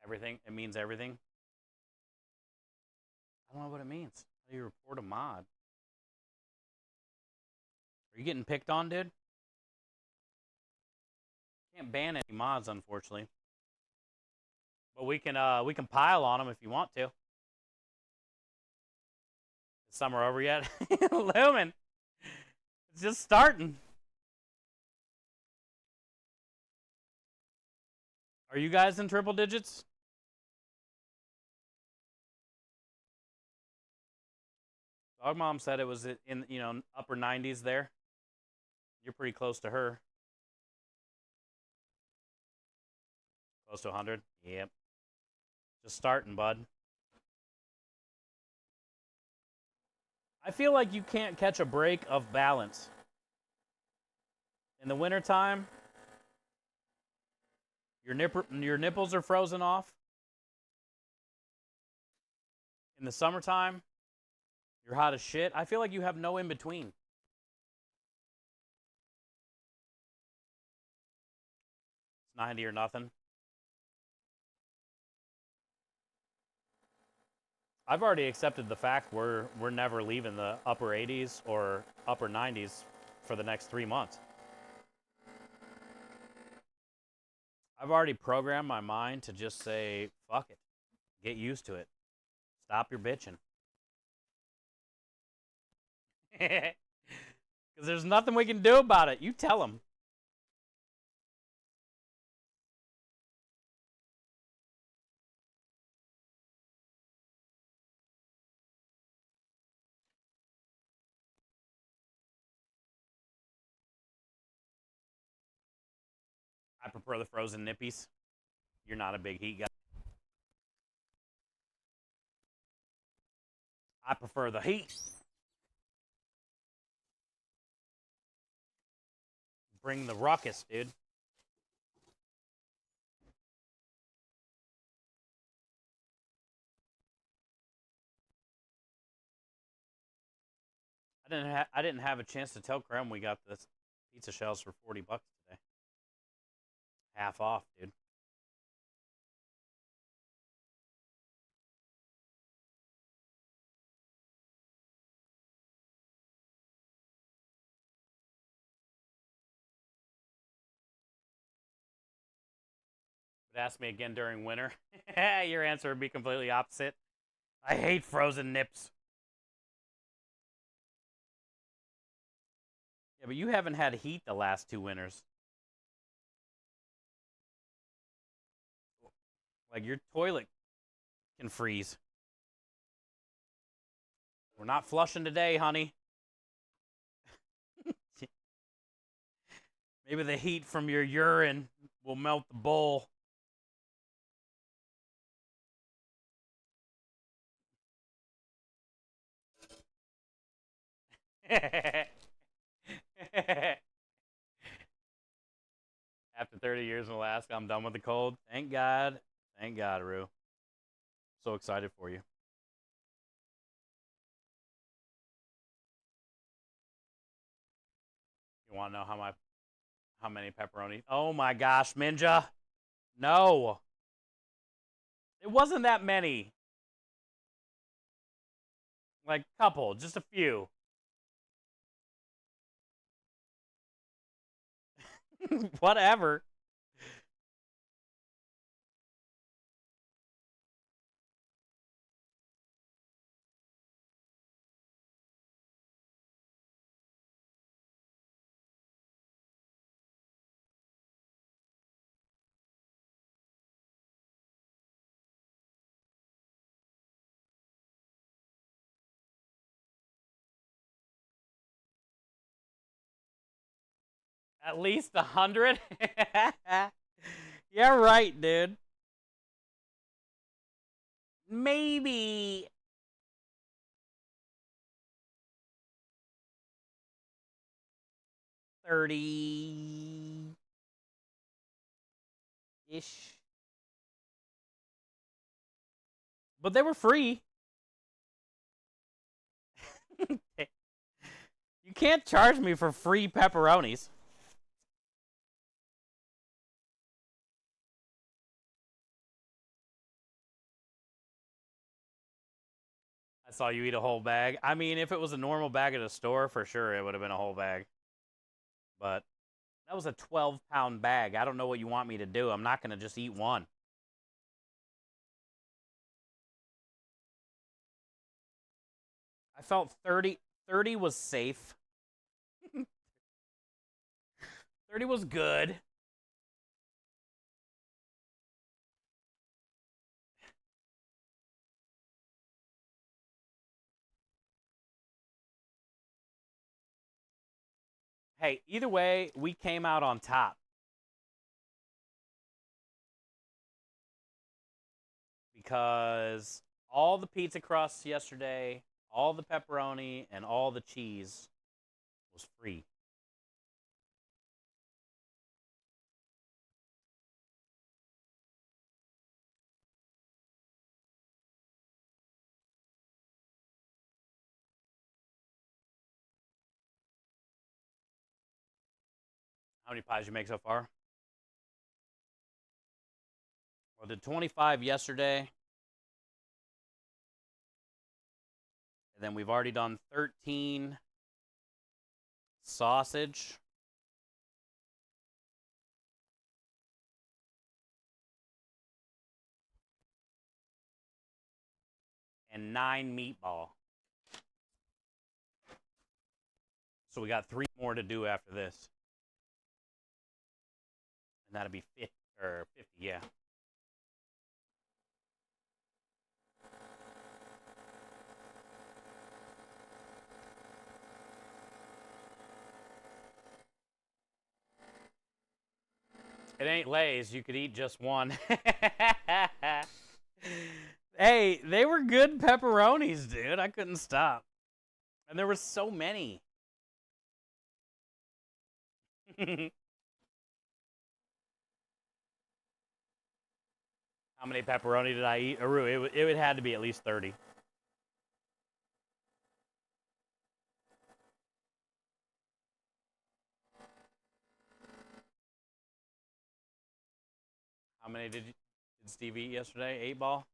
Everything? It means everything? I don't know what it means. How do you report a mod? Are you getting picked on, dude? Can't ban any mods, unfortunately. But we can pile on them if you want to. Is summer over yet? Lumen. Just starting. Are you guys in triple digits? Dog mom said it was in upper 90s there. You're pretty close to her. Close to 100. Yep. Just starting, bud. I feel like you can't catch a break of balance. In the wintertime, your nipples are frozen off. In the summertime, you're hot as shit. I feel like you have no in between. It's 90 or nothing. I've already accepted the fact we're never leaving the upper 80s or upper 90s for the next 3 months. I've already programmed my mind to just say, fuck it. Get used to it. Stop your bitching. Because there's nothing we can do about it. You tell them. I prefer the frozen nippies. You're not a big heat guy. I prefer the heat. Bring the ruckus, dude. I didn't have a chance to tell Krem we got this pizza shells for $40 today. Half off, dude. But ask me again during winter. Your answer would be completely opposite. I hate frozen nips. Yeah, but you haven't had heat the last 2 winters. Like your toilet can freeze. We're not flushing today, honey. Maybe the heat from your urine will melt the bowl. After 30 years in Alaska, I'm done with the cold. Thank God. Thank God, Rue. So excited for you. You want to know how many pepperoni? Oh my gosh, Minja. No. It wasn't that many. Like couple, just a few. Whatever. At least 100? Yeah, right, dude. Maybe 30-ish. But they were free. You can't charge me for free pepperonis. I saw you eat a whole bag. I mean, if it was a normal bag at a store, for sure it would have been a whole bag. But that was a 12-pound bag. I don't know what you want me to do. I'm not going to just eat one. I felt 30 was safe. 30 was good. Hey, either way, we came out on top because all the pizza crusts yesterday, all the pepperoni, and all the cheese was free. How many pies you make so far? Well, did 25 yesterday, and then we've already done 13 sausage. And 9 meatball. So we got 3 more to do after this. And that'll be 50, yeah. It ain't Lay's. You could eat just one. Hey, they were good pepperonis, dude. I couldn't stop. And there were so many. How many pepperoni did I eat? Aru, it had to be at least 30. How many did Steve eat yesterday? 8 ball?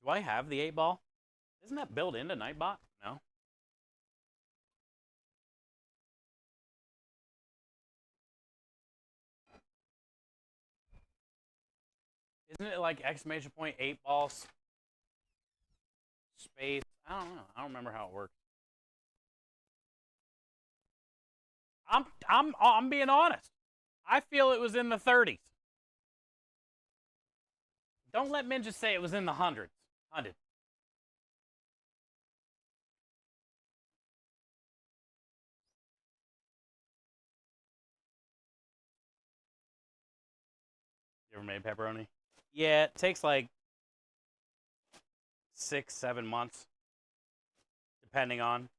Do I have the 8 ball? Isn't that built into Nightbot? No. Isn't it like exclamation point 8 balls space? I don't know. I don't remember how it works. I'm being honest. I feel it was in the 30s. Don't let men just say it was in the hundreds. 100. You ever made pepperoni? Yeah, it takes like 6, 7 months, depending on.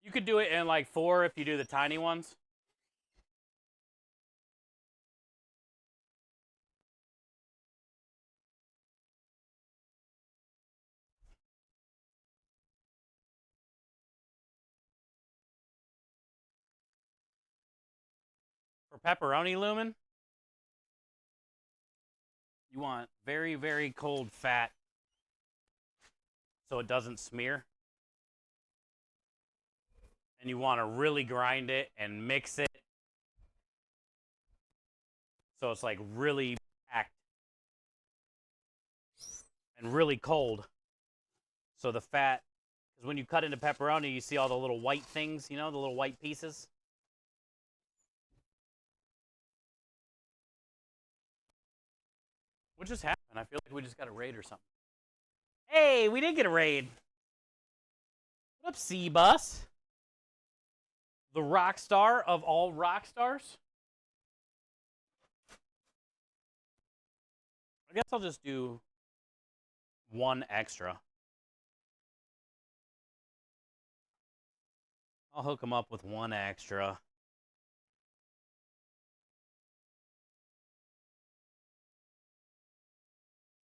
You could do it in like 4 if you do the tiny ones. For pepperoni lumen, you want very, very cold fat so it doesn't smear. And you want to really grind it and mix it so it's like really packed and really cold. So the fat, because when you cut into pepperoni, you see all the little white things, you know, the little white pieces. What just happened? I feel like we just got a raid or something. Hey, we did get a raid. What up, C-Bus? The rock star of all rock stars? I guess I'll just do 1 extra. I'll hook him up with 1 extra.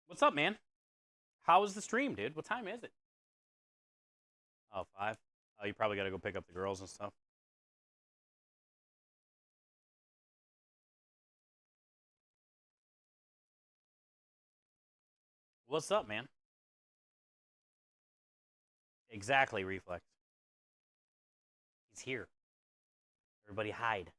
What's up, man? How was the stream, dude? What time is it? Oh, 5. Oh, you probably got to go pick up the girls and stuff. What's up, man? Exactly, Reflex. He's here. Everybody hide.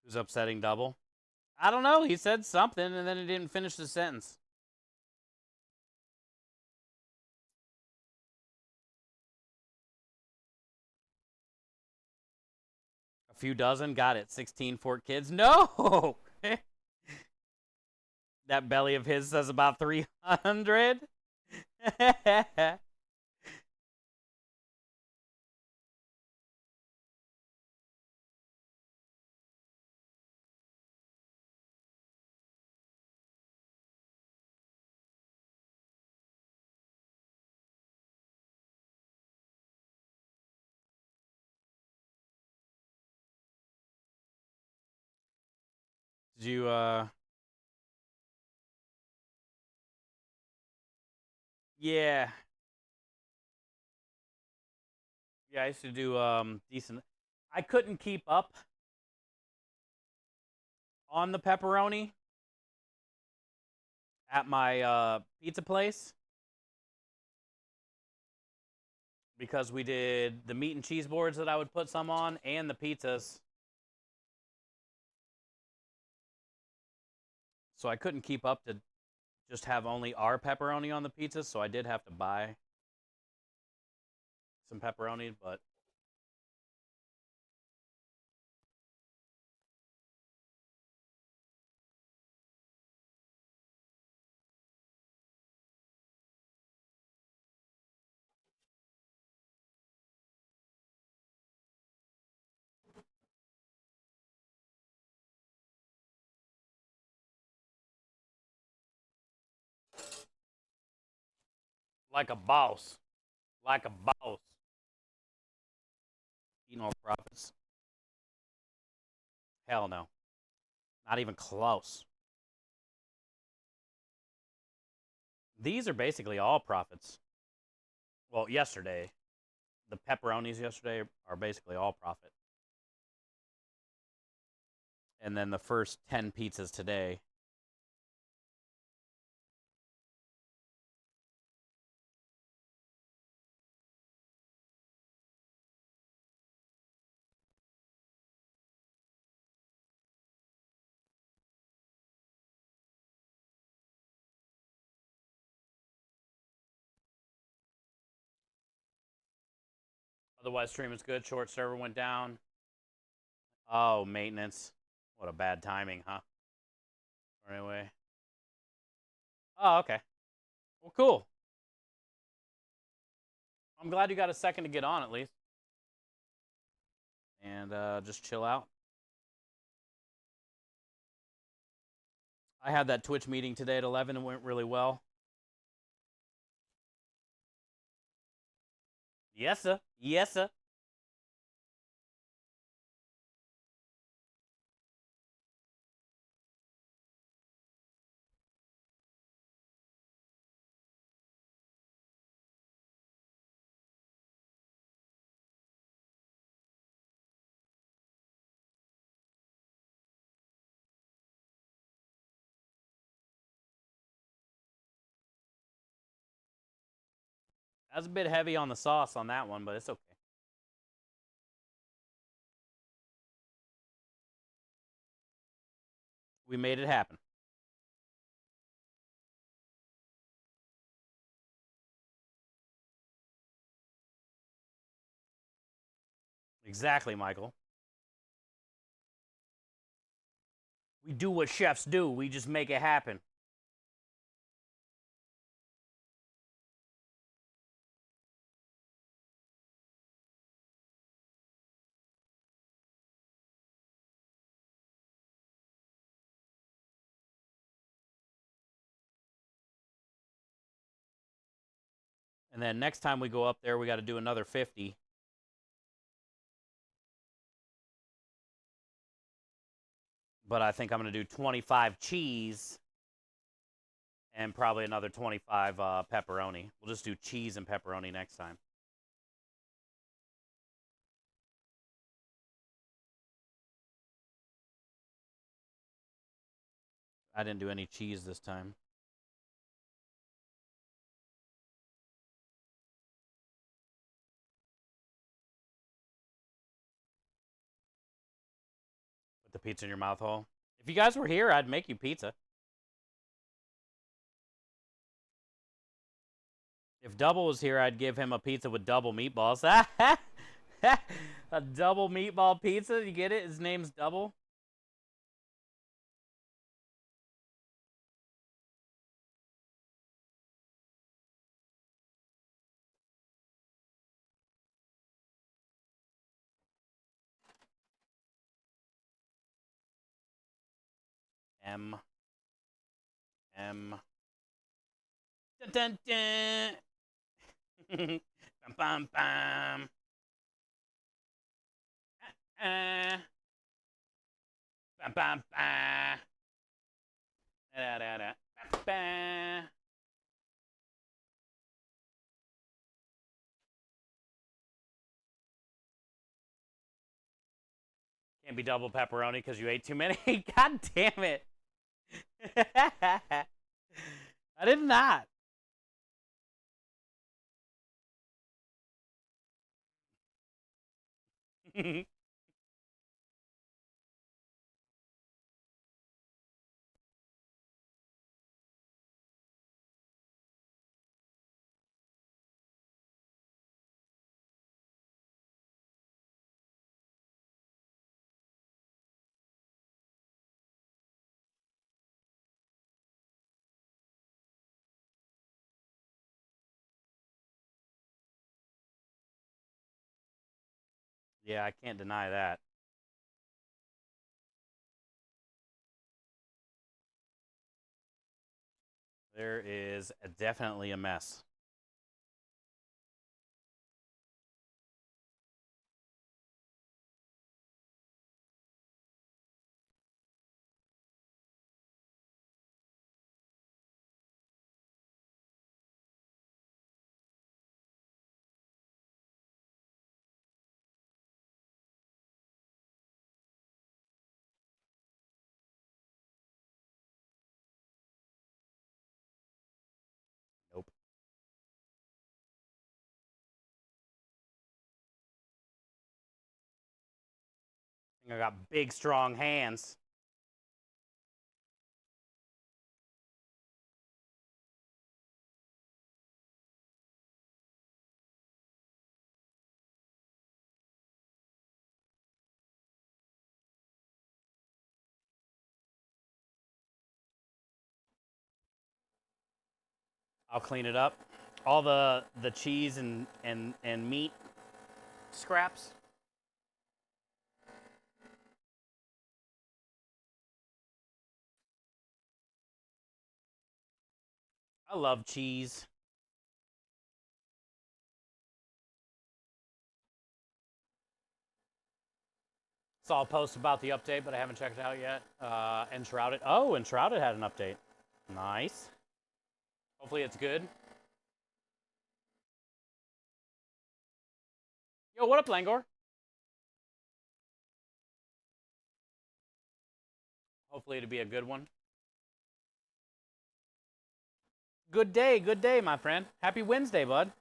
Who's upsetting double? I don't know. He said something and then he didn't finish the sentence. A few dozen. Got it. 16 for kids. No! That belly of his says about 300. Did you, yeah. Yeah, I used to do, decent. I couldn't keep up on the pepperoni at my, pizza place because we did the meat and cheese boards that I would put some on and the pizzas. So I couldn't keep up to just have only our pepperoni on the pizzas, so I did have to buy some pepperoni, but like a boss. Like a boss. Eating all the profits. Hell no. Not even close. These are basically all profits. Well, yesterday. The pepperonis yesterday are basically all profit. And then the first 10 pizzas today. Otherwise, stream is good. Short server went down. Oh, maintenance. What a bad timing, huh? Anyway. Oh, okay. Well, cool. I'm glad you got a second to get on at least. And just chill out. I had that Twitch meeting today at 11 and went really well. Yes, sir. Yes, sir. That was a bit heavy on the sauce on that one, but it's okay. We made it happen. Exactly, Michael. We do what chefs do. We just make it happen. And then next time we go up there, we got to do another 50. But I think I'm going to do 25 cheese and probably another 25 pepperoni. We'll just do cheese and pepperoni next time. I didn't do any cheese this time. With the pizza in your mouth hole. If you guys were here, I'd make you pizza. If Double was here, I'd give him a pizza with double meatballs. A double meatball pizza? You get it? His name's Double? M. Dun dun dun. Bam bam bam. Bam bam bam. Da da da. Bam bam. Can't be double pepperoni because you ate too many. God damn it. I did not. Yeah, I can't deny that. There is definitely a mess. Nope. I think I got big, strong hands. I'll clean it up. All the cheese and meat scraps. I love cheese. Saw a post about the update, but I haven't checked it out yet. Enshrouded. Oh, Enshrouded had an update. Nice. Hopefully it's good. Yo, what up, Langor? Hopefully it'll be a good one. Good day, my friend. Happy Wednesday, bud.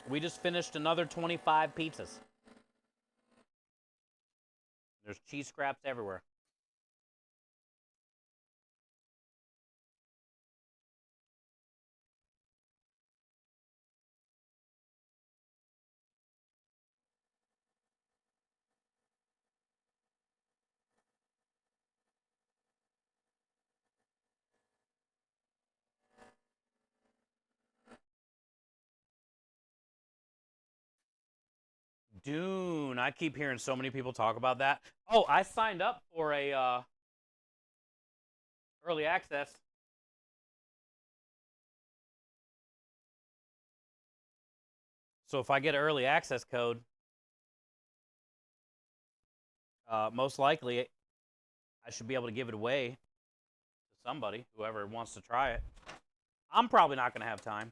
We just finished another 25 pizzas. There's cheese scraps everywhere. Dune. I keep hearing so many people talk about that. Oh, I signed up for a early access. So if I get an early access code, most likely I should be able to give it away to somebody, whoever wants to try it. I'm probably not going to have time.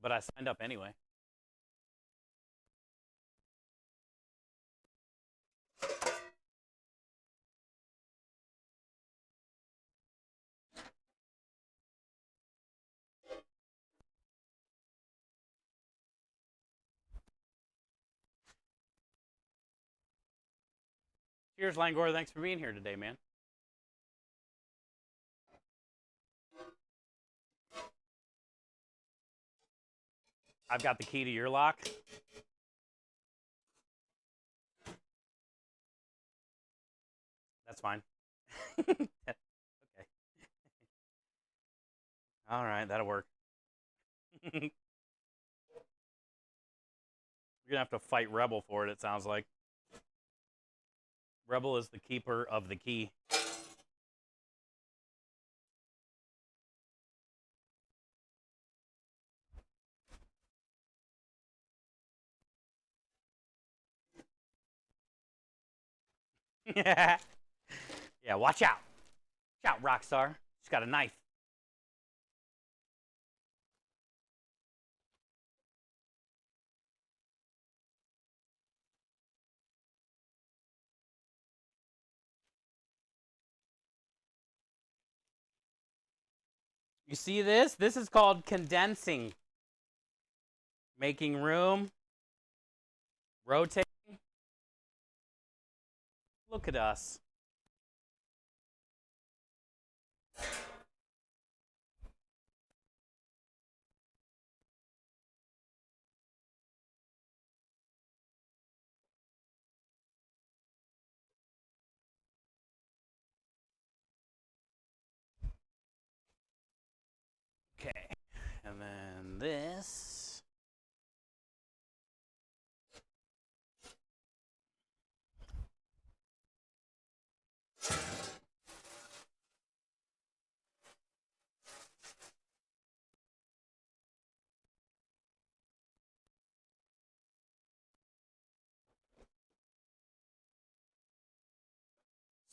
But I signed up anyway. Cheers, Langor. Thanks for being here today, man. I've got the key to your lock. That's fine. Okay. All right, that'll work. You're going to have to fight Rebel for it, it sounds like. Rebel is the keeper of the key. Yeah, watch out. Watch out, Rockstar. She's got a knife. You see this? This is called condensing. Making room. Rotating. Look at us. Okay. And then this.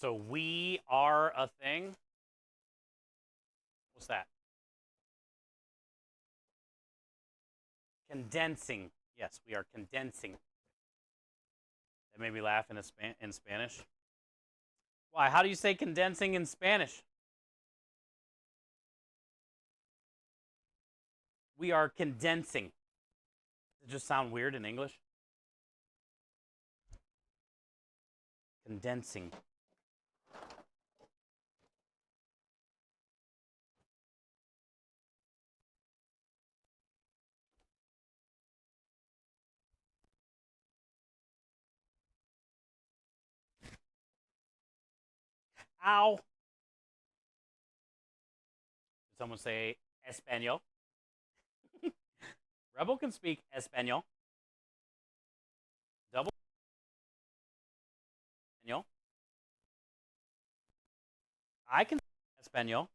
So we are a thing. What's that? Condensing. Yes, we are condensing. That made me laugh in Spanish. Why? How do you say condensing in Spanish? We are condensing. Does it just sound weird in English? Condensing. Ow. Did someone say Espanol? Rebel can speak Espanol. Double Espanol. I can speak Espanol.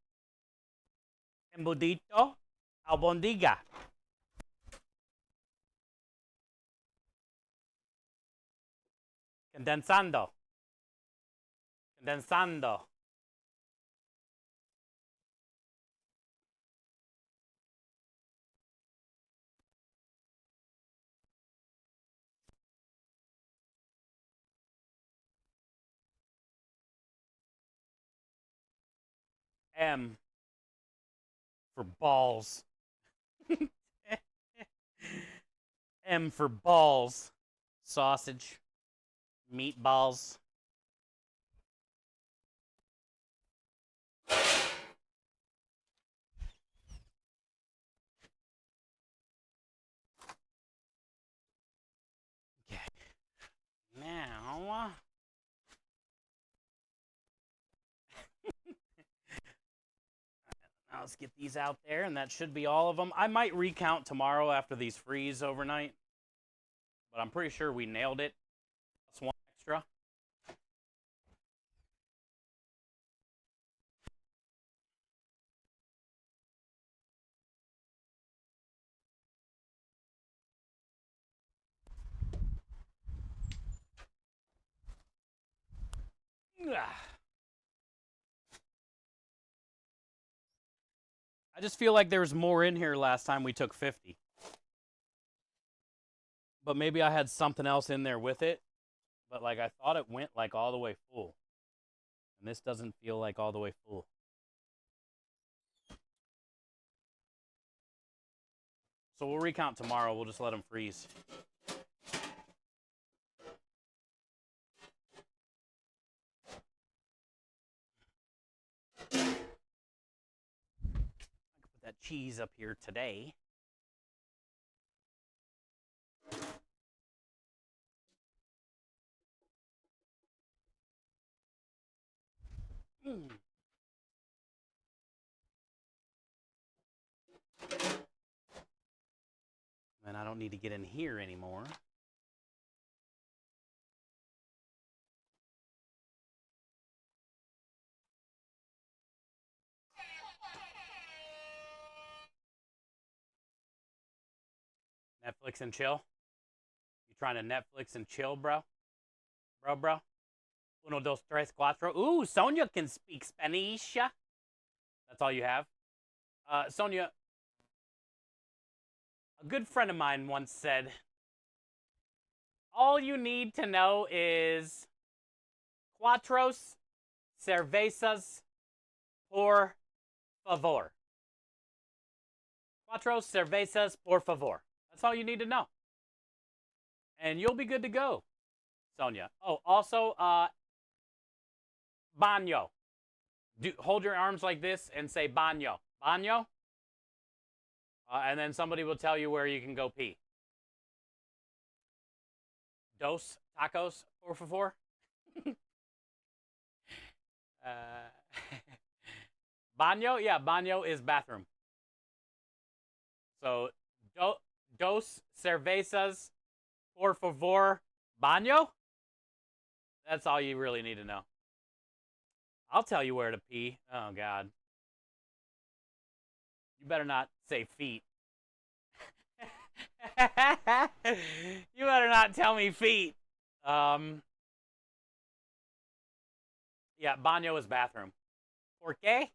Embudito albondiga. Condensando. Condensando. M for balls. M for balls. Sausage. Meatballs. Okay. Now. Now let's get these out there, and that should be all of them. I might recount tomorrow after these freeze overnight, but I'm pretty sure we nailed it. Plus one extra. I just feel like there was more in here last time we took 50. But maybe I had something else in there with it. But like I thought it went like all the way full. And this doesn't feel like all the way full. So we'll recount tomorrow. We'll just let them freeze. cheese up here today. And I don't need to get in here anymore. Netflix and chill? You trying to Netflix and chill, bro? Bro? Uno, dos, tres, cuatro. Ooh, Sonia can speak Spanish. That's all you have? Sonia, a good friend of mine once said, all you need to know is cuatros cervezas por favor. Cuatro cervezas por favor. That's all you need to know. And you'll be good to go, Sonia. Oh, also, baño. Hold your arms like this and say baño. Baño. And then somebody will tell you where you can go pee. Dos tacos, por favor. Baño? Yeah, baño is bathroom. So, dos cervezas, por favor, baño? That's all you really need to know. I'll tell you where to pee. Oh, God. You better not say feet. You better not tell me feet. Yeah, baño is bathroom. ¿Por qué?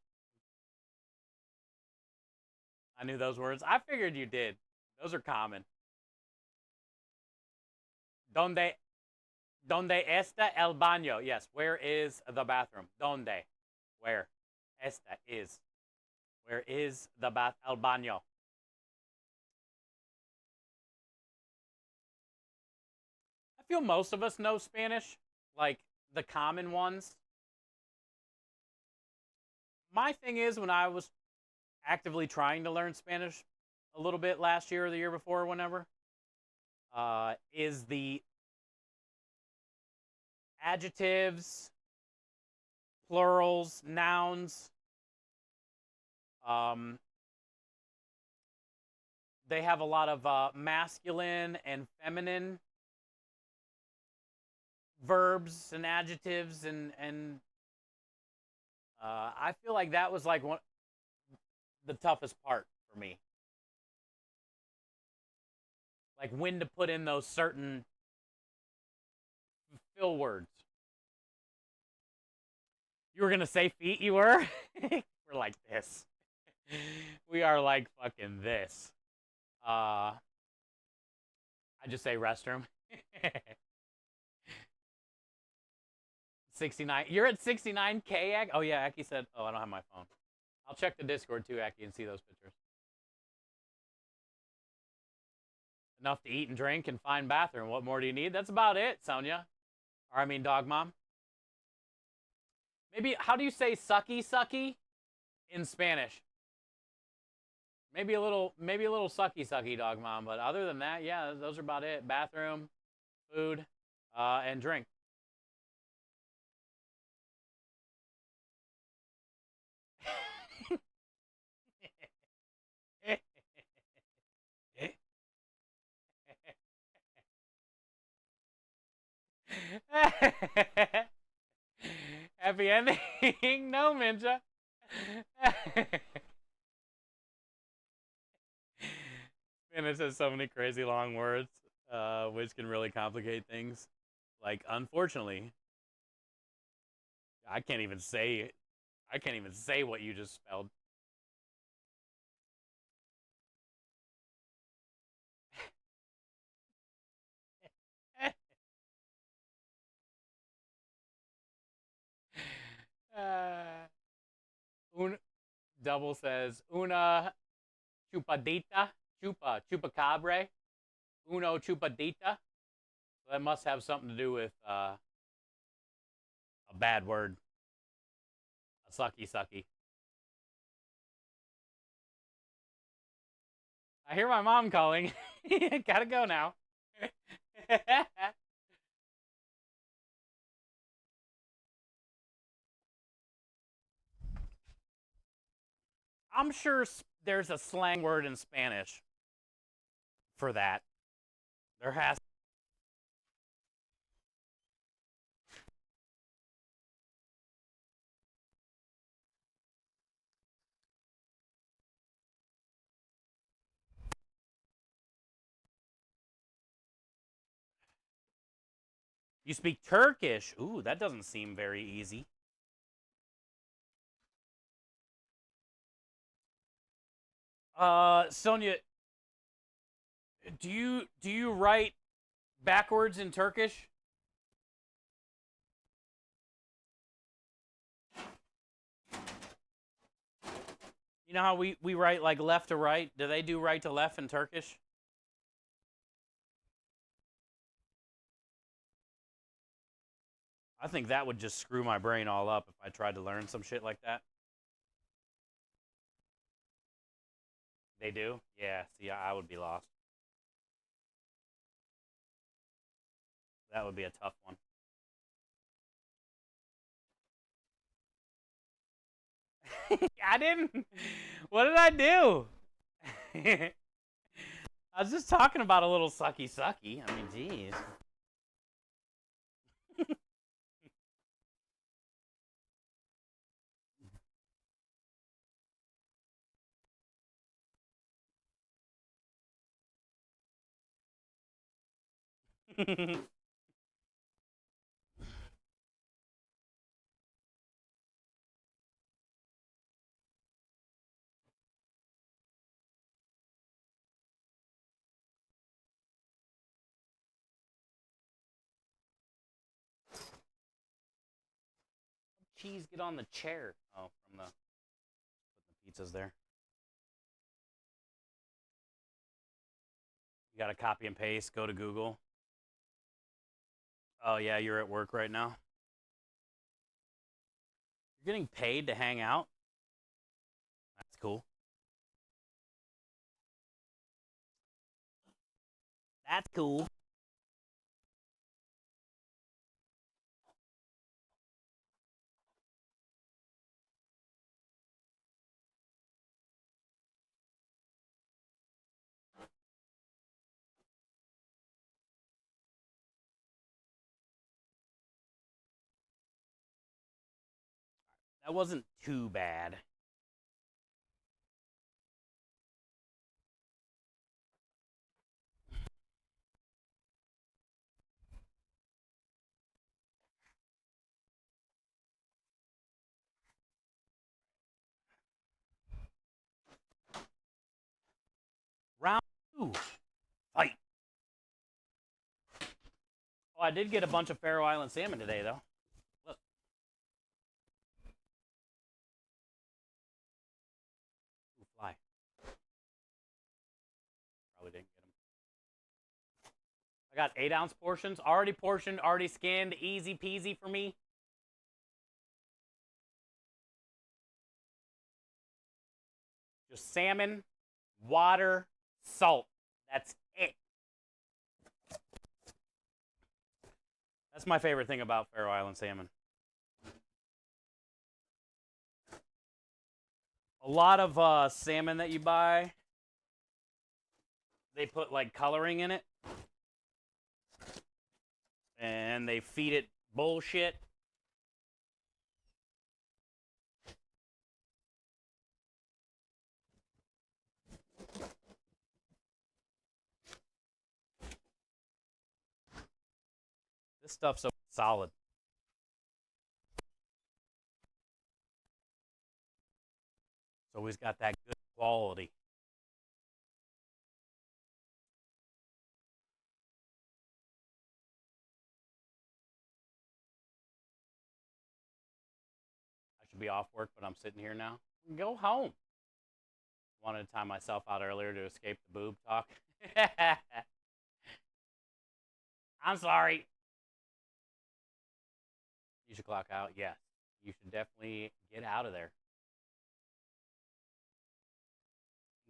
I knew those words. I figured you did. Those are common. ¿Dónde está el baño? Yes, where is the bathroom? ¿Dónde? Where? Esta is. Where is the el baño? I feel most of us know Spanish, like the common ones. My thing is, when I was actively trying to learn Spanish a little bit last year or the year before or whenever, is the adjectives, plurals, nouns. They have a lot of masculine and feminine verbs and adjectives, and I feel like that was like the toughest part for me. Like when to put in those certain fill words. You were gonna say feet, you were? We're like this. We are like fucking this. I just say restroom. 69. You're at 69K, Aki? Oh, yeah, Aki said, oh, I don't have my phone. I'll check the Discord too, Aki, and see those pictures. Enough to eat and drink and find bathroom. What more do you need? That's about it, Sonia. Or I mean, dog mom. Maybe, how do you say sucky in Spanish? Maybe a little sucky, dog mom. But other than that, yeah, those are about it. Bathroom, food, and drink. Happy ending? No, Minja. And it says so many crazy long words, which can really complicate things. Like, unfortunately, I can't even say what you just spelled. Un double says una chupadita, chupacabre, uno chupadita. So that must have something to do with a bad word, a sucky. I hear my mom calling. Gotta go now. I'm sure there's a slang word in Spanish for that. There has. You speak Turkish. Ooh, that doesn't seem very easy. Sonia, do you write backwards in Turkish? You know how we write like left to right? Do they do right to left in Turkish? I think that would just screw my brain all up if I tried to learn some shit like that. They do? Yeah, see, I would be lost. That would be a tough one. I didn't. What did I do? I was just talking about a little sucky sucky. I mean, jeez. Cheese get on the chair. Oh, from the pizzas there. You got to copy and paste. Go to Google. Oh yeah, you're at work right now. You're getting paid to hang out. That's cool. That's cool. That wasn't too bad. Round two. Fight. Oh, I did get a bunch of Faroe Island salmon today, though. Look. Ooh, fly. Probably didn't get them. I got 8-ounce portions. Already portioned, already skinned. Easy peasy for me. Just salmon, water, salt. That's it. That's my favorite thing about Faroe Island salmon. A lot of salmon that you buy, they put like coloring in it, and they feed it bullshit. This stuff's so solid. It's always got that good quality. I should be off work, but I'm sitting here now. Go home. Wanted to time myself out earlier to escape the boob talk. I'm sorry. You should clock out. Yes. You should definitely get out of there.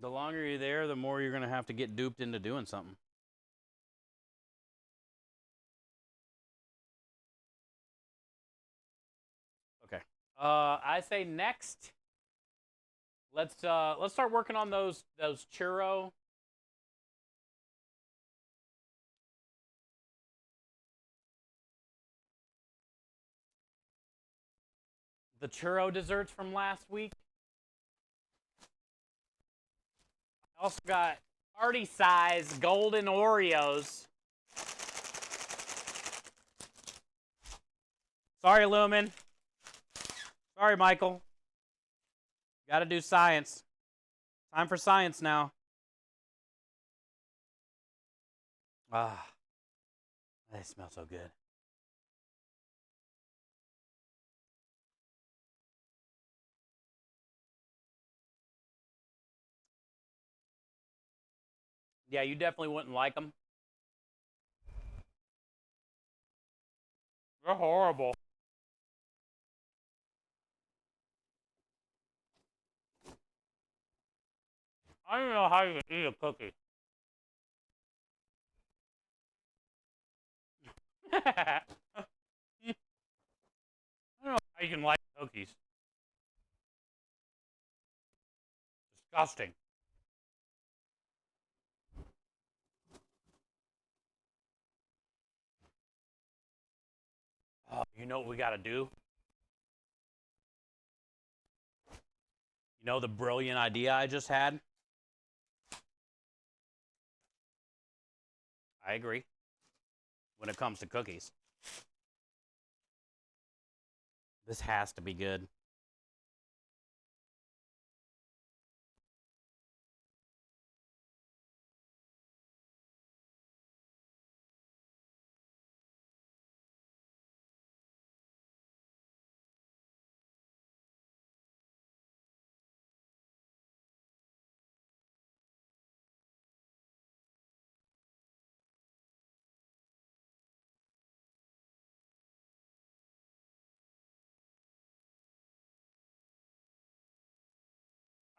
The longer you're there, the more you're going to have to get duped into doing something. Okay. I say next. Let's start working on those churro. The churro desserts from last week. I also got party size golden Oreos. Sorry, Lumen. Sorry, Michael. Got to do science. Time for science now. Ah, they smell so good. Yeah, you definitely wouldn't like them. They're horrible. I don't know how you can eat a cookie. I don't know how you can like cookies. Disgusting. Oh, you know what we got to do? You know the brilliant idea I just had? I agree. When it comes to cookies, this has to be good.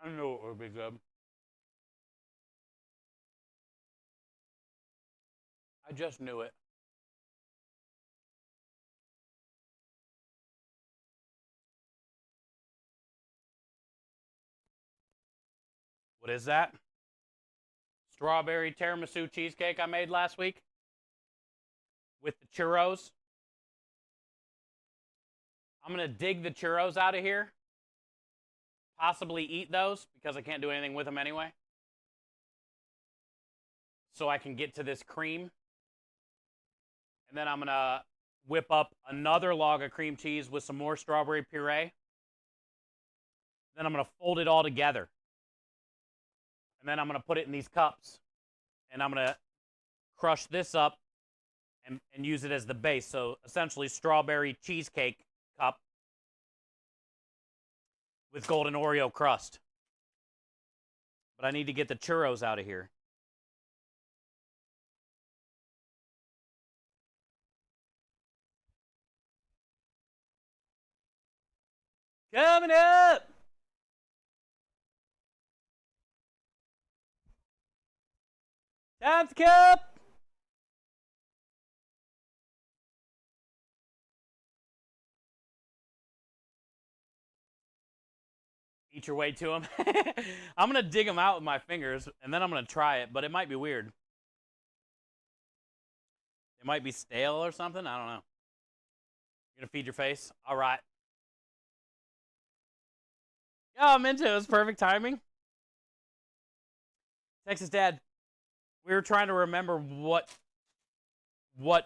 I knew it would be good. I just knew it. What is that? Strawberry tiramisu cheesecake I made last week with the churros. I'm going to dig the churros out of here. Possibly eat those because I can't do anything with them anyway. So I can get to this cream. And then I'm going to whip up another log of cream cheese with some more strawberry puree. Then I'm going to fold it all together. And then I'm going to put it in these cups. And I'm going to crush this up and use it as the base. So essentially, strawberry cheesecake cup with golden Oreo crust. But I need to get the churros out of here. Coming up! Time's cup! Eat your way to them. I'm going to dig them out with my fingers, and then I'm going to try it, but it might be weird. It might be stale or something. I don't know. You're going to feed your face? All right. Yeah, I'm into it. It was perfect timing. Texas Dad, we were trying to remember what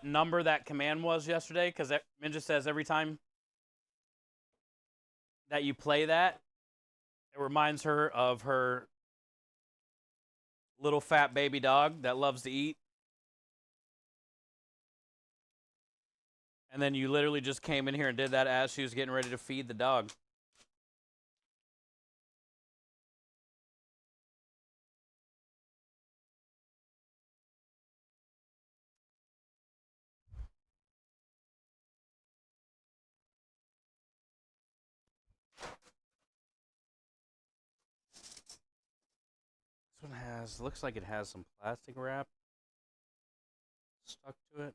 number that command was yesterday, because Minja says every time that you play that, it reminds her of her little fat baby dog that loves to eat. And then you literally just came in here and did that as she was getting ready to feed the dog. one has, looks like it has some plastic wrap stuck to it.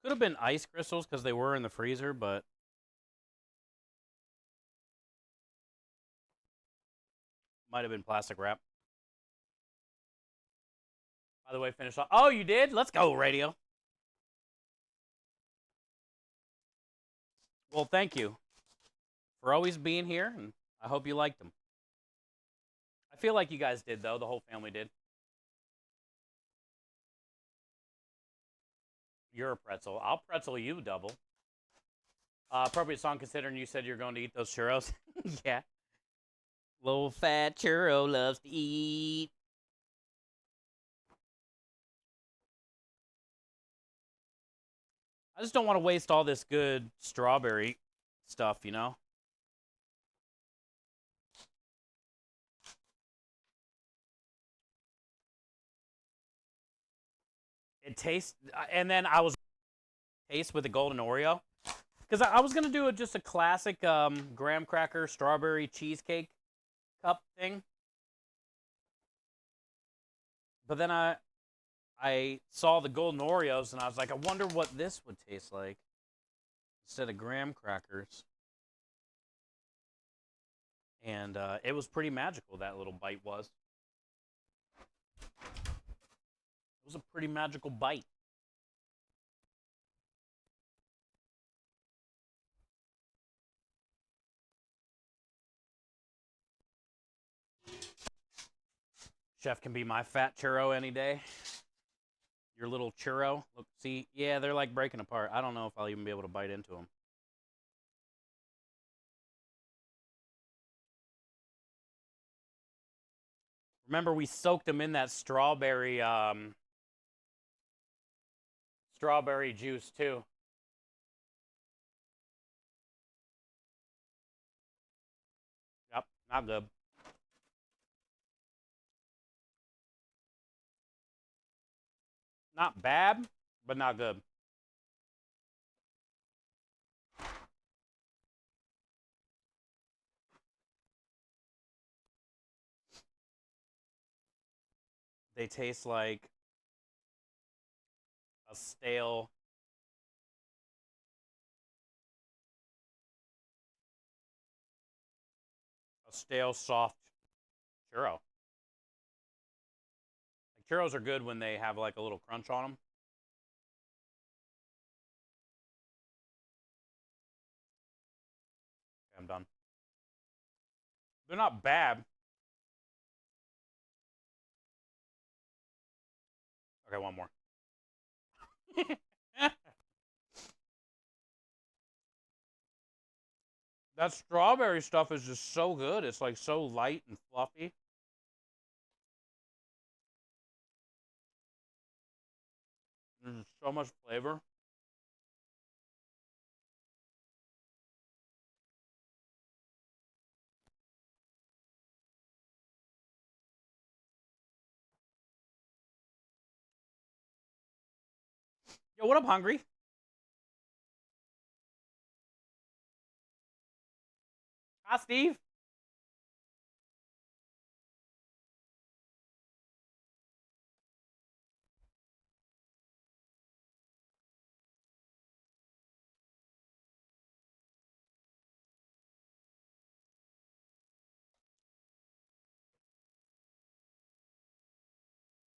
Could have been ice crystals because they were in the freezer, but might have been plastic wrap. By the way, finish off. Oh, you did? Let's go, radio. Well, thank you for always being here, and I hope you liked them. I feel like you guys did, though. The whole family did. You're a pretzel. I'll pretzel you double. Appropriate song considering you said you're going to eat those churros. Yeah. Little fat churro loves to eat. I just don't want to waste all this good strawberry stuff, you know? It tastes, and then I was taste with the golden Oreo. Because I was going to do just a classic graham cracker strawberry cheesecake cup thing. But then I saw the golden Oreos, and I was like, I wonder what this would taste like instead of graham crackers. And it was pretty magical, that little bite was. It was a pretty magical bite. Chef can be my fat churro any day. Your little churro. Look, see, yeah, they're like breaking apart. I don't know if I'll even be able to bite into them. Remember, we soaked them in that strawberry strawberry juice too. Yep, not good. Not bad, but not good. They taste like a stale soft churro. Like, churros are good when they have like a little crunch on them. Okay, I'm done. They're not bad. Okay, one more. That strawberry stuff is just so good. It's like so light and fluffy. There's so much flavor. Yo, what up, Hungry? Hi, Steve.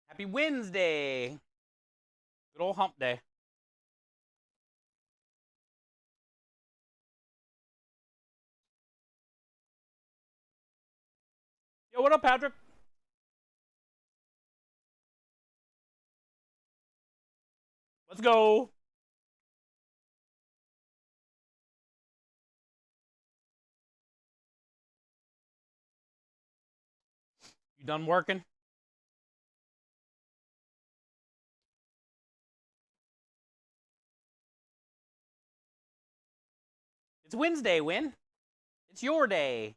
Happy Wednesday. Good old hump day. Yo, what up, Patrick? Let's go. You done working? It's Wednesday, Win. It's your day.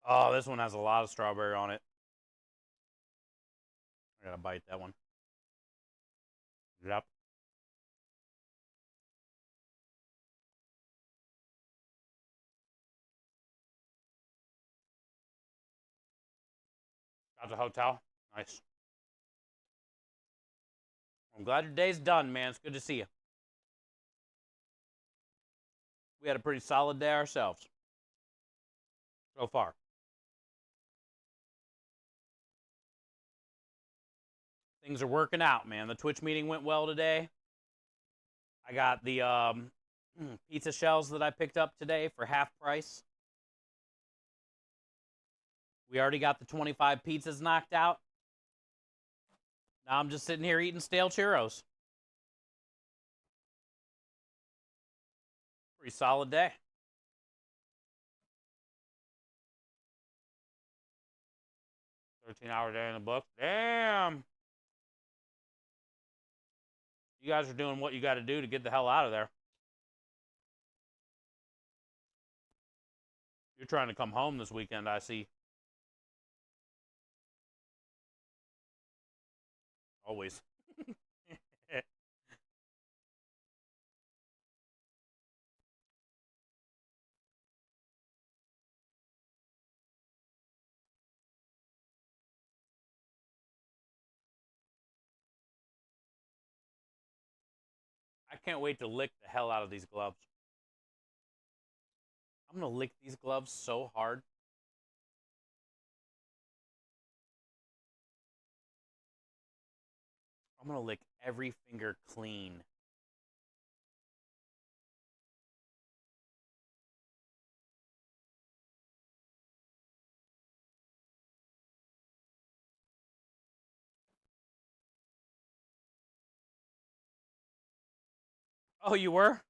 Oh, this one has a lot of strawberry on it. I gotta bite that one. Yep. Got the hotel. Nice. I'm glad your day's done, man. It's good to see you. We had a pretty solid day ourselves so far. Things are working out, man. The Twitch meeting went well today. I got the pizza shells that I picked up today for half price. We already got the 25 pizzas knocked out. Now I'm just sitting here eating stale churros. Pretty solid day. 13-hour day in the book. Damn. You guys are doing what you got to do to get the hell out of there. You're trying to come home this weekend, I see. Always. I can't wait to lick the hell out of these gloves. I'm going to lick these gloves so hard. I'm going to lick every finger clean. Oh, you were?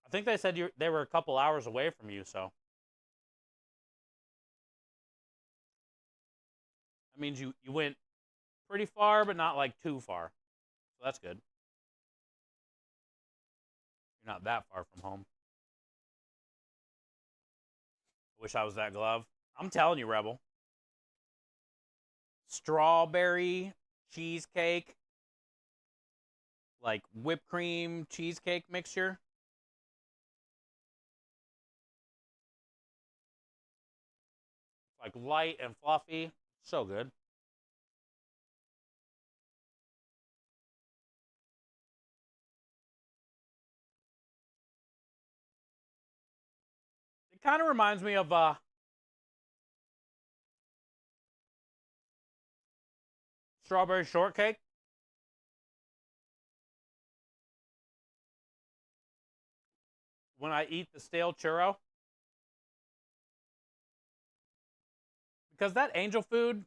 I think they said they were a couple hours away from you, so. That means you went pretty far, but not like too far. So that's good. You're not that far from home. I wish I was that glove. I'm telling you, Rebel. Strawberry cheesecake, like whipped cream cheesecake mixture. Like light and fluffy. So good. It kind of reminds me of strawberry shortcake. When I eat the stale churro. Because that angel food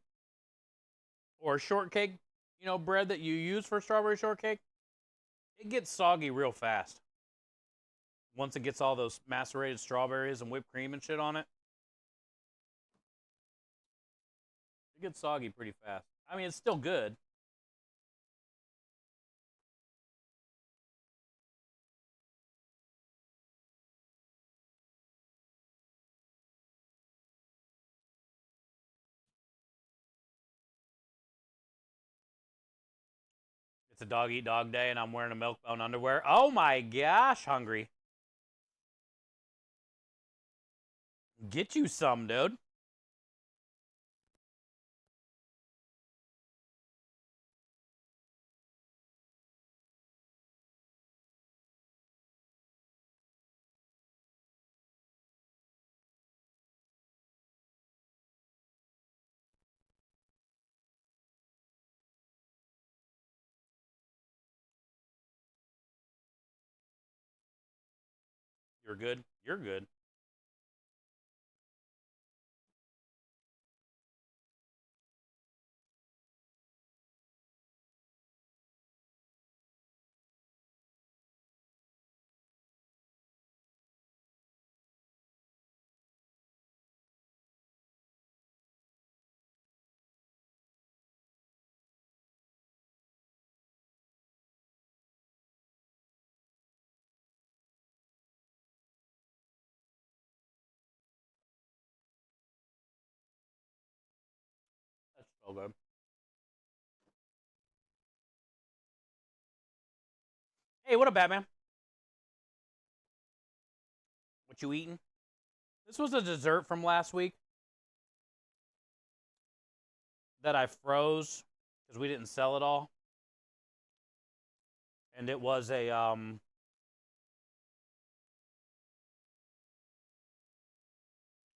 or shortcake, bread that you use for strawberry shortcake, it gets soggy real fast. Once it gets all those macerated strawberries and whipped cream and shit on it. It gets soggy pretty fast. I mean, it's still good. It's a dog eat dog day and I'm wearing a Milk-Bone underwear. Oh my gosh, hungry. Get you some, dude. You're good. You're good. That's so good. Hey, what up, Batman? What you eating? This was a dessert from last week that I froze because we didn't sell it all, and it was a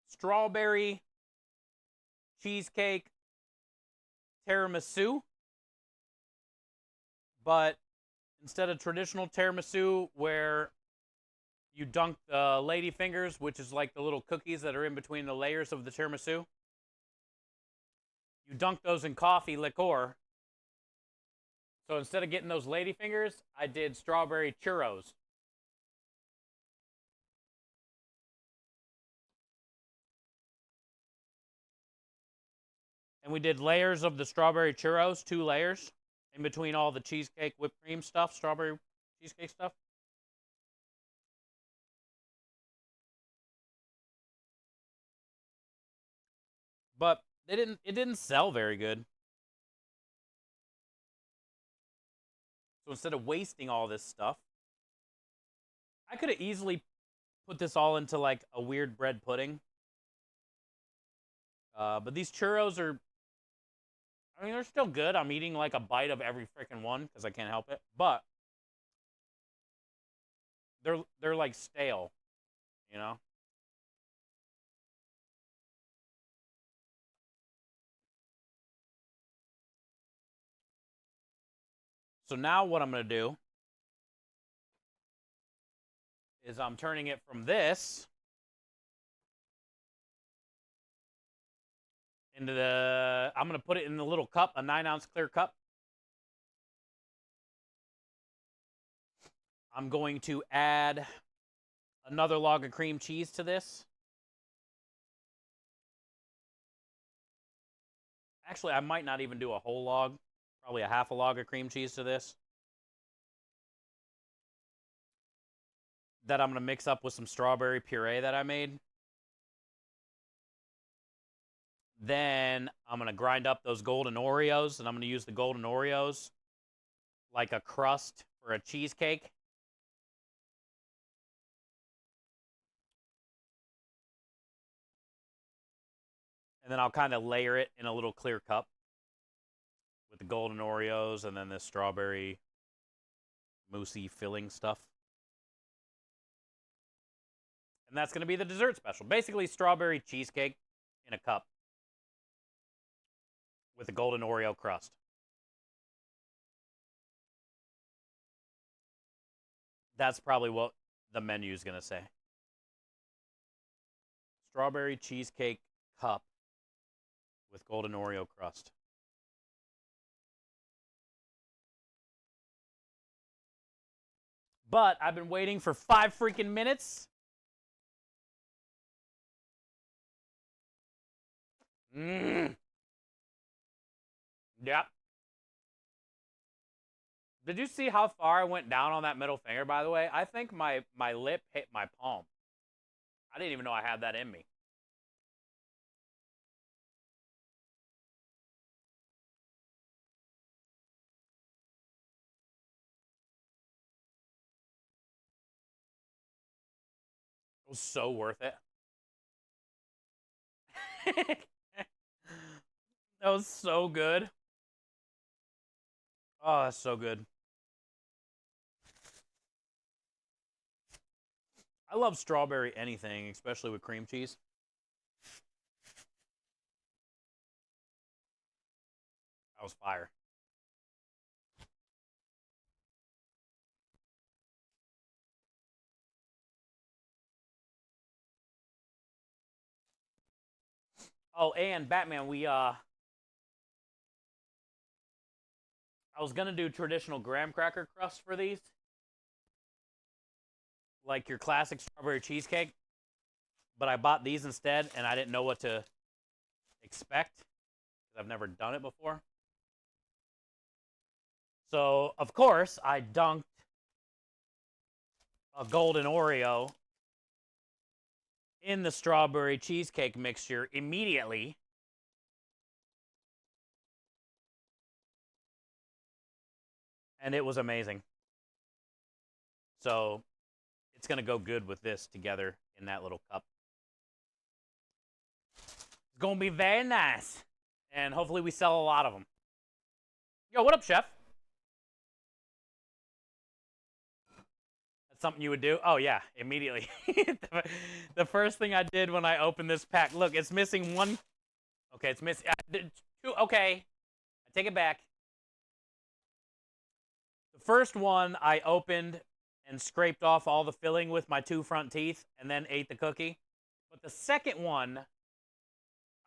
strawberry cheesecake tiramisu, but instead of traditional tiramisu where you dunk the lady fingers, which is like the little cookies that are in between the layers of the tiramisu, you dunk those in coffee liqueur. So instead of getting those lady fingers, I did strawberry churros. And we did layers of the strawberry churros, 2 layers, in between all the cheesecake whipped cream stuff, strawberry cheesecake stuff. But it didn't sell very good. So instead of wasting all this stuff, I could have easily put this all into like a weird bread pudding. But these churros are, I mean, they're still good. I'm eating like a bite of every freaking one because I can't help it. But they're like stale, you know. So now what I'm gonna do is I'm turning it from this into the. I'm gonna put it in the little cup, a 9-ounce clear cup. I'm going to add another log of cream cheese to this. Actually, I might not even do a whole log, probably a half a log of cream cheese to this. That I'm going to mix up with some strawberry puree that I made. Then I'm going to grind up those golden Oreos, and I'm going to use the golden Oreos like a crust for a cheesecake. And then I'll kind of layer it in a little clear cup with the golden Oreos and then this strawberry moussey filling stuff. And that's going to be the dessert special. Basically, strawberry cheesecake in a cup with a golden Oreo crust. That's probably what the menu is going to say. Strawberry cheesecake cup with golden Oreo crust. But I've been waiting for 5 freaking minutes. Mmm. Yep. Did you see how far I went down on that middle finger, by the way? I think my lip hit my palm. I didn't even know I had that in me. It was so worth it. That was so good. Oh, that's so good. I love strawberry anything, especially with cream cheese. That was fire. Oh, and Batman, I was gonna do traditional graham cracker crust for these, like your classic strawberry cheesecake, but I bought these instead, and I didn't know what to expect because I've never done it before. So of course I dunked a golden Oreo in the strawberry cheesecake mixture immediately. And it was amazing. So it's going to go good with this together in that little cup. It's going to be very nice. And hopefully we sell a lot of them. Yo, what up, chef? That's something you would do? Oh, yeah, immediately. The first thing I did when I opened this pack, look, it's missing one. Okay, it's missing two. Okay, I take it back. The first one I opened and scraped off all the filling with my two front teeth and then ate the cookie. But the second one,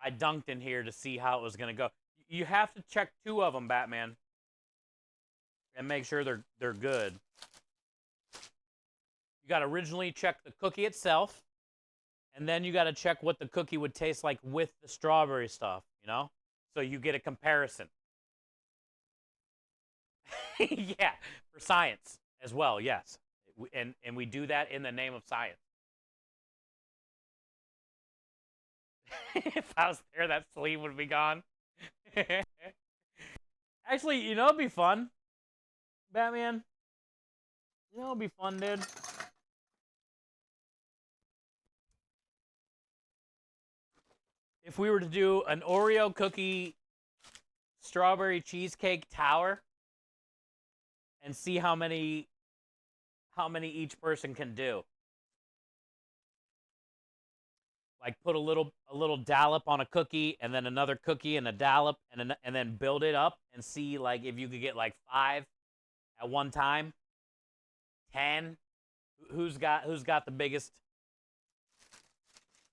I dunked in here to see how it was going to go. You have to check two of them, Batman, and make sure they're good. You got to originally check the cookie itself, and then you got to check what the cookie would taste like with the strawberry stuff, you know? So you get a comparison. Yeah, for science as well, yes. And we do that in the name of science. If I was there, that sleeve would be gone. Actually, you know it'd be fun, Batman? You know it'd be fun, dude? If we were to do an Oreo cookie strawberry cheesecake tower and see how many each person can do. Like put a little dollop on a cookie and then another cookie and a dollop and then build it up and see like if you could get like 5 at one time. 10. Who's got the biggest?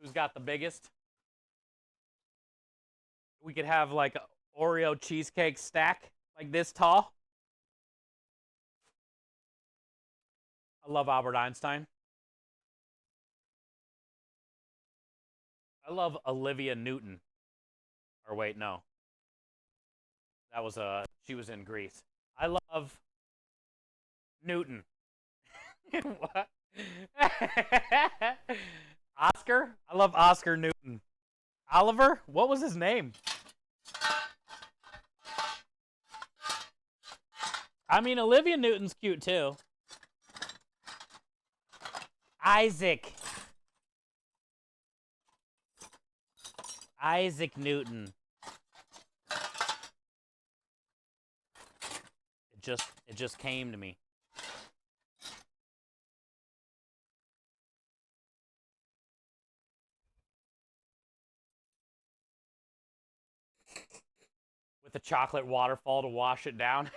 Who's got the biggest? We could have like a Oreo cheesecake stack like this tall. I love Albert Einstein. I love Olivia Newton. Or wait, no. That was she was in Greece. I love Newton. What? Oscar? I love Oscar Newton. Oliver? What was his name? I mean, Olivia Newton's cute too. Isaac. Isaac Newton. It just came to me. With the chocolate waterfall to wash it down.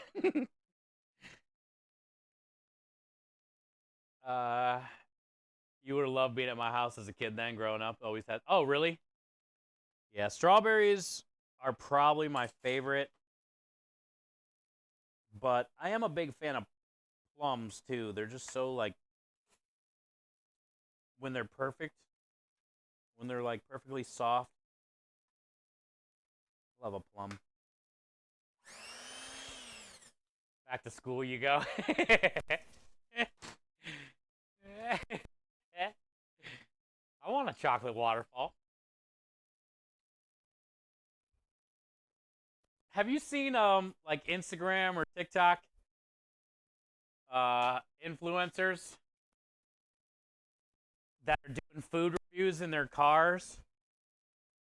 You would have loved being at my house as a kid then, growing up. Always had. Oh, really? Yeah, strawberries are probably my favorite. But I am a big fan of plums too. They're just so like when they're perfect, when they're like perfectly soft. Love a plum. Back to school you go. I want a chocolate waterfall. Have you seen like Instagram or TikTok influencers that are doing food reviews in their cars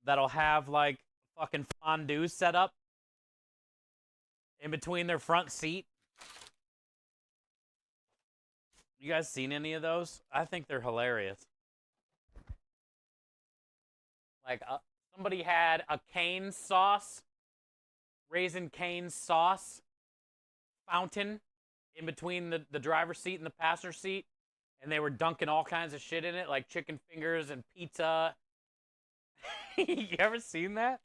that'll have like fucking fondue set up in between their front seat? You guys seen any of those? I think they're hilarious. Like somebody had a cane sauce, raisin cane sauce fountain in between the driver's seat and the passenger seat, and they were dunking all kinds of shit in it, like chicken fingers and pizza You ever seen that?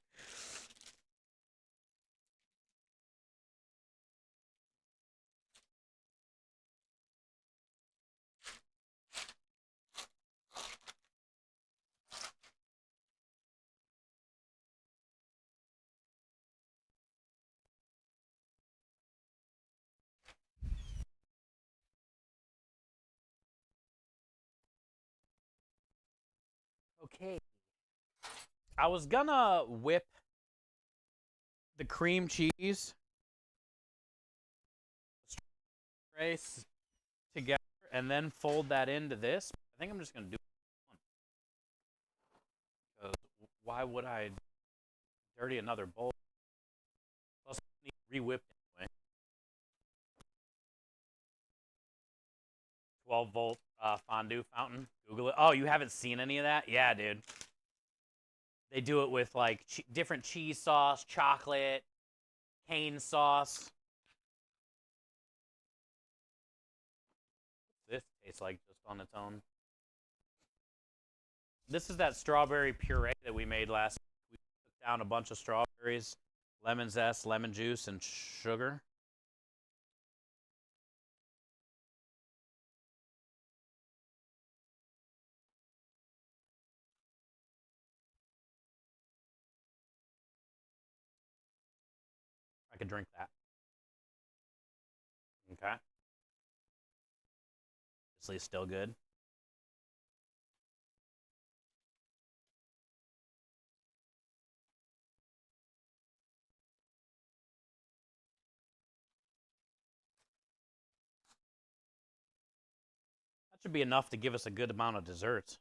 Okay. I was gonna whip the cream cheese race together and then fold that into this. I think I'm just gonna do one. Because why would I dirty another bowl? Plus, I need re-whipped anyway. 12-volt fondue fountain. Google it. Oh, you haven't seen any of that? Yeah, dude. They do it with like different cheese sauce, chocolate, cane sauce. This tastes like just on its own. This is that strawberry puree that we made last week. We took down a bunch of strawberries, lemon zest, lemon juice, and sugar. I could drink that. Okay. This is still good. That should be enough to give us a good amount of desserts.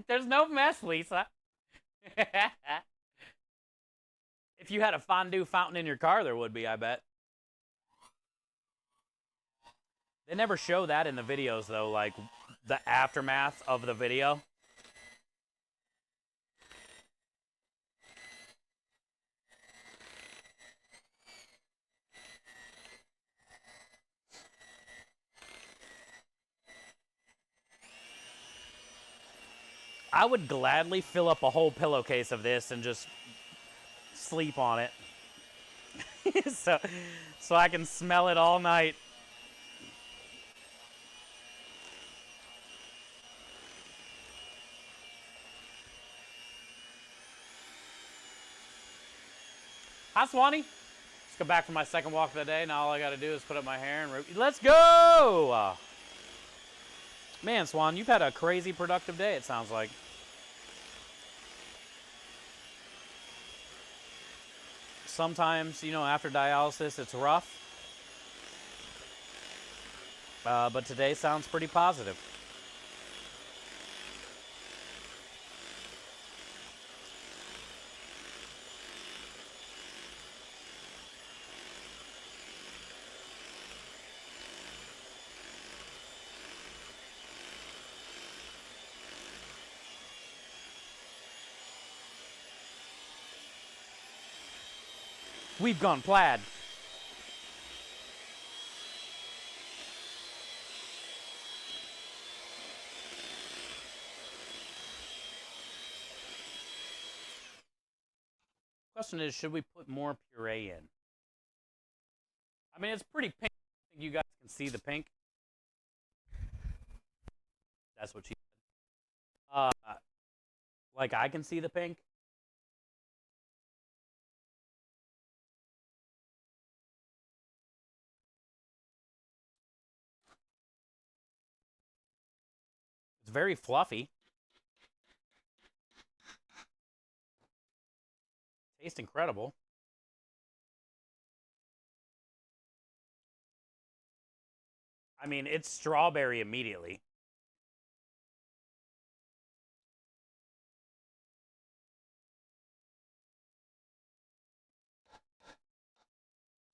There's no mess, Lisa. If you had a fondue fountain in your car, there would be, I bet. They never show that in the videos, though, like the aftermath of the video. I would gladly fill up a whole pillowcase of this and just sleep on it. so I can smell it all night. Hi, Swanee. Just got back from my second walk of the day. Now all I got to do is put up my hair and let's go! Man, Swan, you've had a crazy productive day, it sounds like. Sometimes, you know, after dialysis, it's rough. But today sounds pretty positive. We've gone plaid. Question is, should we put more puree in? I mean, it's pretty pink. I think you guys can see the pink. That's what she said. Like I can see the pink. It's very fluffy. Tastes incredible. I mean, it's strawberry immediately.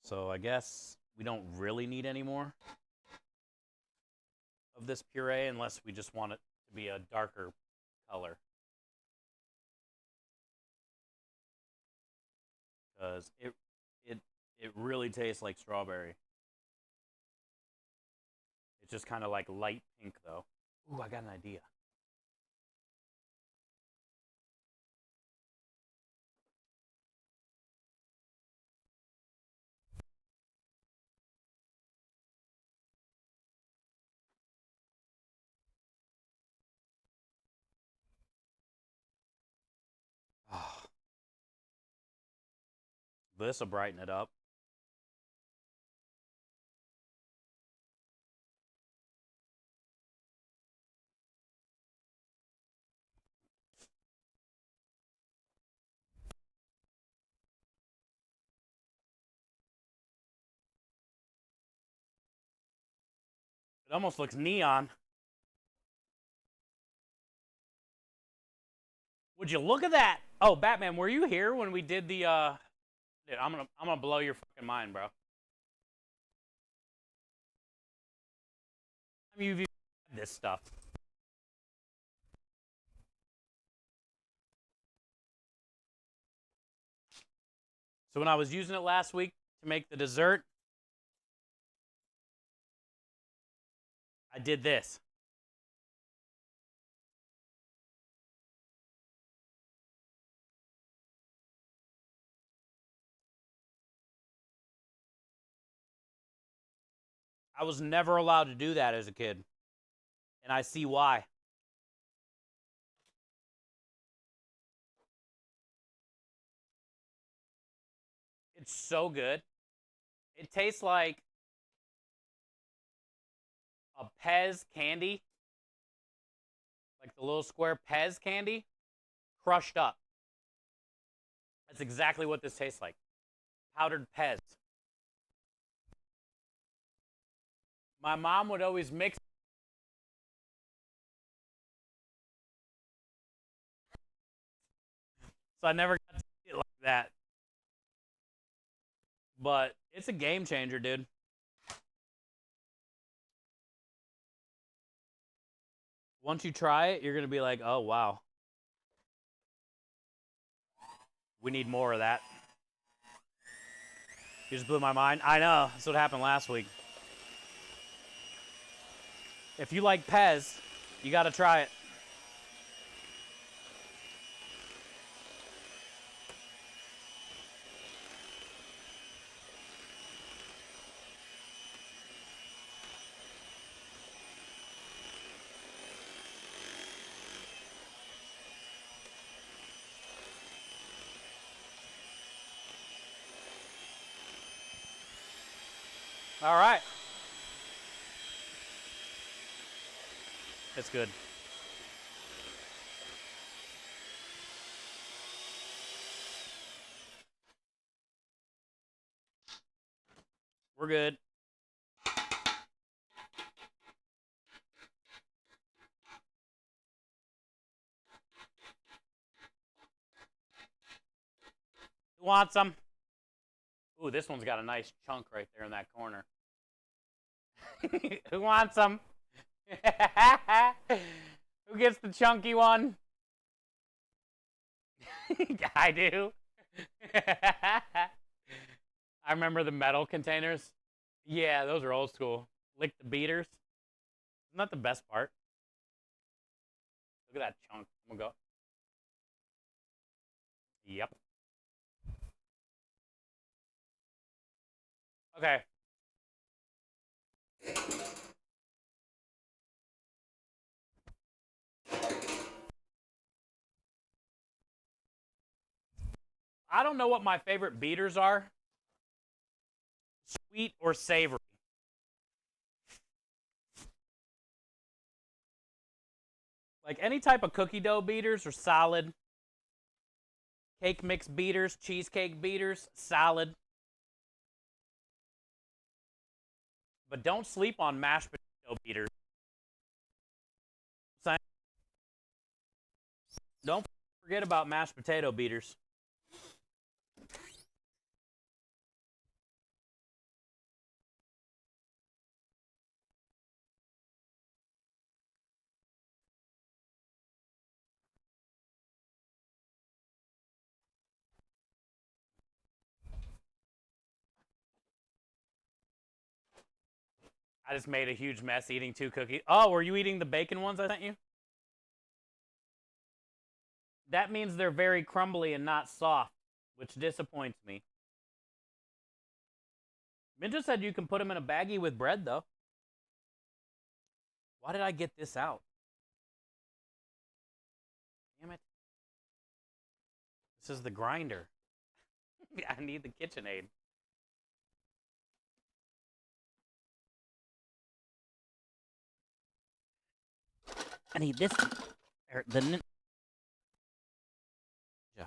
So I guess we don't really need any more of this puree unless we just want it to be a darker color. Because it It really tastes like strawberry. It's just kind of like light pink though. Ooh, I got an idea. This will brighten it up. It almost looks neon. Would you look at that? Oh, Batman, were you here when we did the Dude, I'm gonna blow your fucking mind, bro. I mean, you've even had this stuff. So when I was using it last week to make the dessert, I did this. I was never allowed to do that as a kid, and I see why. It's so good. It tastes like a Pez candy, like the little square Pez candy, crushed up. That's exactly what this tastes like. Powdered Pez. My mom would always mix, so I never got to see it like that. But it's a game changer, dude. Once you try it, you're gonna be like, oh wow, we need more of that. You just blew my mind. I know. That's what happened last week. If you like Pez, you gotta try it. All right. It's good. We're good. Who wants some? Ooh, this one's got a nice chunk right there in that corner. Who wants some? Who gets the chunky one? I do. I remember the metal containers. Yeah, those are old school. Lick the beaters. Isn't that the best part? Look at that chunk. I'm gonna go. Yep. Okay. I don't know what my favorite beaters are. Sweet or savory. Like any type of cookie dough beaters are solid. Cake mix beaters, cheesecake beaters, solid. But don't sleep on mashed potato beaters. Don't forget about mashed potato beaters. I just made a huge mess eating 2 cookies. Oh, were you eating the bacon ones I sent you? That means they're very crumbly and not soft, which disappoints me. Minja said you can put them in a baggie with bread, though. Why did I get this out? Damn it. This is the grinder. I need the KitchenAid. I need this. The yeah.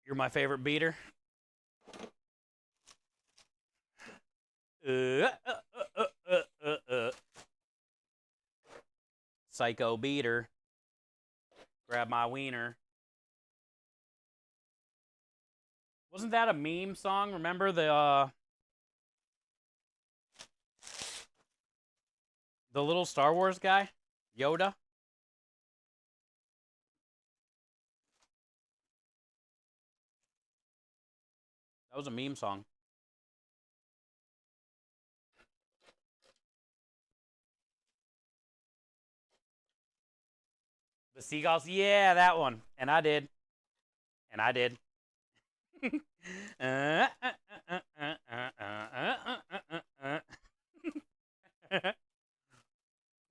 You're my favorite beater. Psycho beater. Grab my wiener. Wasn't that a meme song? Remember the little Star Wars guy? Yoda? That was a meme song. The seagulls? Yeah, that one. And I did. And I did.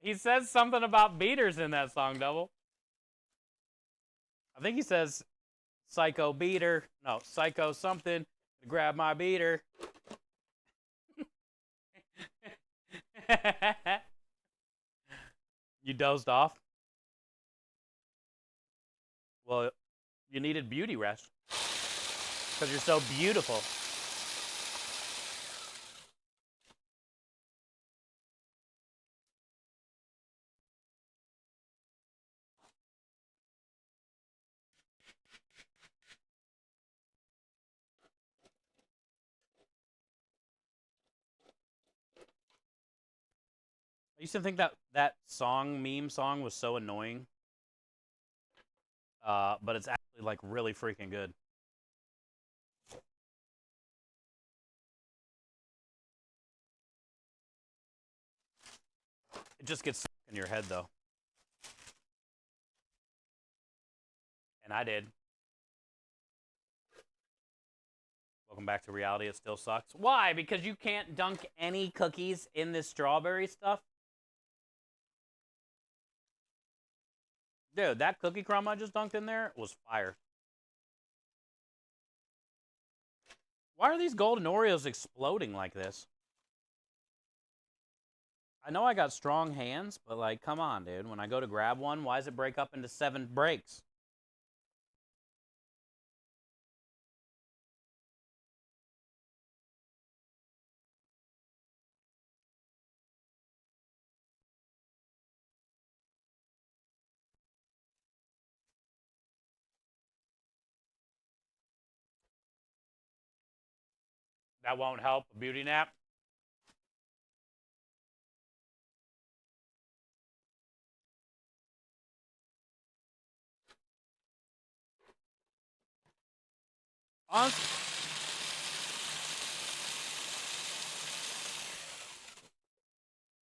He says something about beaters in that song, Double. I think he says psycho beater. No, psycho something to grab my beater. You dozed off? Well, you needed beauty rest. Because you're so beautiful. I used to think that song, meme song, was so annoying. But it's actually, like, really freaking good. It just gets stuck in your head, though. And I did. Welcome back to reality. It still sucks. Why? Because you can't dunk any cookies in this strawberry stuff? Dude, that cookie crumb I just dunked in there was fire. Why are these golden Oreos exploding like this? I know I got strong hands, but, like, come on, dude. When I go to grab one, why does it break up into 7 breaks? That won't help a beauty nap.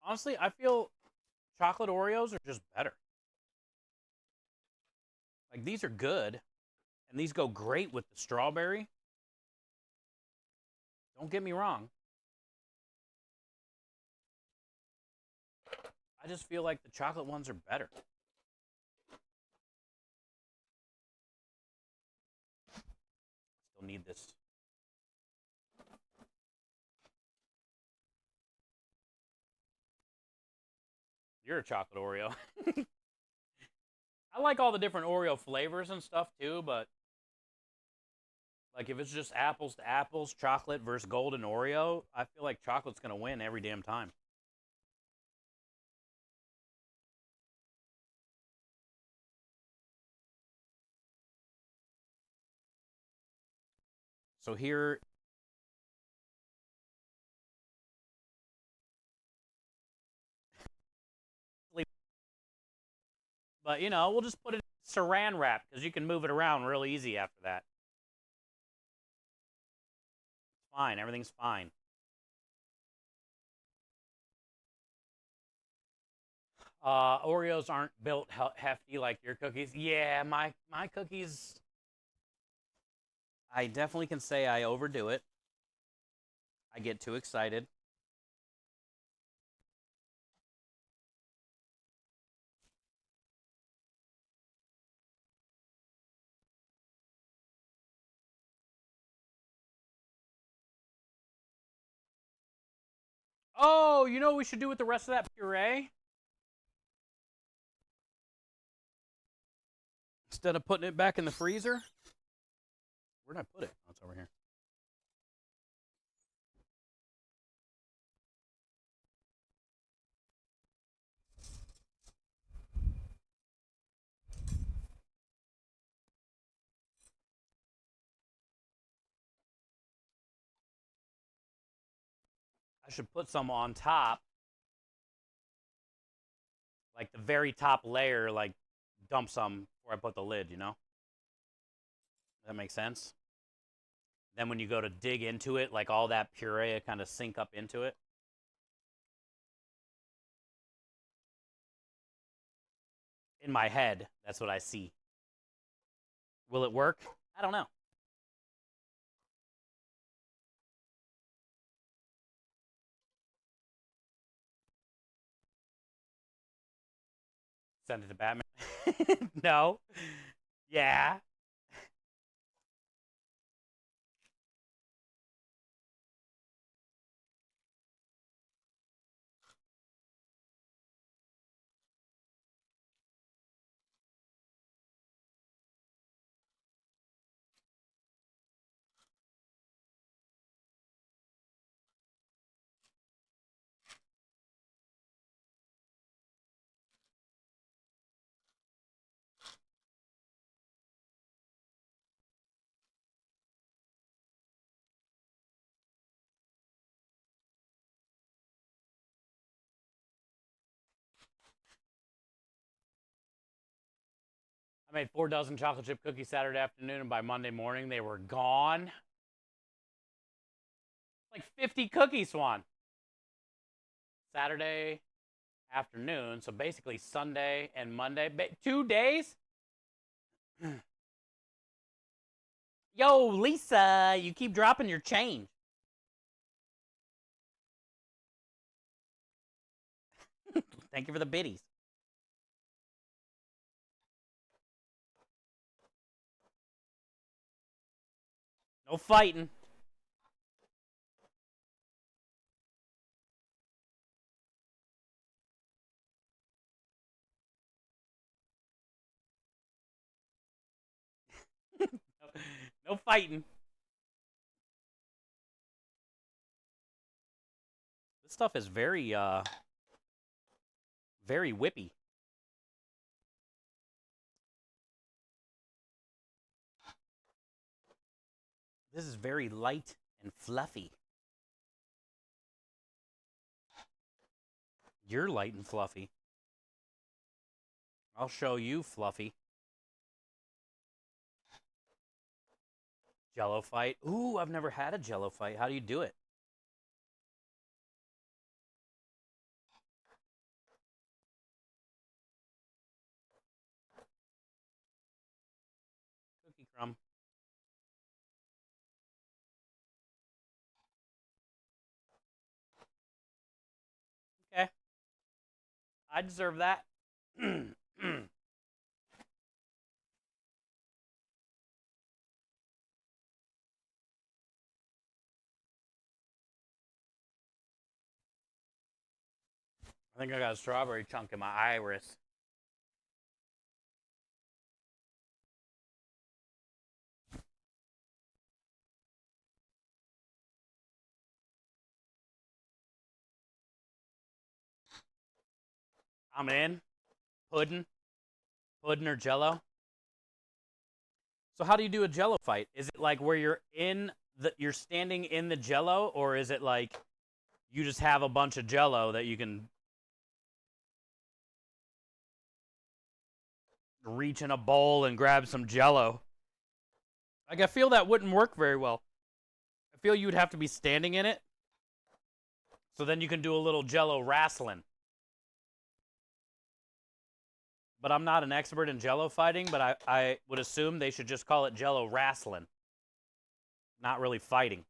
Honestly, I feel chocolate Oreos are just better. Like, these are good, and these go great with the strawberry. Don't get me wrong. I just feel like the chocolate ones are better. Still need this. You're a chocolate Oreo. I like all the different Oreo flavors and stuff too, but like if it's just apples to apples, chocolate versus golden Oreo, I feel like chocolate's gonna win every damn time. So here, but you know, we'll just put it in saran wrap because you can move it around real easy after that. fine. Everything's fine. Oreos aren't built hefty like your cookies. Yeah, my cookies. I definitely can say I overdo it. I get too excited. Oh, you know what we should do with the rest of that puree? Instead of putting it back in the freezer? Where'd I put it? Oh, it's over here. I should put some on top, like the very top layer, like dump some before I put the lid, you know? Does that make sense? Then when you go to dig into it, like all that puree kind of sink up into it. In my head, that's what I see. Will it work? I don't know. Send it to Batman. No. Yeah. I made 4 dozen chocolate chip cookies Saturday afternoon, and by Monday morning, they were gone. Like 50 cookies, Swan. Saturday afternoon, so basically Sunday and Monday. 2 days? Yo, Lisa, you keep dropping your change. Thank you for the biddies. No fighting. No fighting. This stuff is very whippy. This is very light and fluffy. You're light and fluffy. I'll show you fluffy. Jello fight. Ooh, I've never had a Jello fight. How do you do it? Cookie crumb. Okay. I deserve that. I think I got a strawberry chunk in my iris. I'm in. Pudding. Pudding or Jello. So how do you do a Jello fight? Is it like where you're standing in the Jello, or is it like you just have a bunch of Jello that you can reach in a bowl and grab some Jello? Like I feel that wouldn't work very well. I feel you'd have to be standing in it. So then you can do a little Jello wrestling. But I'm not an expert in Jello fighting, but I would assume they should just call it Jello wrestling. Not really fighting.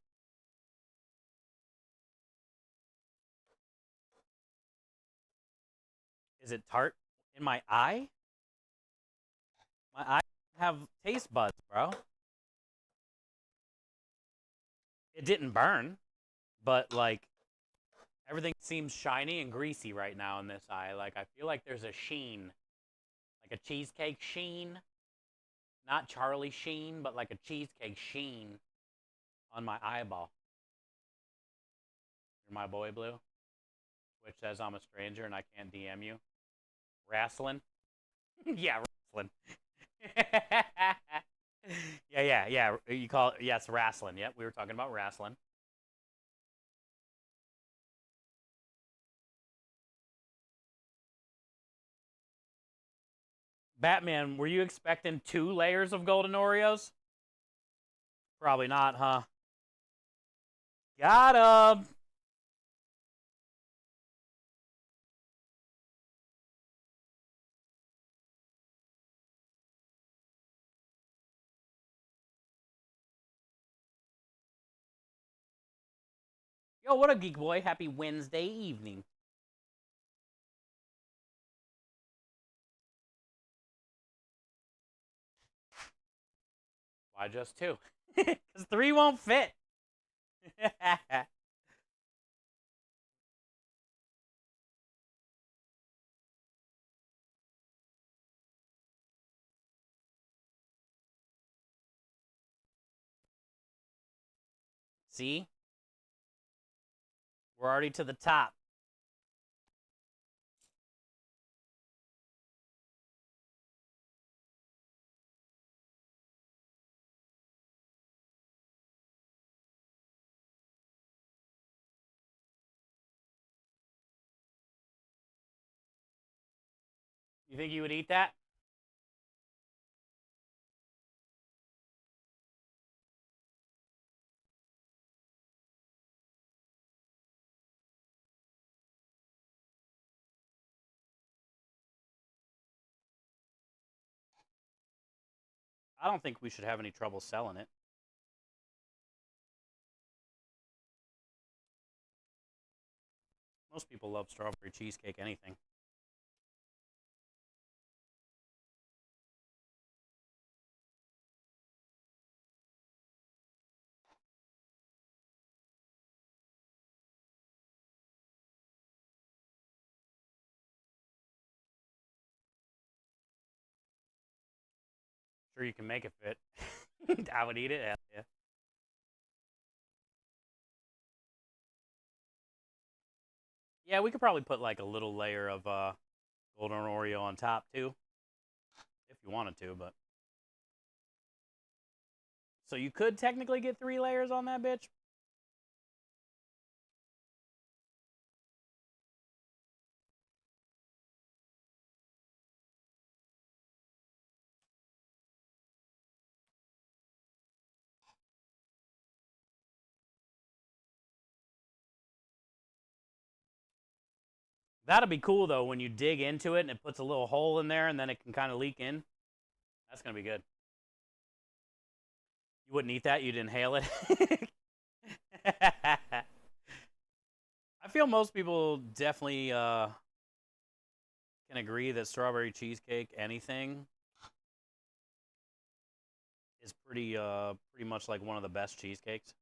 Is it tart in my eye? My eye have taste buds, bro. It didn't burn, but like everything seems shiny and greasy right now in this eye. Like I feel like there's a sheen, like a cheesecake sheen. Not Charlie Sheen, but like a cheesecake sheen on my eyeball. You're my boy, Blue, which says I'm a stranger and I can't DM you. Wrestling? Yeah, wrestling. yeah. You call it, yes, wrestling. Yep, we were talking about wrestling. Batman, were you expecting 2 layers of golden Oreos? Probably not, huh? Got him! Yo, what a geek boy. Happy Wednesday evening. Why just 2? Because 3 won't fit. See? We're already to the top. You think you would eat that? I don't think we should have any trouble selling it. Most people love strawberry cheesecake, anything. Sure, you can make it fit. I would eat it. Yeah. Yeah, we could probably put like a little layer of golden Oreo on top too, if you wanted to. But so you could technically get 3 layers on that bitch. That'd be cool though when you dig into it and it puts a little hole in there and then it can kind of leak in. That's gonna be good. You wouldn't eat that. You'd inhale it. I feel most people definitely can agree that strawberry cheesecake, anything, is pretty much like one of the best cheesecakes.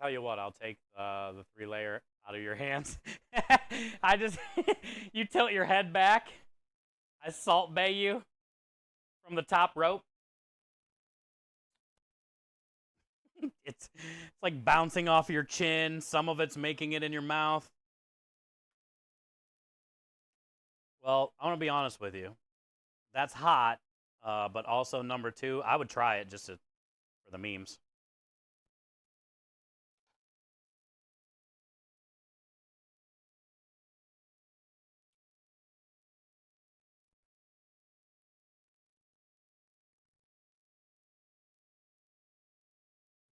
Tell you what, I'll take the 3 layer out of your hands. I just you tilt your head back. I salt bay you from the top rope. It's like bouncing off your chin. Some of it's making it in your mouth. Well, I want to be honest with you. That's hot But also number two, I would try it just for the memes.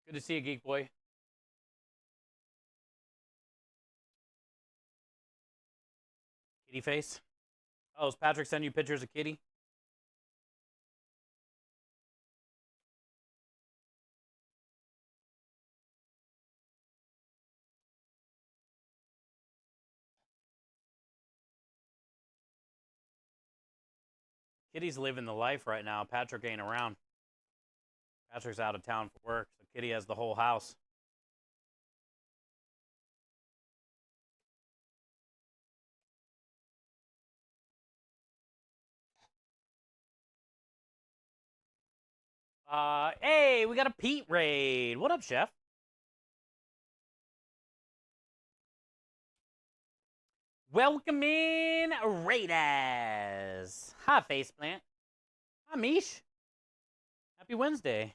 Good to see you, Geek Boy. Kitty face. Oh, is Patrick sending you pictures of Kitty? Kitty's living the life right now. Patrick ain't around. Patrick's out of town for work, so Kitty has the whole house. Hey, we got a Pete raid. What up, Chef? Welcome in, Raiders. Hi, Faceplant. Hi, Mish. Happy Wednesday.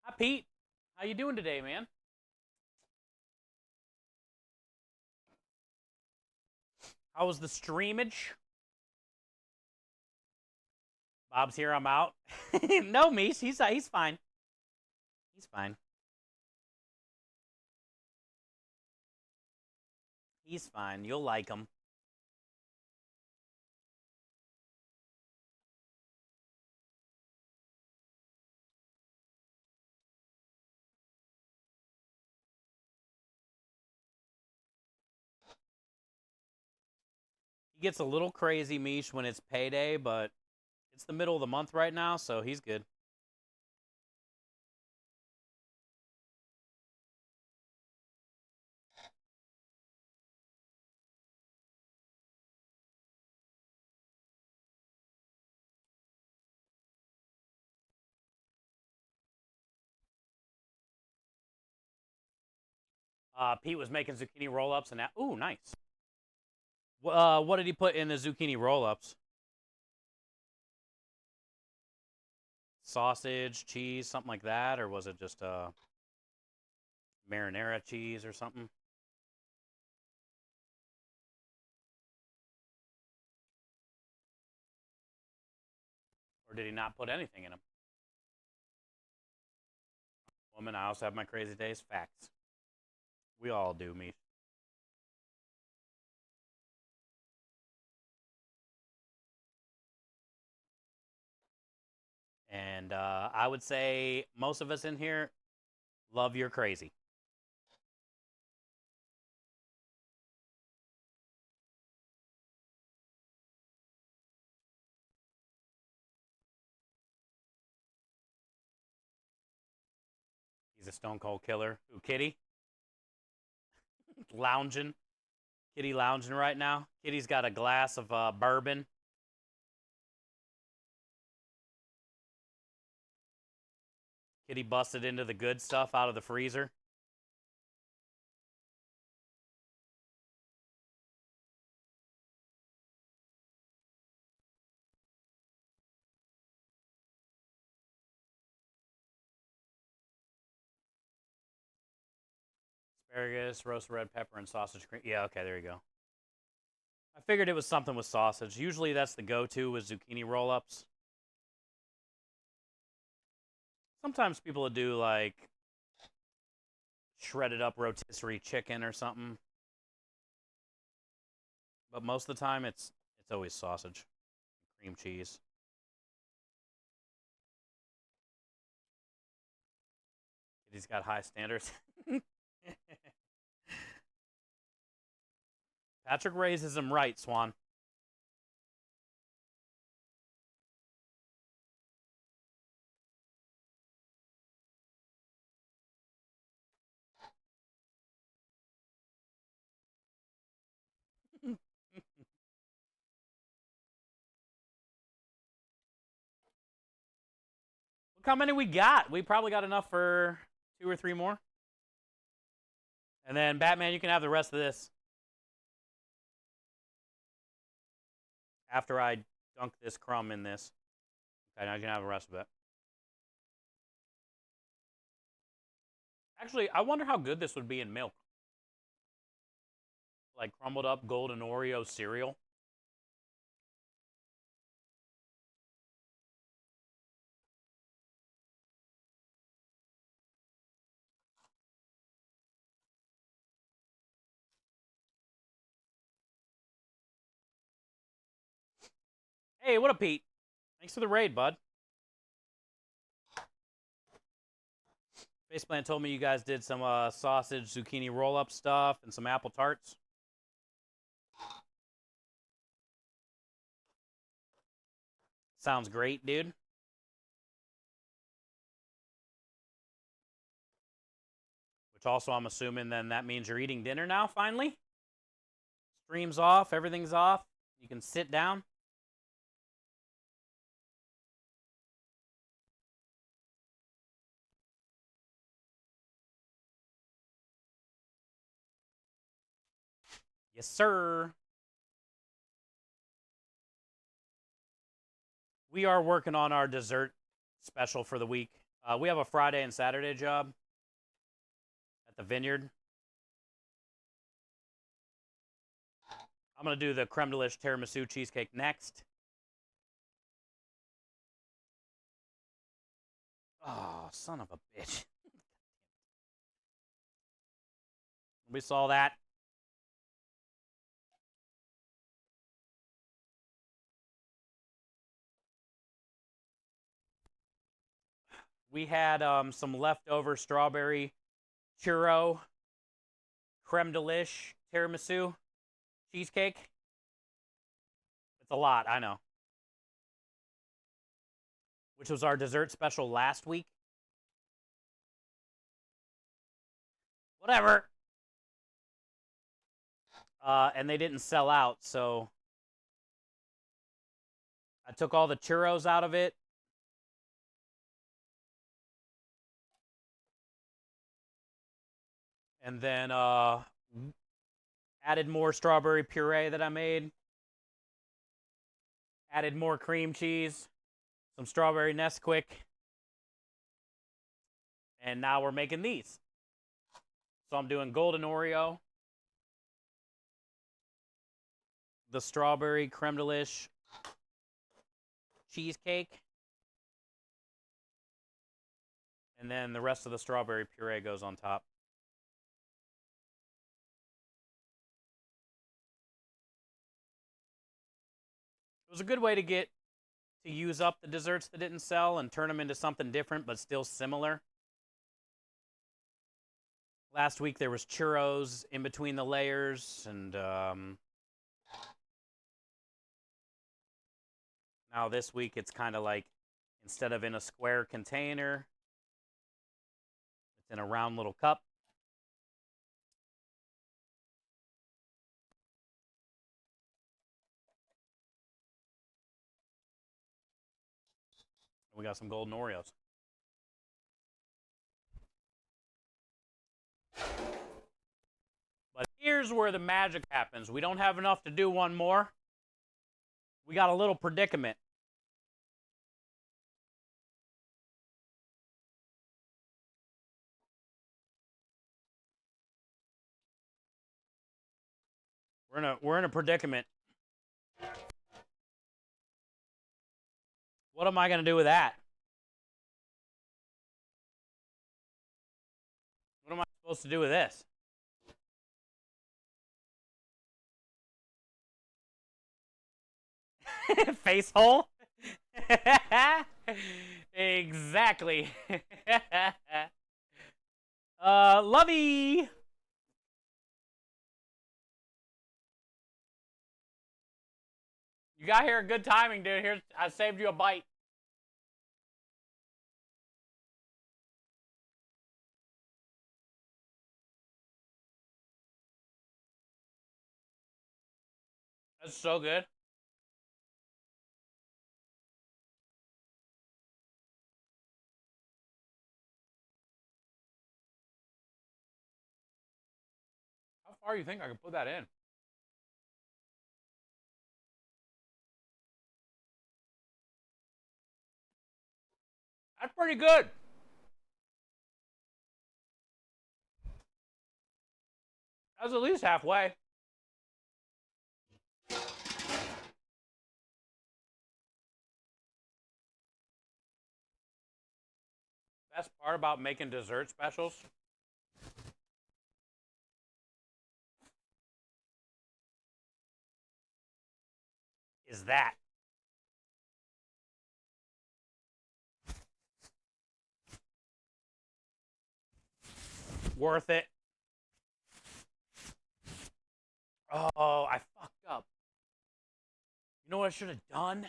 Hi, Pete. How you doing today, man? How was the streamage? Bob's here. I'm out. No, Mish. He's fine. He's fine. He's fine. You'll like him. He gets a little crazy, Mish, when it's payday, but it's the middle of the month right now, so he's good. Pete was making zucchini roll-ups, and that. Ooh, nice. What did he put in the zucchini roll-ups? Sausage, cheese, something like that, or was it just marinara cheese or something? Or did he not put anything in them? Woman, I also have my crazy days. Facts. We all do, me. And I would say most of us in here love your crazy. He's a stone cold killer. Ooh, Kitty? Lounging. Kitty lounging right now. Kitty's got a glass of bourbon. Kitty busted into the good stuff out of the freezer. Asparagus, roasted red pepper, and sausage cream. Yeah, okay, there you go. I figured it was something with sausage. Usually that's the go-to with zucchini roll-ups. Sometimes people will do like shredded up rotisserie chicken or something. But most of the time it's always sausage, cream cheese. He's got high standards. Patrick raises him right, Swan. Look how many we got. We probably got enough for 2 or 3 more. And then Batman, you can have the rest of this. After I dunk this crumb in this. Okay, now you can have the rest of it. Actually, I wonder how good this would be in milk. Like crumbled up golden Oreo cereal. Hey, what up, Pete? Thanks for the raid, bud. Faceplant told me you guys did some sausage zucchini roll-up stuff and some apple tarts. Sounds great, dude. Which also, I'm assuming then that means you're eating dinner now, finally? Stream's off, everything's off. You can sit down. Yes, sir. We are working on our dessert special for the week. We have a Friday and Saturday job at the vineyard. I'm going to do the creme de lish tiramisu cheesecake next. Oh, son of a bitch. We saw that. We had some leftover strawberry churro creme de lish tiramisu cheesecake. It's a lot, I know. Which was our dessert special last week. Whatever. And they didn't sell out, so I took all the churros out of it. And then added more strawberry puree that I made. Added more cream cheese. Some strawberry Nesquik. And now we're making these. So I'm doing golden Oreo. The strawberry creme de lish cheesecake. And then the rest of the strawberry puree goes on top. It was a good way to use up the desserts that didn't sell and turn them into something different but still similar. Last week there was churros in between the layers, and now this week it's kind of like, instead of in a square container, it's in a round little cup. And we got some golden Oreos. But here's where the magic happens. We don't have enough to do one more. We got a little predicament. We're in a predicament. What am I going to do with that? What am I supposed to do with this? Face hole? Exactly. Lovey. You got here good timing, dude. Here, I saved you a bite. That's so good. How far do you think I can put that in? That's pretty good. That was at least halfway. Best part about making dessert specials is that. Worth it. Oh, I fucked up. You know what I should have done?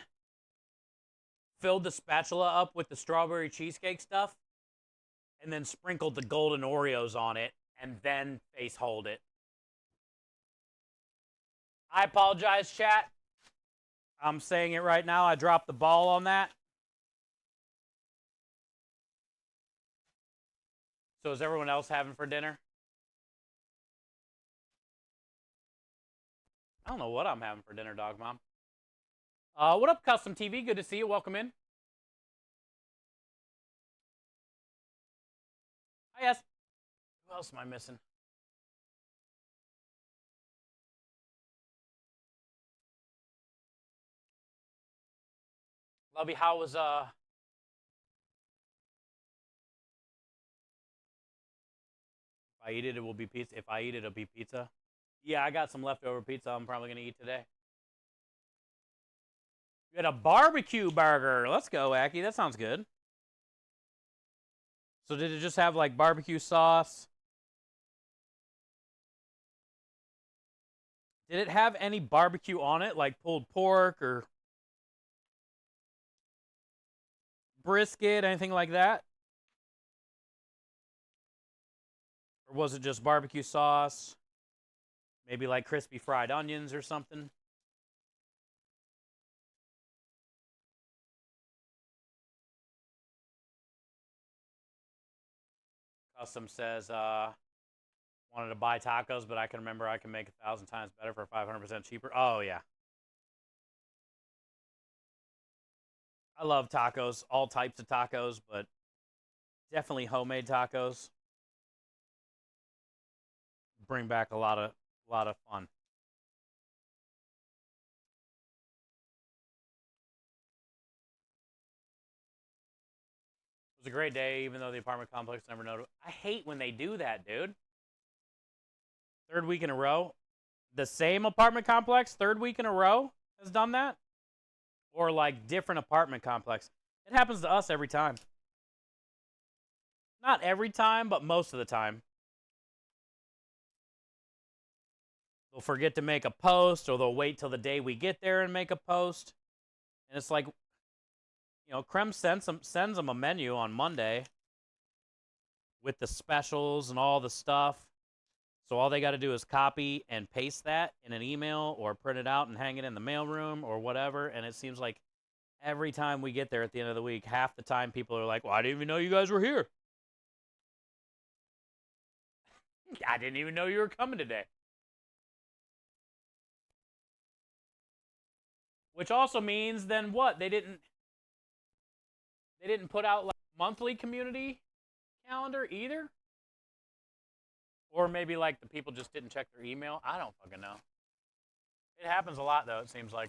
Filled the spatula up with the strawberry cheesecake stuff and then sprinkled the golden Oreos on it and then face hold it. I apologize, chat. I'm saying it right now. I dropped the ball on that. So is everyone else having for dinner? I don't know what I'm having for dinner, Dog Mom. What up, Custom TV? Good to see you. Welcome in. Hi, yes. Who else am I missing? Lovey, how was If I eat it, it will be pizza. If I eat it, it'll be pizza. Yeah, I got some leftover pizza I'm probably gonna eat today. You had a barbecue burger. Let's go, Aki. That sounds good. So did it just have like barbecue sauce? Did it have any barbecue on it, like pulled pork or brisket, anything like that? Or was it just barbecue sauce? Maybe like crispy fried onions or something? Custom says, wanted to buy tacos, but I can remember I can make 1,000 times better for 500% cheaper. Oh, yeah. I love tacos, all types of tacos, but definitely homemade tacos bring back a lot of fun. It was a great day, even though the apartment complex never noticed. I hate when they do that, dude. Third week in a row. The same apartment complex, third week in a row, has done that? Or like different apartment complex. It happens to us every time. Not every time, but most of the time. They'll forget to make a post, or they'll wait till the day we get there and make a post. And it's like, you know, Krem sends them a menu on Monday with the specials and all the stuff. So all they got to do is copy and paste that in an email or print it out and hang it in the mailroom or whatever. And it seems like every time we get there at the end of the week, half the time people are like, well, I didn't even know you guys were here. I didn't even know you were coming today. Which also means then what? They didn't put out like monthly community calendar either? Or maybe like the people just didn't check their email. I don't fucking know. It happens a lot though, it seems like.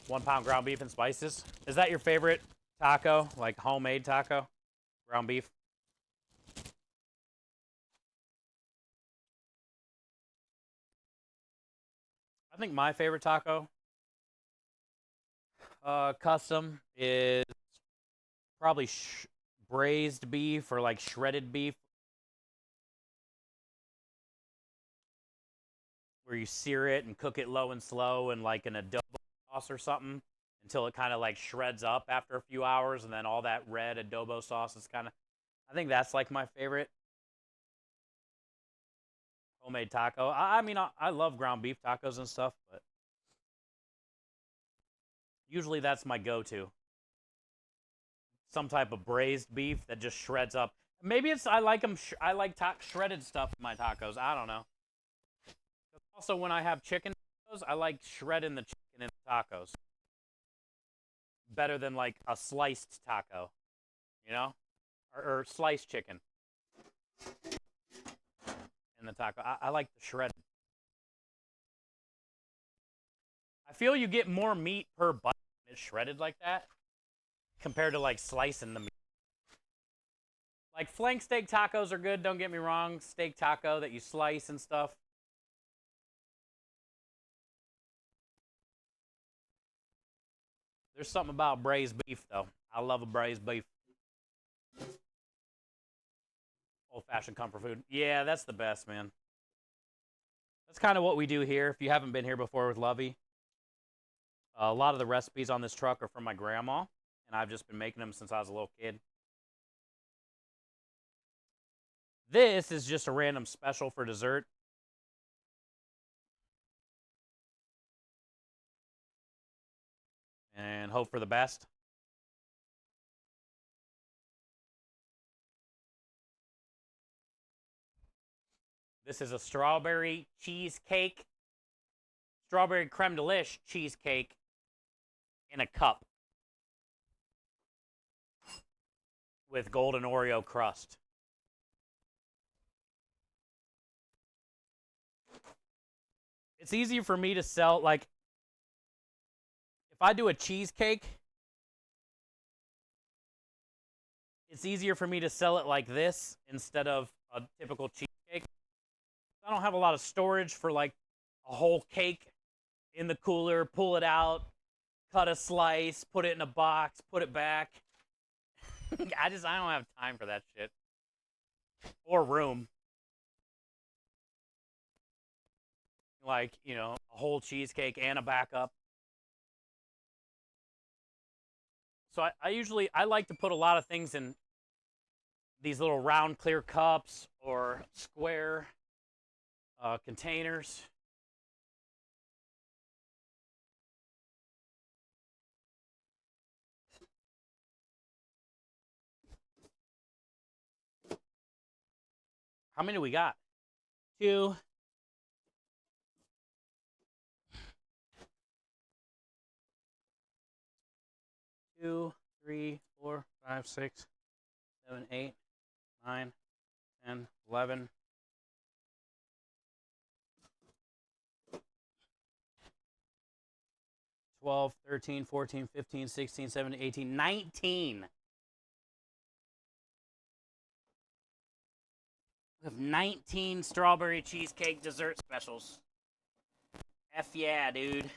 £1 ground beef and spices. Is that your favorite taco? Like homemade taco? Ground beef? I think my favorite taco, custom, is probably braised beef or like shredded beef, where you sear it and cook it low and slow in like an adobo sauce or something until it kind of like shreds up after a few hours, and then all that red adobo sauce is kind of. I think that's like my favorite homemade taco. I mean, I love ground beef tacos and stuff, but usually that's my go-to. Some type of braised beef that just shreds up. Maybe it's I like them. I like shredded stuff in my tacos. I don't know. Also, when I have chicken tacos, I like shredding the chicken in the tacos better than like a sliced taco, you know, or sliced chicken in the taco. I like the shredded. I feel you get more meat per bite when it's shredded like that compared to like slicing the meat. Like flank steak tacos are good. Don't get me wrong. Steak taco that you slice and stuff. There's something about braised beef though. I love a braised beef. Old-fashioned comfort food. Yeah, that's the best, man. That's kind of what we do here. If you haven't been here before with Lovey, a lot of the recipes on this truck are from my grandma, and I've just been making them since I was a little kid. This is just a random special for dessert. And hope for the best. This is a strawberry cheesecake, strawberry creme delish cheesecake in a cup with golden Oreo crust. It's easier for me to sell, like, if I do a cheesecake, it's easier for me to sell it like this instead of a typical cheesecake. I don't have a lot of storage for like a whole cake in the cooler, pull it out, cut a slice, put it in a box, put it back. I don't have time for that shit. Or room. Like, you know, a whole cheesecake and a backup. So I like to put a lot of things in these little round clear cups or square containers. How many we got? 2. 2, 3, 4, 5, 6, 7, 8, 9, 10, 11. 12, 13, 14, 15, 16, 17, 18, 19. We have 19 strawberry cheesecake dessert specials. F yeah, dude.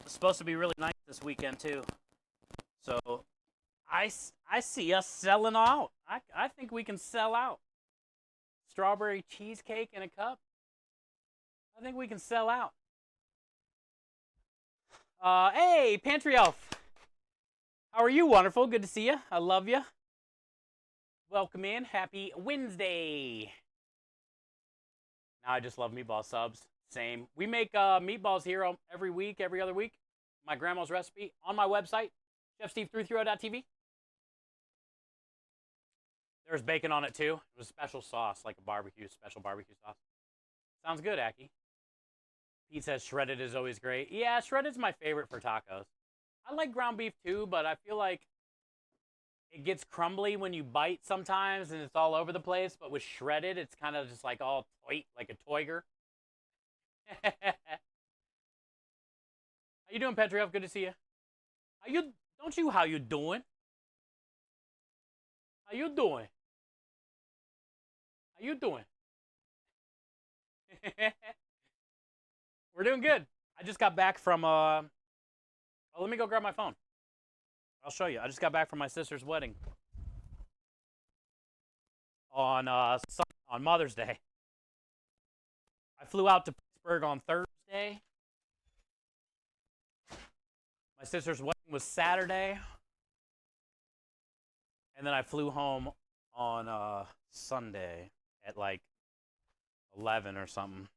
It's supposed to be really nice this weekend, too. So, I see us selling out. I think we can sell out. Strawberry cheesecake in a cup. I think we can sell out. Hey, Pantry Elf. How are you? Wonderful. Good to see you. I love you. Welcome in. Happy Wednesday. Now I just love meatball subs. Same. We make meatballs here every week, every other week. My grandma's recipe on my website, chefsteve330.tv. There's bacon on it too. It was a special sauce, like a special barbecue sauce. Sounds good, Aki. Pete says shredded is always great. Yeah, shredded's my favorite for tacos. I like ground beef too, but I feel like it gets crumbly when you bite sometimes and it's all over the place. But with shredded, it's kind of just like all tight, like a toiger. How you doing, Petriev? Good to see you. How you doing? How you doing? How you doing? We're doing good. I just got back from oh, let me go grab my phone. I'll show you. I just got back from my sister's wedding on Mother's Day. I flew out to Pittsburgh on Thursday. My sister's wedding was Saturday. And then I flew home on Sunday at like 11 or something.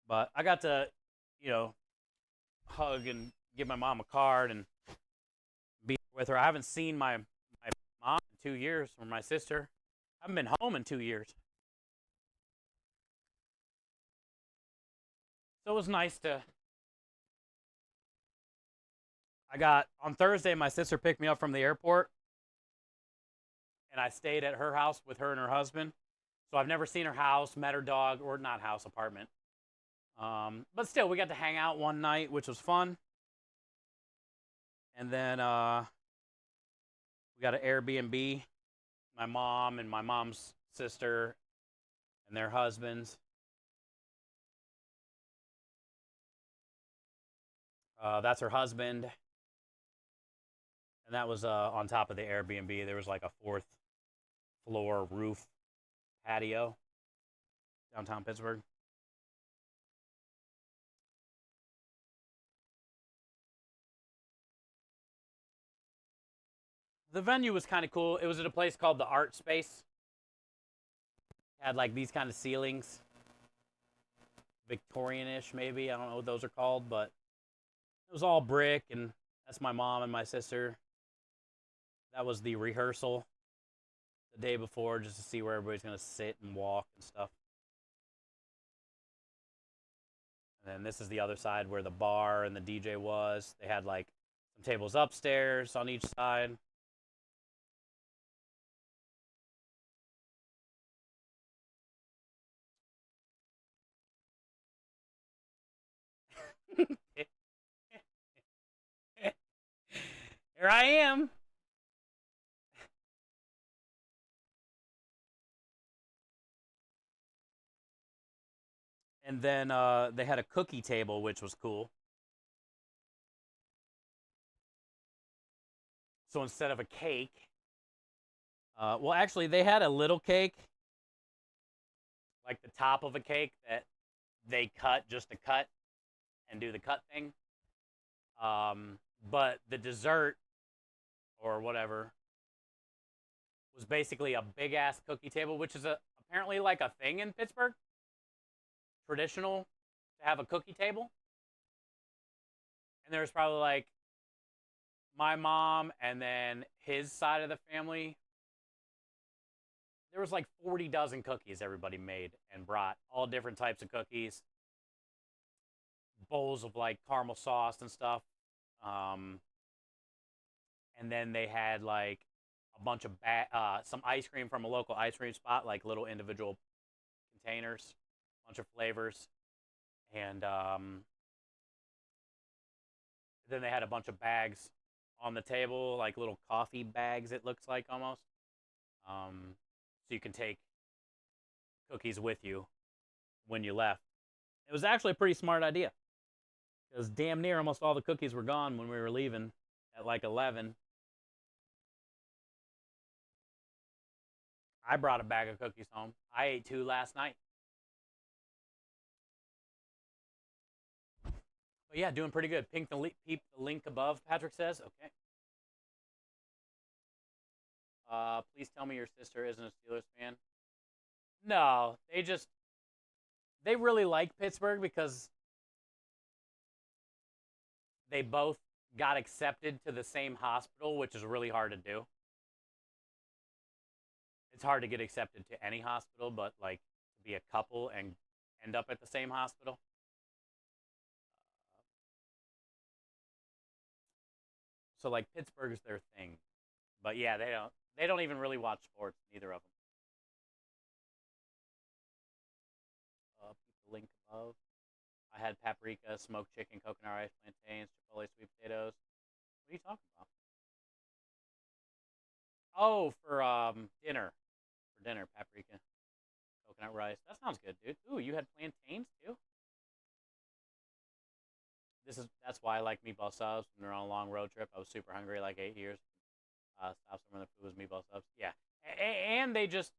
But I got to, you know, hug and give my mom a card and be with her. I haven't seen my mom in 2 years, or my sister. I haven't been home in 2 years. So it was nice to. I got on Thursday. My sister picked me up from the airport, and I stayed at her house with her and her husband. So I've never seen her house, met her dog, or not house, apartment. But still, we got to hang out one night, which was fun. And then we got an Airbnb. My mom and my mom's sister and their husbands. That's her husband, and that was on top of the Airbnb. There was like a fourth floor roof patio downtown Pittsburgh. The venue was kind of cool. It was at a place called the Art Space. It had like these kind of ceilings, Victorian-ish maybe. I don't know what those are called, but it was all brick, and that's my mom and my sister. That was the rehearsal the day before, just to see where everybody's gonna sit and walk and stuff. And then this is the other side where the bar and the DJ was. They had like some tables upstairs on each side. Here I am. And then they had a cookie table, which was cool. So instead of a cake, well, actually, they had a little cake, like the top of a cake that they cut just to cut and do the cut thing. But the dessert or whatever was basically a big ass cookie table, which is apparently like a thing in Pittsburgh, traditional to have a cookie table. And there was probably like my mom and then his side of the family. There was like 40 dozen cookies everybody made and brought, all different types of cookies, bowls of like caramel sauce and stuff. Um, and then they had like a bunch of some ice cream from a local ice cream spot, like little individual containers, a bunch of flavors, and then they had a bunch of bags on the table, like little coffee bags. It looks like almost, so you can take cookies with you when you left. It was actually a pretty smart idea because damn near almost all the cookies were gone when we were leaving at like 11. I brought a bag of cookies home. I ate two last night. But yeah, doing pretty good. Peep the link above, Patrick says. Okay. Please tell me your sister isn't a Steelers fan. No, they really like Pittsburgh because they both got accepted to the same hospital, which is really hard to do. It's hard to get accepted to any hospital, but like to be a couple and end up at the same hospital. So like Pittsburgh's their thing. But yeah, they don't even really watch sports, neither of them. Keep the link above. I had paprika, smoked chicken, coconut rice, plantains, chipotle sweet potatoes. What are you talking about? Oh, for dinner. For dinner, paprika, coconut rice. That sounds good, dude. Ooh, you had plantains too? That's why I like meatball subs when we're on a long road trip. I was super hungry, like 8 years. Stop somewhere the food was meatball subs. Yeah, and they just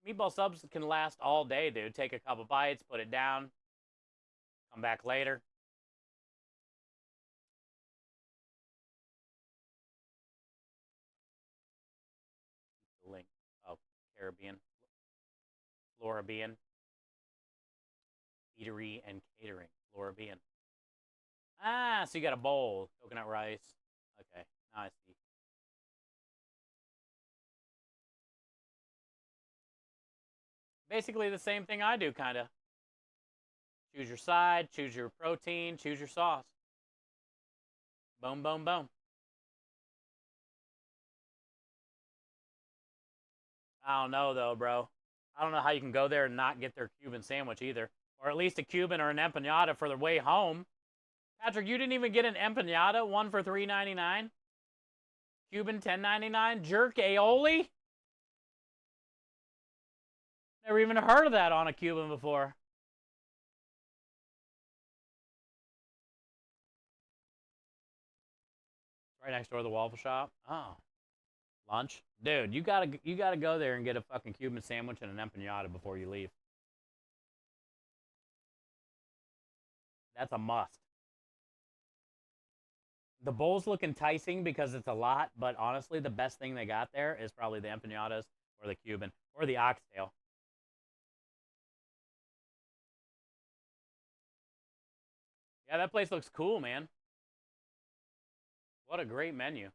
meatball subs can last all day, dude. Take a couple bites, put it down, come back later. The link. Oh, Caribbean, Floridian, eatery and catering, Floridian. Ah, so you got a bowl, coconut rice. Okay, now I see. Basically the same thing I do, kind of. Choose your side, choose your protein, choose your sauce. Boom, boom, boom. I don't know though, bro. I don't know how you can go there and not get their Cuban sandwich either, or at least a Cuban or an empanada for the way home. Patrick, you didn't even get an empanada, one for $3.99. Cuban $10.99. Jerk aioli. Never even heard of that on a Cuban before. Right next door to the waffle shop. Oh, lunch, dude. You gotta go there and get a fucking Cuban sandwich and an empanada before you leave. That's a must. The bowls look enticing because it's a lot, but honestly, the best thing they got there is probably the empanadas or the Cuban or the oxtail. Yeah, that place looks cool, man. What a great menu.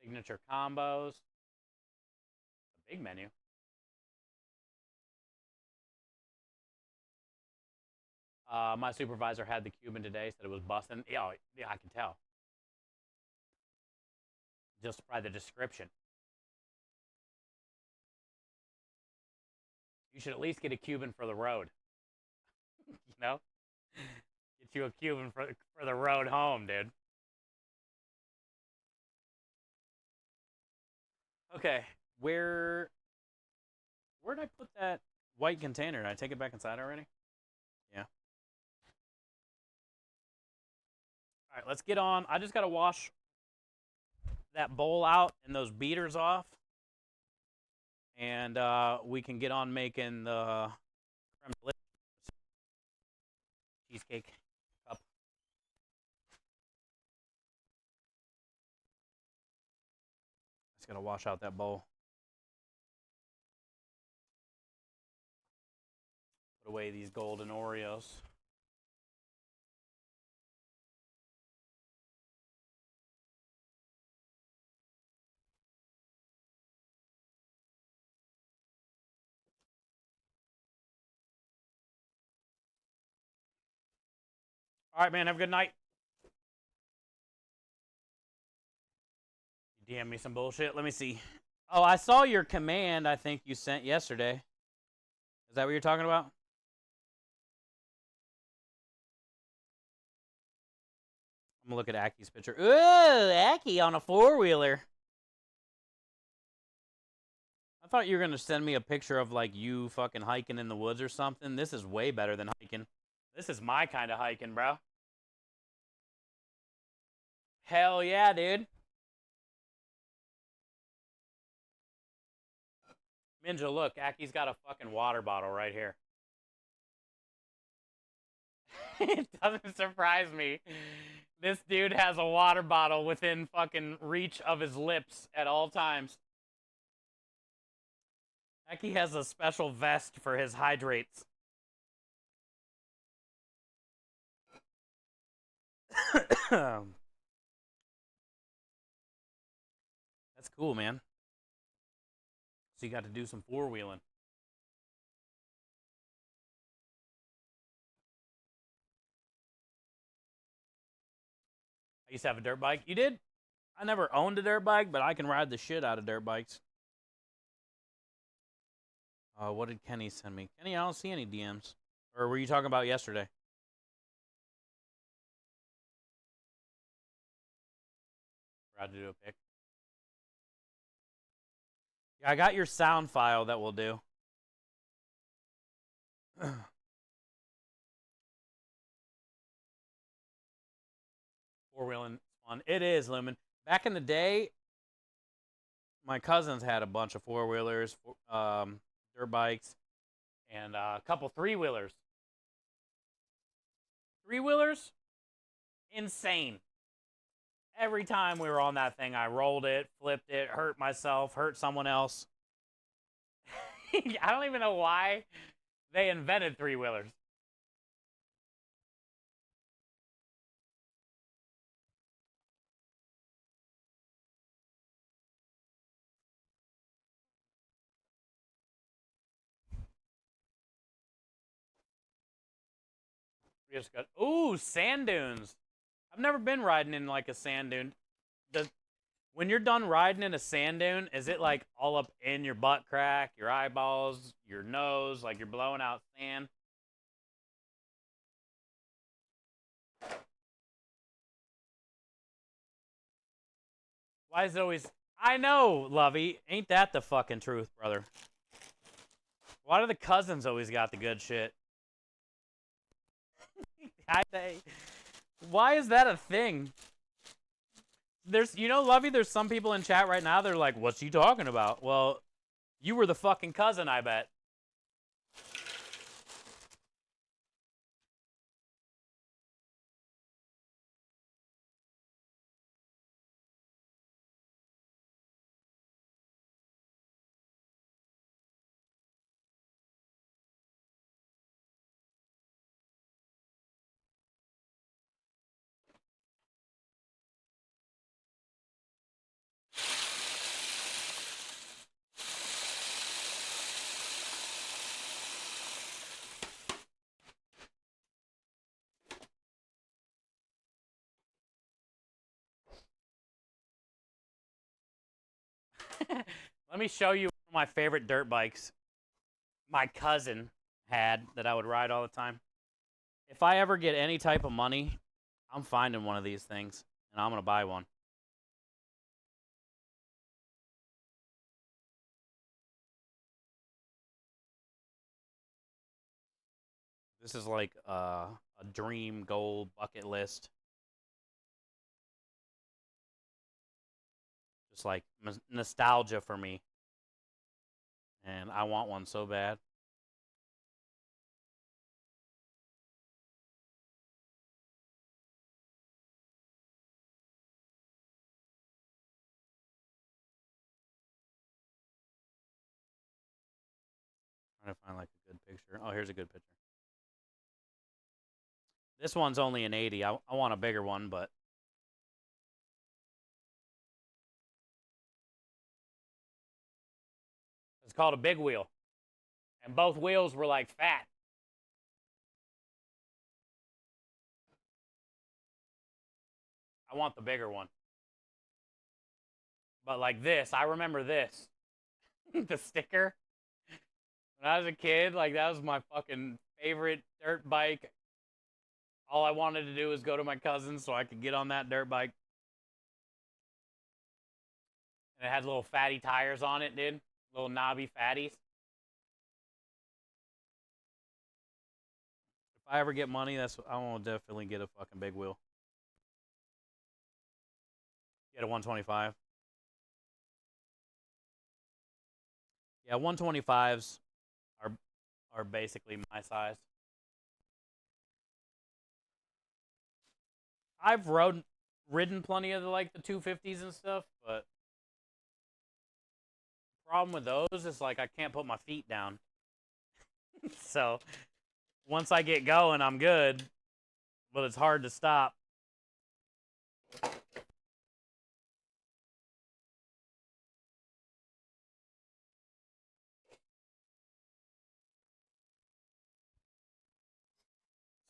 Signature combos. A big menu. My supervisor had the Cuban today, said it was busting. Yeah, yeah, I can tell. Just by the description. You should at least get a Cuban for the road. You know? Get you a Cuban for the road home, dude. Okay, where'd I put that white container? Did I take it back inside already? Yeah. All right, let's get on. I just gotta wash that bowl out and those beaters off, and we can get on making the creme cheesecake cup. Just gotta wash out that bowl. Put away these golden Oreos. All right, man. Have a good night. You DM me some bullshit. Let me see. Oh, I saw your command. I think you sent yesterday. Is that what you're talking about? I'm gonna look at Aki's picture. Ooh, Aki on a four-wheeler. I thought you were gonna send me a picture of like you fucking hiking in the woods or something. This is way better than hiking. This is my kind of hiking, bro. Hell yeah, dude. Minja, look, Aki's got a fucking water bottle right here. It doesn't surprise me. This dude has a water bottle within fucking reach of his lips at all times. Aki has a special vest for his hydrates. That's cool, man. So you got to do some four-wheeling. I used to have a dirt bike. You did? I never owned a dirt bike, but I can ride the shit out of dirt bikes. What did Kenny send me? Kenny, I don't see any DMs. Or were you talking about yesterday? Forgot to do a pic. Yeah, I got your sound file that will do. Four-wheeling fun. It is, Lumen. Back in the day, my cousins had a bunch of four-wheelers, dirt bikes, and a couple three-wheelers. Three-wheelers? Insane. Every time we were on that thing, I rolled it, flipped it, hurt myself, hurt someone else. I don't even know why they invented three-wheelers. We just got ooh sand dunes. I've never been riding in like a sand dune. Does when you're done riding in a sand dune, is it like all up in your butt crack, your eyeballs, your nose, like you're blowing out sand? Why is it always? I know, Lovey. Ain't that the fucking truth, brother? Why do the cousins always got the good shit? Why is that a thing? There's, Lovey, there's some people in chat right now, they're like, what's he talking about? Well, you were the fucking cousin, I bet. Let me show you one of my favorite dirt bikes my cousin had that I would ride all the time. If I ever get any type of money, I'm finding one of these things, and I'm going to buy one. This is like a dream goal bucket list. Just like nostalgia for me. And I want one so bad. Trying to find like a good picture. Oh, here's a good picture. This one's only an 80. I want a bigger one, but it's called a big wheel. And both wheels were like fat. I want the bigger one. But like this, I remember this. The sticker. When I was a kid, like that was my fucking favorite dirt bike. All I wanted to do was go to my cousin's so I could get on that dirt bike. And it had little fatty tires on it, dude. Little knobby fatties. If I ever get money, I want to definitely get a fucking big wheel. Get a 125. Yeah, 125s are basically my size. I've ridden plenty of the 250s and stuff, but the problem with those is like I can't put my feet down. So once I get going, I'm good, but it's hard to stop.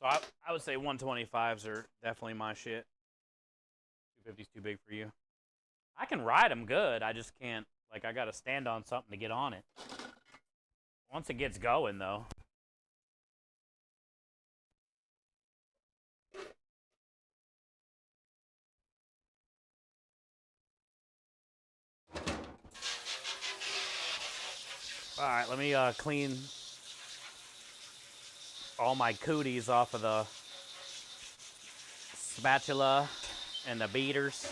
So I would say 125s are definitely my shit. 250's too big for you. I can ride them good. I just can't. Like, I got to stand on something to get on it. Once it gets going, though. All right, let me clean all my cooties off of the spatula and the beaters.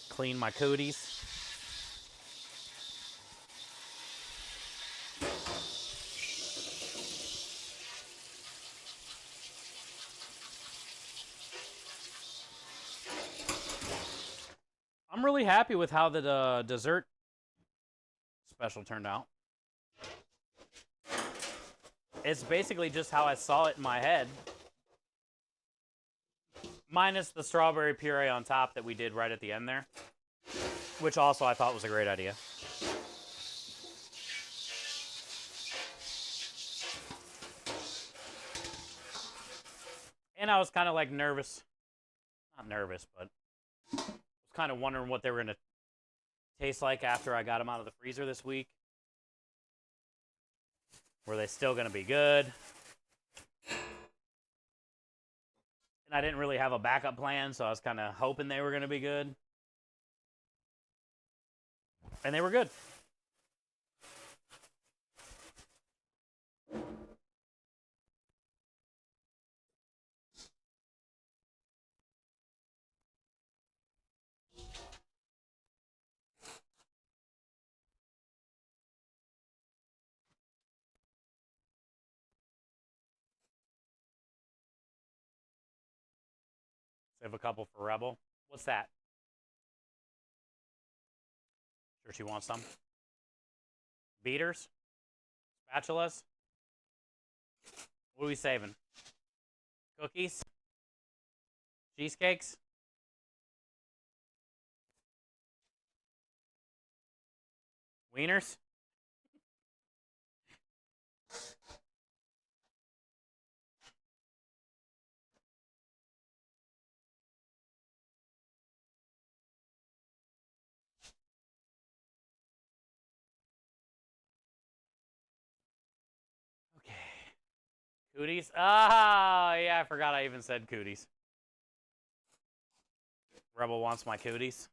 Clean my cooties. I'm really happy with how the dessert special turned out. It's basically just how I saw it in my head. Minus the strawberry puree on top that we did right at the end there. Which also I thought was a great idea. And I was kind of like nervous. Not nervous, but was kind of wondering what they were going to taste like after I got them out of the freezer this week. Were they still going to be good? And I didn't really have a backup plan, so I was kind of hoping they were going to be good. And they were good. Save a couple for Rebel. What's that? Sure she wants some. Beaters? Spatulas? What are we saving? Cookies? Cheesecakes? Wieners? Okay. Cooties? Ah, yeah, I forgot I even said cooties. Rebel wants my cooties.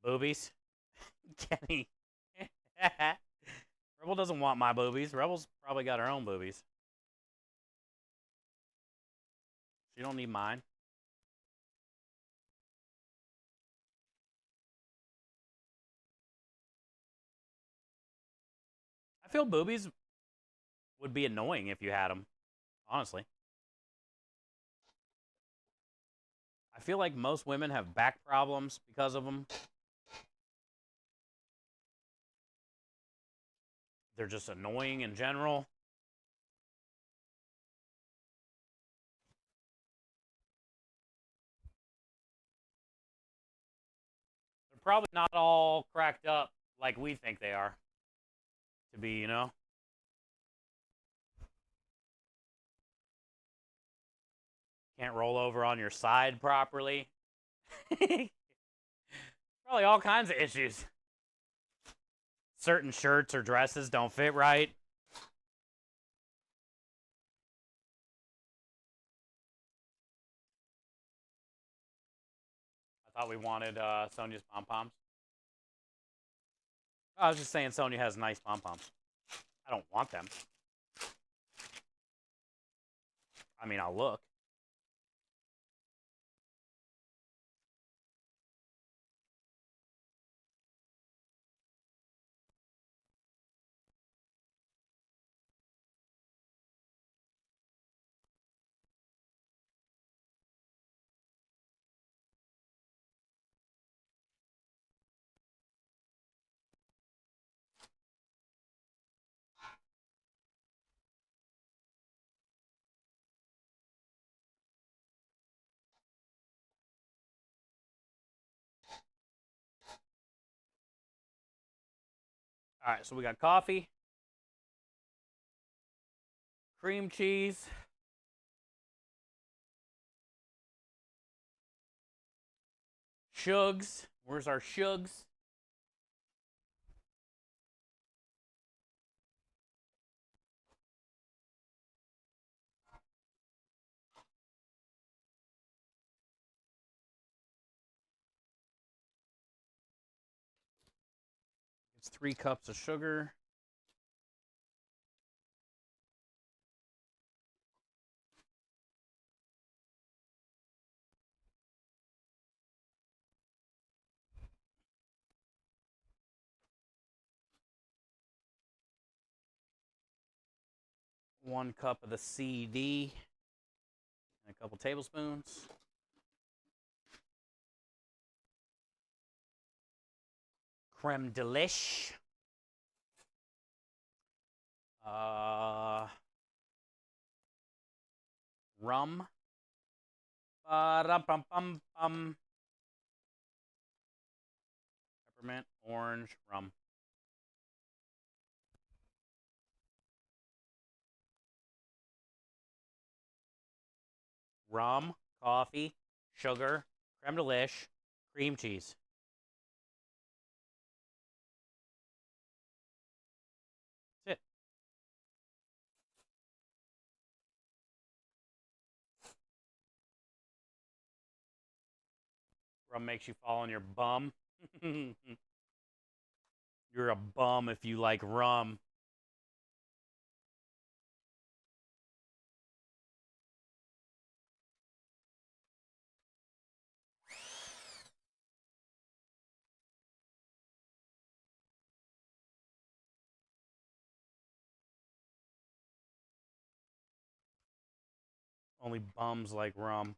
Boobies? Kenny. Rebel doesn't want my boobies. Rebel's probably got her own boobies. She don't need mine. I feel boobies would be annoying if you had them, honestly. I feel like most women have back problems because of them. They're just annoying in general. They're probably not all cracked up like we think they are. To be, you know? Can't roll over on your side properly. Probably all kinds of issues. Certain shirts or dresses don't fit right. I thought we wanted Sonia's pom-poms. I was just saying Sonia has nice pom-poms. I don't want them. I mean, I'll look. All right, so we got coffee, cream cheese, shugs. Where's our shugs? It's 3 cups of sugar. One cup of the CD. And a couple tablespoons. Creme delish. Rum. Ba-dum-bum-bum-bum. Peppermint, orange, rum. Rum, coffee, sugar, creme delish, cream cheese. That's it. Rum makes you fall on your bum. You're a bum if you like rum. Only bums like rum.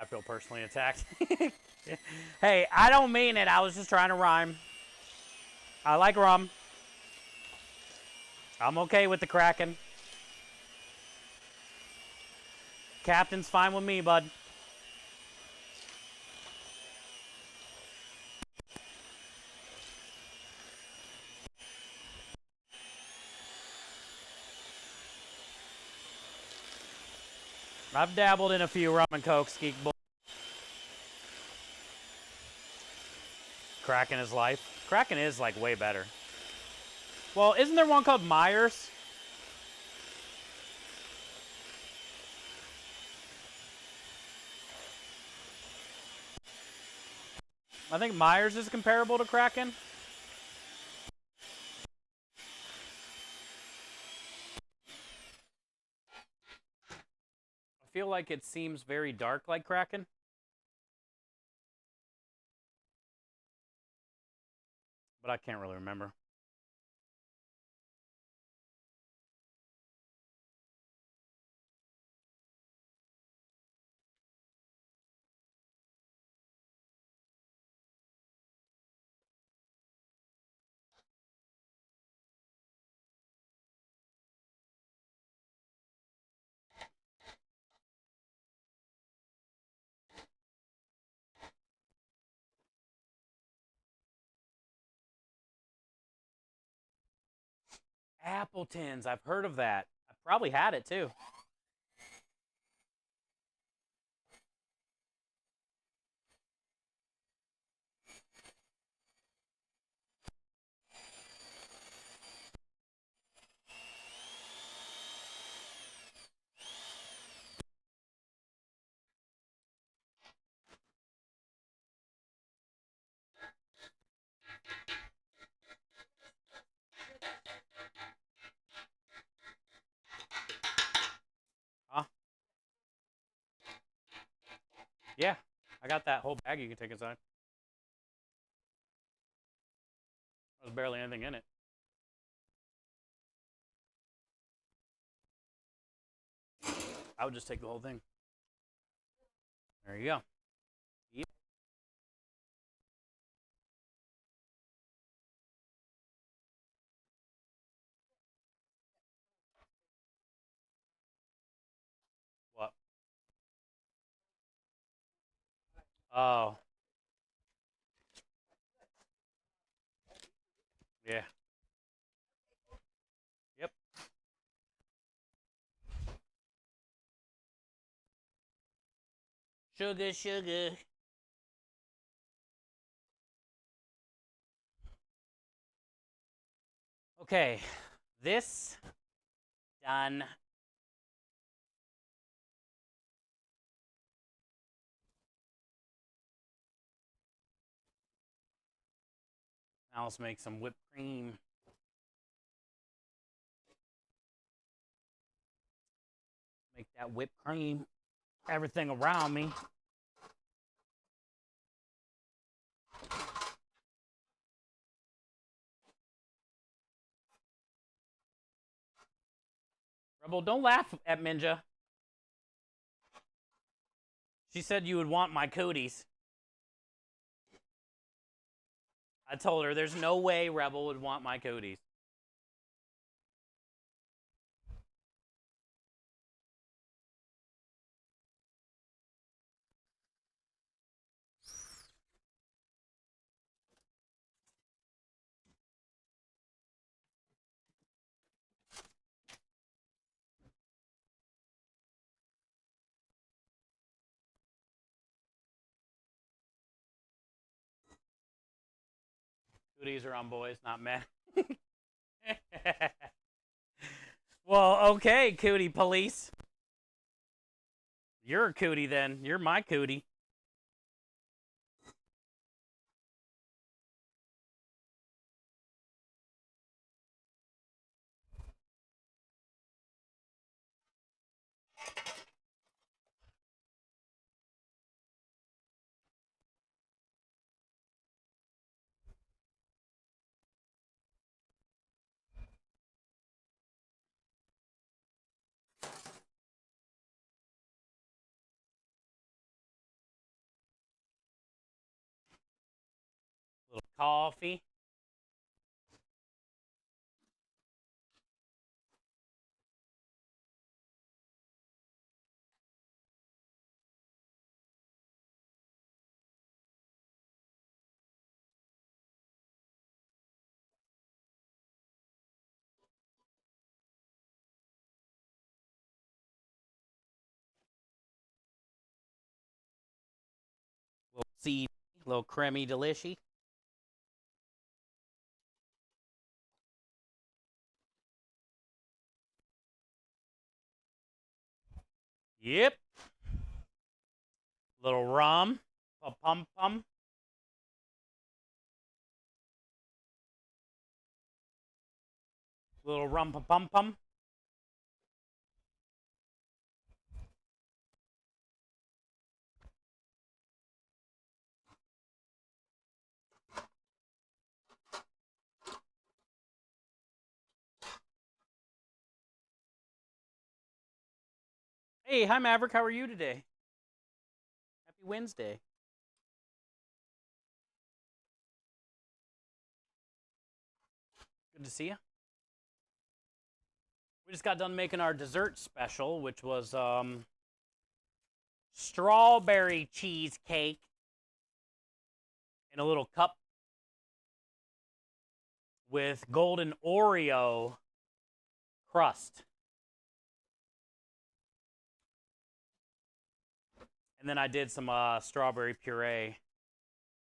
I feel personally attacked. Hey, I don't mean it. I was just trying to rhyme. I like rum. I'm okay with the Kraken. Captain's fine with me, bud. I've dabbled in a few rum and cokes, geek boy. Kraken is life. Kraken is like way better. Well, isn't there one called Myers? I think Myers is comparable to Kraken. I feel like it seems very dark like Kraken. But I can't really remember. Appletons. I've heard of that. I probably had it too. Huh? Yeah. I got that whole bag you can take inside. There's barely anything in it. I would just take the whole thing. There you go. Yep. What? Oh. Yeah. Yep. Sugar, sugar. Okay. This done. Now let's make some whipped cream. Got whipped cream, everything around me. Rebel, don't laugh at Minja. She said you would want my cooties. I told her there's no way Rebel would want my cooties. Cooties are on boys, not men. Well, okay, cootie police. You're a cootie then. You're my cootie. Little coffee. Little seed, little creamy delishy. Yep. Little rum. Pum pum. Little rum pum pum. Hey, hi Maverick. How are you today? Happy Wednesday. Good to see you. We just got done making our dessert special, which was strawberry cheesecake in a little cup with golden Oreo crust. And then I did some strawberry puree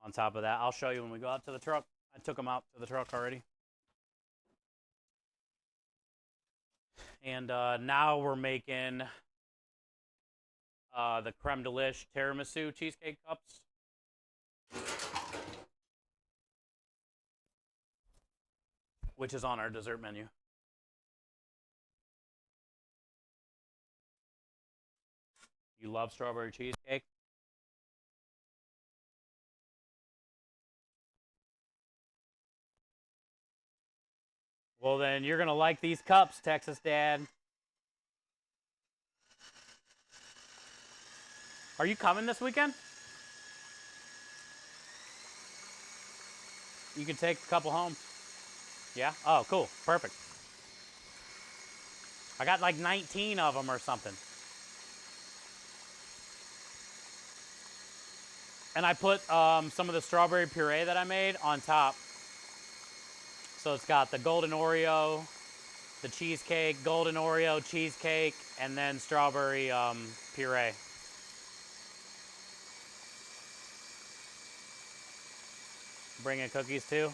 on top of that. I'll show you when we go out to the truck. I took them out to the truck already. And now we're making the creme delish tiramisu cheesecake cups. Which is on our dessert menu. You love strawberry cheesecake? Well, then you're going to like these cups, Texas Dad. Are you coming this weekend? You can take a couple home. Yeah? Oh, cool. Perfect. I got like 19 of them or something. And I put some of the strawberry puree that I made on top. So it's got the golden Oreo, the cheesecake, golden Oreo, cheesecake, and then strawberry puree. Bringing cookies too?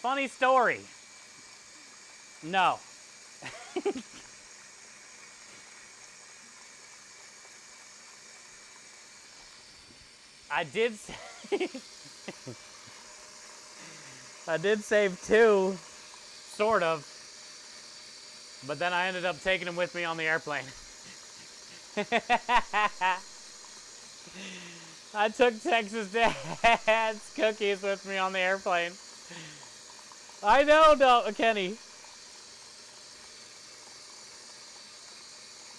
Funny story. No. I did I did save 2, sort of. But then I ended up taking them with me on the airplane. I took Texas Dad's cookies with me on the airplane. I know, Kenny.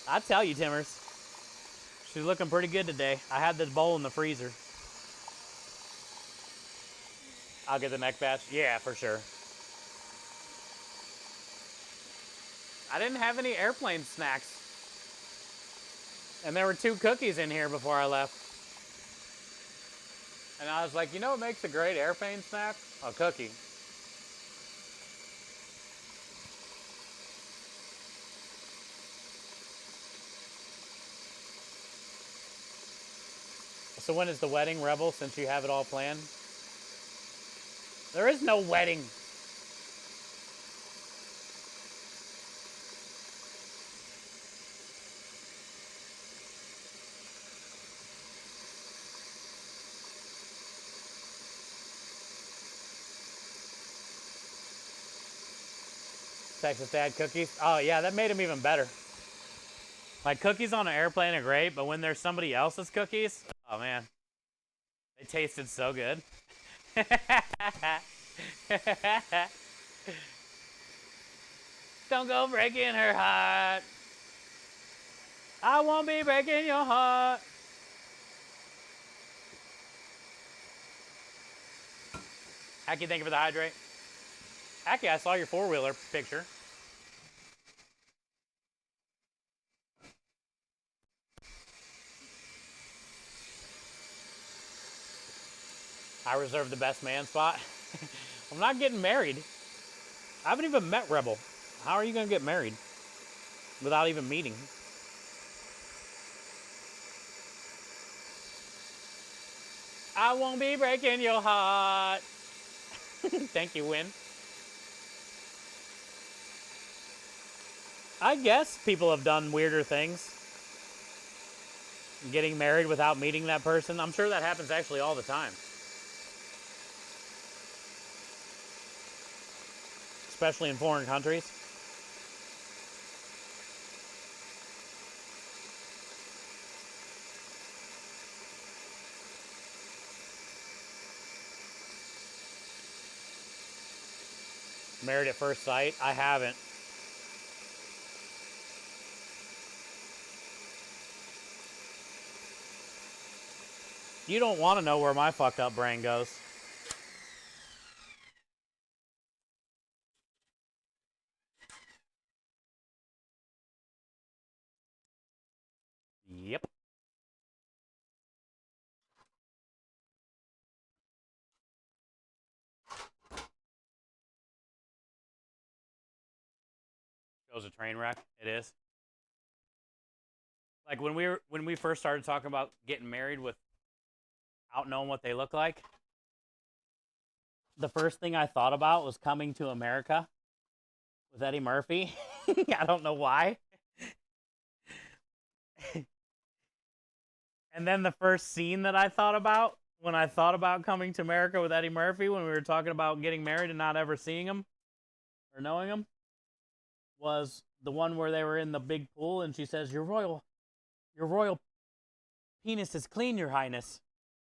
I tell you, Timmers, she's looking pretty good today. I had this bowl in the freezer. I'll get the neck batch. Yeah, for sure. I didn't have any airplane snacks. And there were 2 cookies in here before I left. And I was like, you know what makes a great airplane snack? A cookie. So when is the wedding, Rebel, since you have it all planned? There is no wedding. Texas Dad cookies. Oh, yeah, that made them even better. Like, cookies on an airplane are great, but when there's somebody else's cookies, oh, man. They tasted so good. Don't go breaking her heart. I won't be breaking your heart. Hacky, thank you for the hydrate. Hacky, I saw your 4-wheeler picture. I reserved the best man spot. I'm not getting married. I haven't even met Rebel. How are you going to get married without even meeting? I won't be breaking your heart. Thank you, Win. I guess people have done weirder things. Getting married without meeting that person. I'm sure that happens actually all the time. Especially in foreign countries. Married at first sight? I haven't. You don't want to know where my fucked up brain goes. Yep. Show's a train wreck. It is. Like when we first started talking about getting married without knowing what they look like, the first thing I thought about was Coming to America with Eddie Murphy. I don't know why. And then the first scene that I thought about when I thought about Coming to America with Eddie Murphy, when we were talking about getting married and not ever seeing him or knowing him, was the one where they were in the big pool and she says, your royal penis is clean, Your Highness.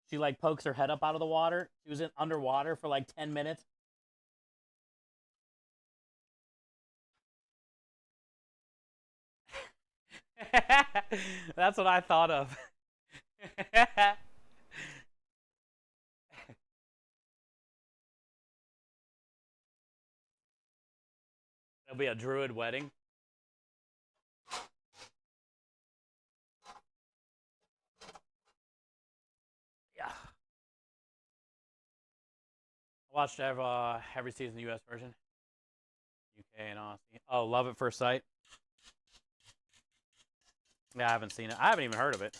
She like pokes her head up out of the water. She was in underwater for like 10 minutes. That's what I thought of. It'll be a druid wedding. Yeah. I watched every season, the U.S. version. UK and Aussie. Oh, Love at First Sight. Yeah, I haven't seen it. I haven't even heard of it.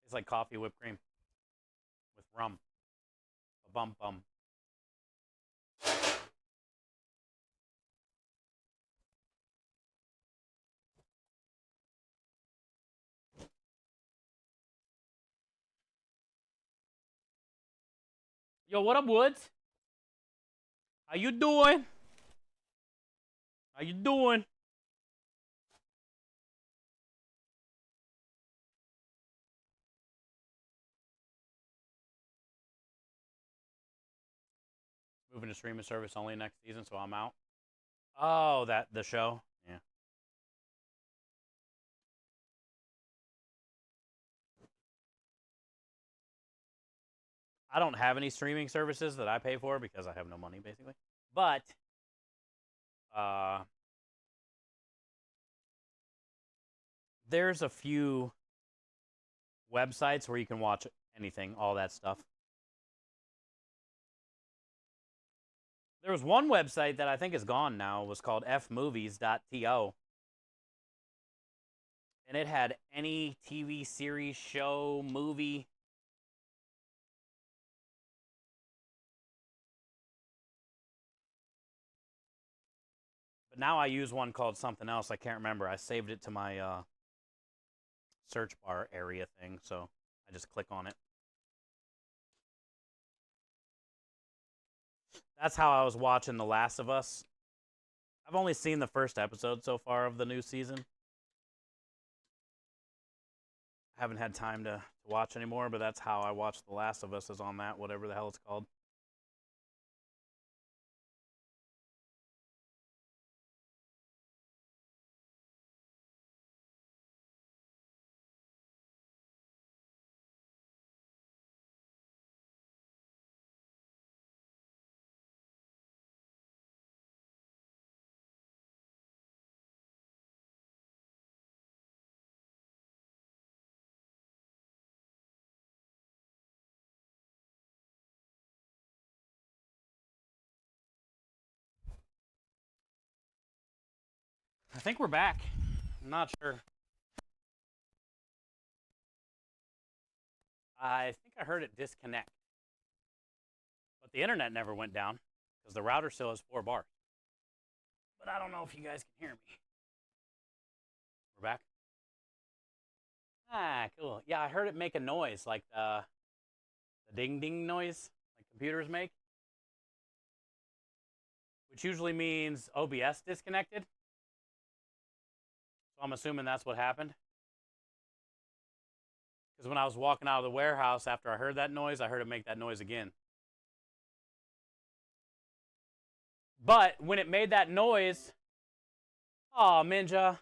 It's like coffee whipped cream with rum. A bum bum. Yo, what up, Woods? How you doing? How you doing? Moving to streaming service only next season, so I'm out. Oh, that the show. Yeah. I don't have any streaming services that I pay for because I have no money, basically. But uh, there's a few websites where you can watch anything, all that stuff. There was one website that I think is gone now. It was called fmovies.to. And it had any TV series, show, movie. But now I use one called something else. I can't remember. I saved it to my search bar area thing, so I just click on it. That's how I was watching The Last of Us. I've only seen the first episode so far of the new season. I haven't had time to watch anymore, but that's how I watched The Last of Us, is on that, whatever the hell it's called. I think we're back. I'm not sure. I think I heard it disconnect. But the internet never went down because the router still has 4 bars. But I don't know if you guys can hear me. We're back. Ah, cool. Yeah, I heard it make a noise like the ding ding noise like computers make, which usually means OBS disconnected. So I'm assuming that's what happened. Because when I was walking out of the warehouse after I heard that noise, I heard it make that noise again. But when it made that noise, oh, Minja,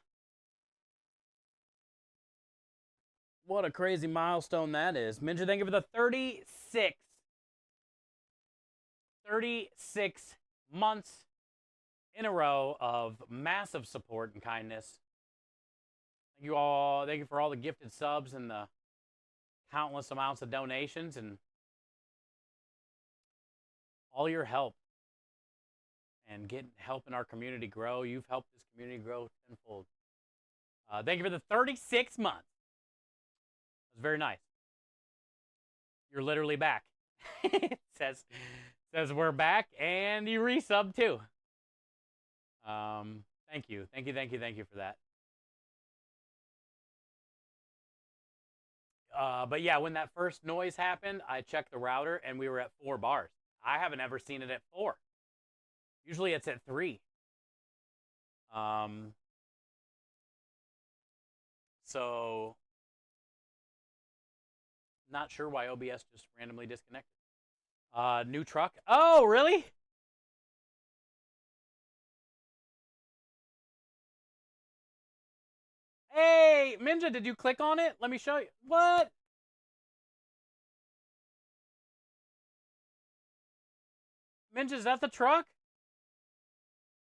what a crazy milestone that is. Minja, thank you for the 36 months in a row of massive support and kindness. Thank you all. Thank you for all the gifted subs and the countless amounts of donations and all your help and helping our community grow. You've helped this community grow tenfold. Thank you for the 36 months. It was very nice. You're literally back. It says we're back, and you resub too. Thank you for that. But yeah, when that first noise happened, I checked the router, and we were at 4 bars. I haven't ever seen it at 4. Usually it's at 3. So not sure why OBS just randomly disconnected. New truck. Oh, really? Hey, Minja, did you click on it? Let me show you. What? Minja, is that the truck?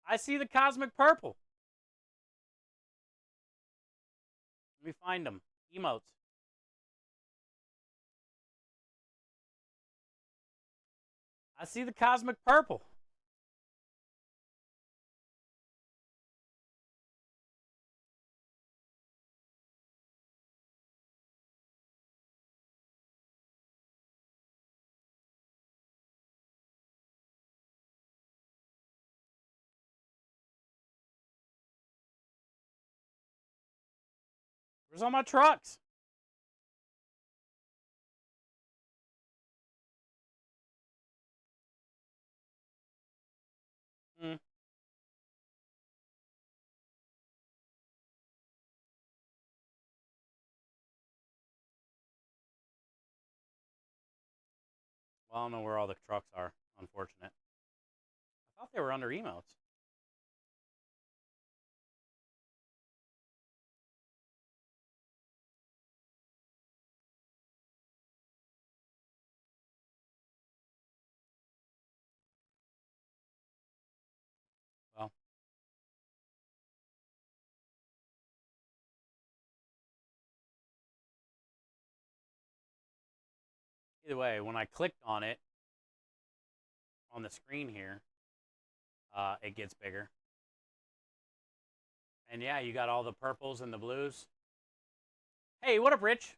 I see the cosmic purple. Let me find them. Emotes. I see the cosmic purple. Where's all my trucks? Hmm. Well, I don't know where all the trucks are. Unfortunate. I thought they were under emotes. Well, either way, when I clicked on it on the screen here, it gets bigger. And yeah, you got all the purples and the blues. Hey, what up, Rich?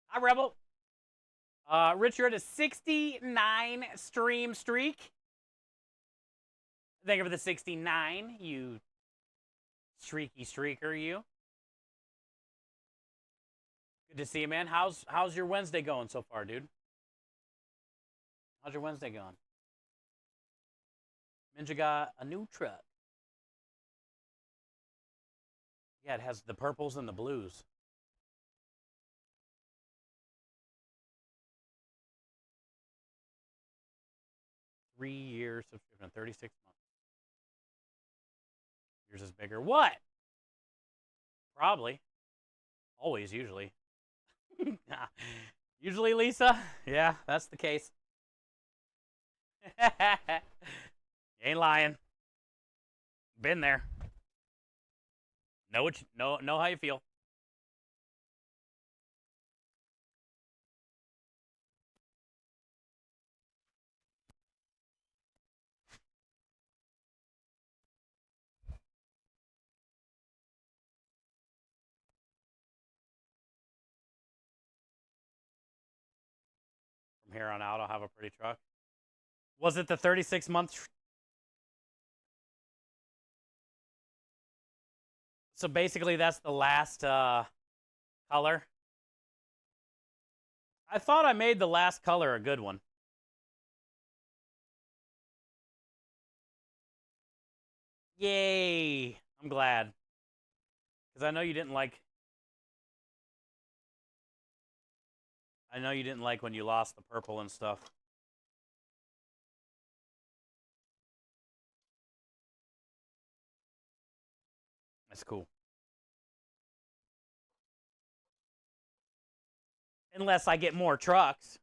Hi, Rebel. Rich, you're at a 69 stream streak. Thank you for the 69, you streaky streaker, you. Good to see you, man. How's your Wednesday going so far, dude? How's your Wednesday going? Ninja got a new truck. Yeah, it has the purples and the blues. Three-year subscription, 36 months. Yours is bigger. What? Probably. Always, usually. Usually, Lisa. Yeah, that's the case. You ain't lying. Been there. Know how you feel. From here on out, I'll have a pretty truck. Was it the 36 month? So basically, that's the last color. I thought I made the last color a good one. Yay! I'm glad. Because I know you didn't like... I know you didn't like when you lost the purple and stuff. That's cool. Unless I get more trucks.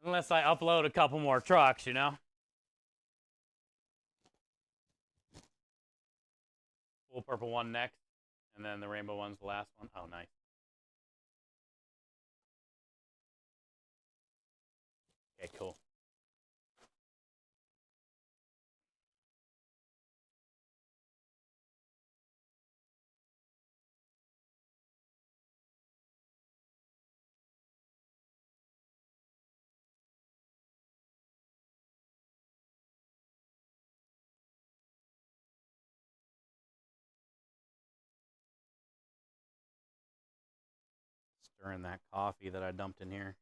Unless I upload a couple more trucks, you know? Full purple one next. And then the rainbow one's the last one. Oh, nice. Okay, cool. Stirring that coffee that I dumped in here.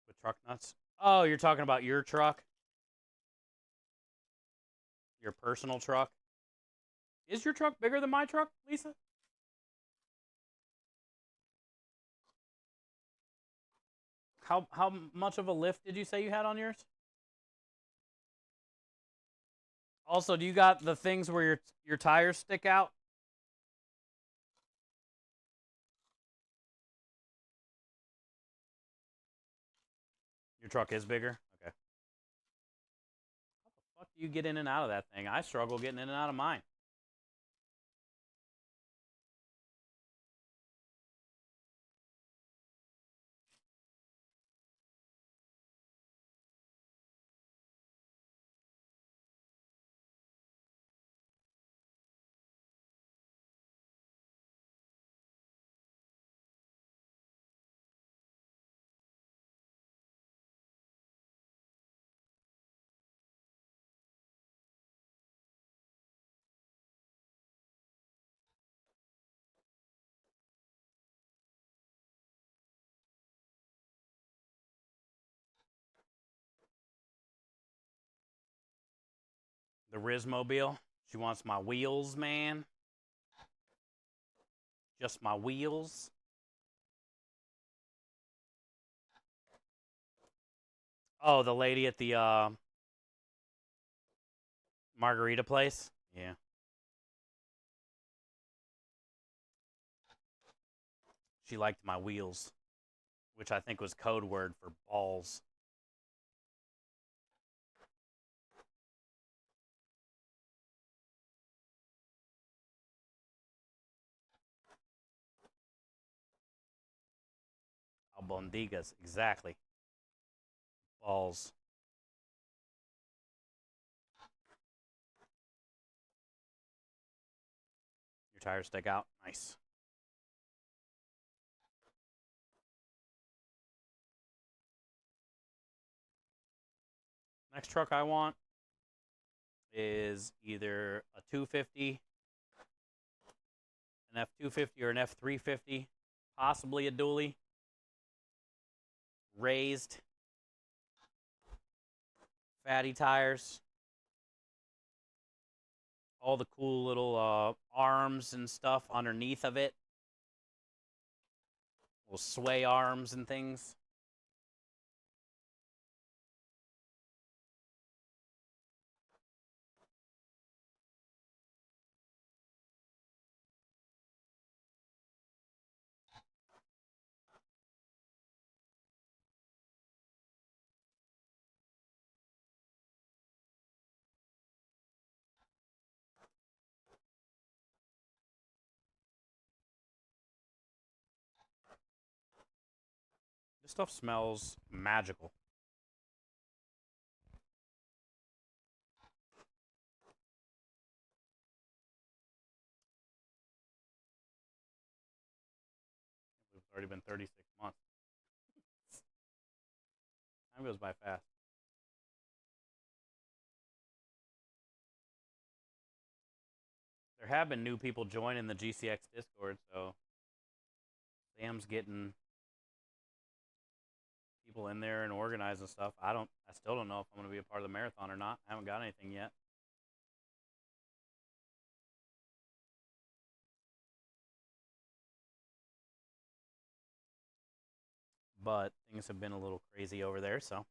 With truck nuts. Oh, you're talking about your truck? Your personal truck? Is your truck bigger than my truck, Lisa? How much of a lift did you say you had on yours? Also, do you got the things where your tires stick out? Your truck is bigger? Okay. How the fuck do you get in and out of that thing? I struggle getting in and out of mine. The Rizmobile. She wants my wheels, man. Just my wheels. Oh, the lady at the margarita place? Yeah. She liked my wheels, which I think was code word for balls. Albondigas, exactly. Balls. Your tires stick out. Nice. Next truck I want is either a 250, an F250 or an F350, possibly a dually, raised, fatty tires, all the cool little arms and stuff underneath of it, little sway arms and things. This stuff smells magical. It's already been 36 months. Time goes by fast. There have been new people joining the GCX Discord, so Sam's getting people in there and organizing stuff. I still don't know if I'm going to be a part of the marathon or not. I haven't got anything yet. But things have been a little crazy over there, so.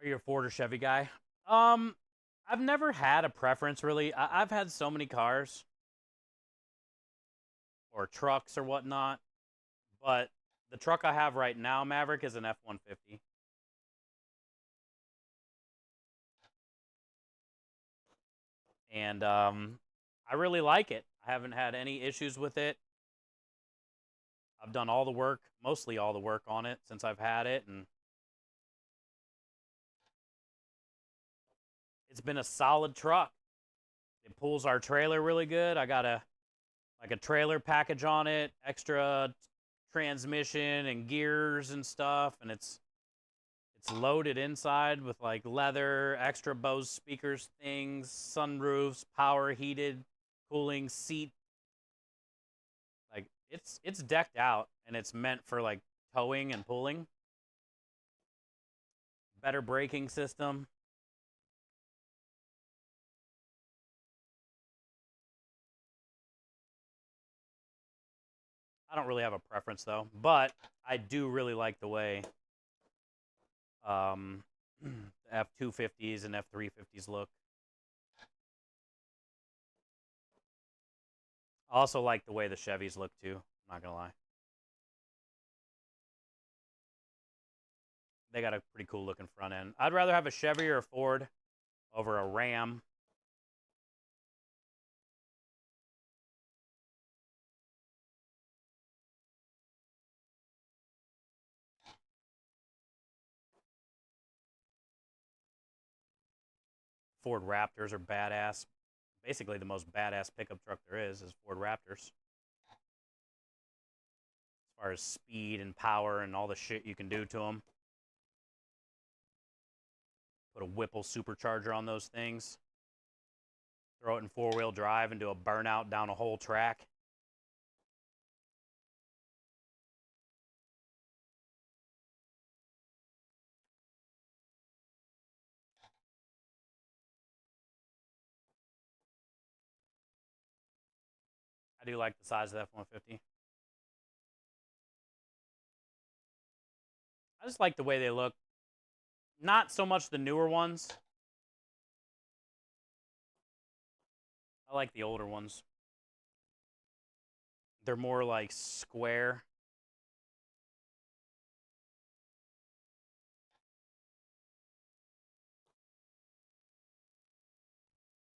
Are you a Ford or Chevy guy? I've never had a preference really. I've had so many cars or trucks or whatnot, but the truck I have right now, Maverick, is an F-150. And I really like it. I haven't had any issues with it. I've done all the work, mostly all the work on it since I've had it, and it's been a solid truck. It pulls our trailer really good. I got a trailer package on it, extra transmission and gears and stuff, and it's loaded inside with like leather, extra Bose speakers, things, sunroofs, power heated, cooling seat. Like it's decked out and it's meant for like towing and pulling. Better braking system. I don't really have a preference though, but I do really like the way um, F250s and F350s look. I also like the way the Chevys look too. I'm not gonna lie. They got a pretty cool looking front end. I'd rather have a Chevy or a Ford over a Ram. Ford Raptors are badass. Basically, the most badass pickup truck there is Ford Raptors. As far as speed and power and all the shit you can do to them. Put a Whipple supercharger on those things. Throw it in four-wheel drive and do a burnout down a whole track. I do like the size of the F-150. I just like the way they look. Not so much the newer ones. I like the older ones. They're more like square.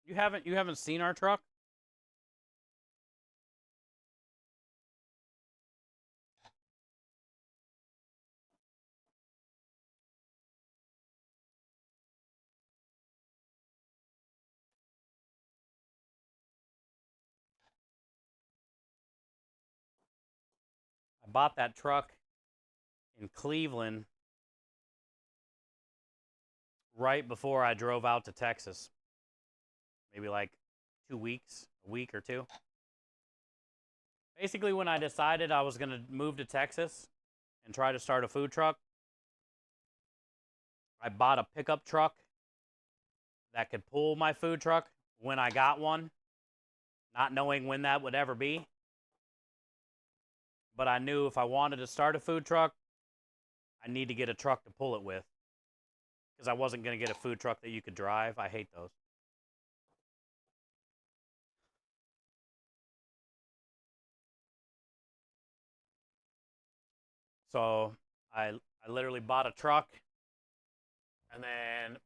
You haven't seen our truck? I bought that truck in Cleveland right before I drove out to Texas. Maybe like 2 weeks, a week or two. Basically, when I decided I was going to move to Texas and try to start a food truck, I bought a pickup truck that could pull my food truck when I got one, not knowing when that would ever be. But I knew if I wanted to start a food truck, I need to get a truck to pull it with, because I wasn't going to get a food truck that you could drive. I hate those. So I literally bought a truck and then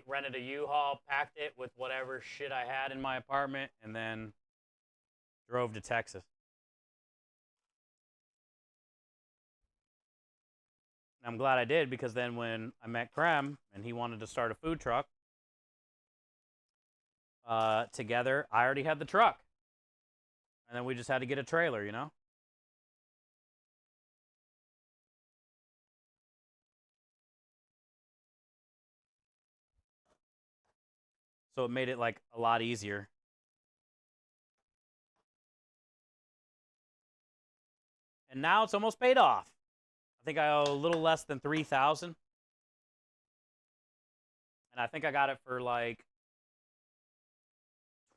rented a U-Haul, packed it with whatever shit I had in my apartment, and then drove to Texas. And I'm glad I did, because then when I met Krem and he wanted to start a food truck together, I already had the truck. And then we just had to get a trailer, you know? So it made it like a lot easier. And now it's almost paid off. I think I owe a little less than 3,000. And I think I got it for like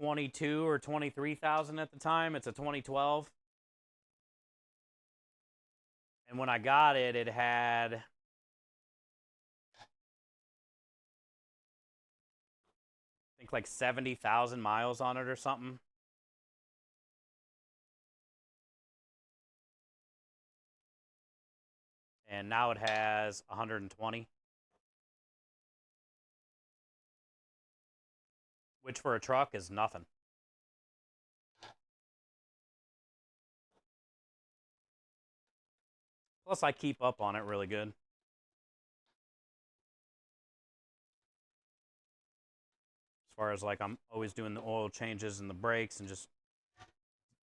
22 or 23,000 at the time. It's a 2012. And when I got it, it had, I think, like 70,000 miles on it or something. And now it has 120. Which for a truck is nothing. Plus, I keep up on it really good. As far as like, I'm always doing the oil changes and the brakes and just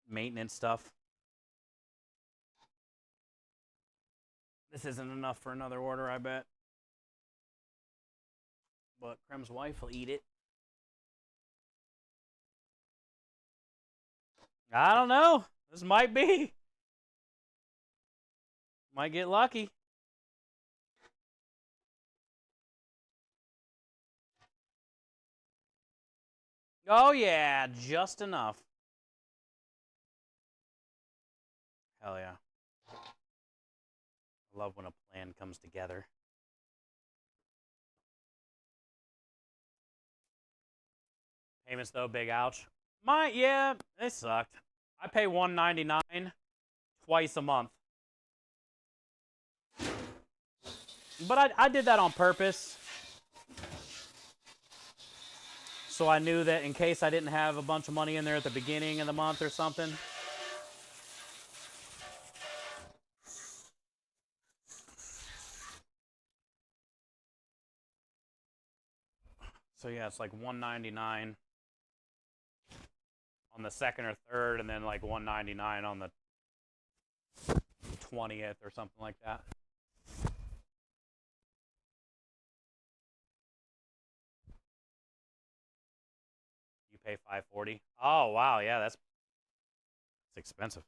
maintenance stuff. This isn't enough for another order, I bet. But Krem's wife will eat it. I don't know. This might be. Might get lucky. Oh, yeah. Just enough. Hell yeah. I love when a plan comes together. Payments, though, big ouch. Yeah, they sucked. I pay $199 twice a month. But I did that on purpose. So I knew that in case I didn't have a bunch of money in there at the beginning of the month or something. So yeah, it's like $199 on the second or third, and then like $199 on the 20th or something like that. You pay $540. Oh wow, yeah, that's expensive.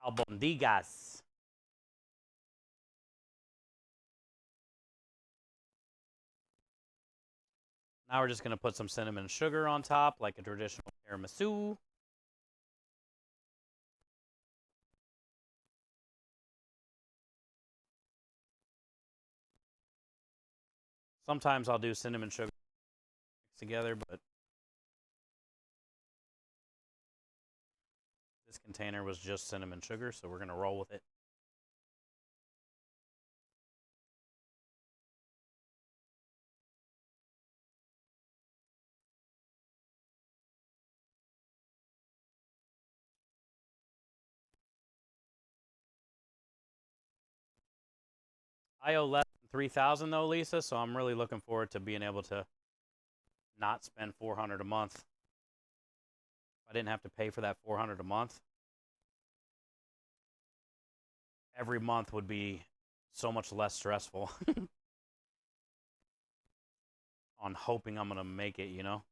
Albondigas. Now we're just going to put some cinnamon sugar on top like a traditional tiramisu. Sometimes I'll do cinnamon sugar mixed together, but this container was just cinnamon sugar, so we're going to roll with it. I owe less than 3,000 though, Lisa, so I'm really looking forward to being able to not spend 400 a month. If I didn't have to pay for that 400 a month, every month would be so much less stressful on hoping I'm going to make it, you know?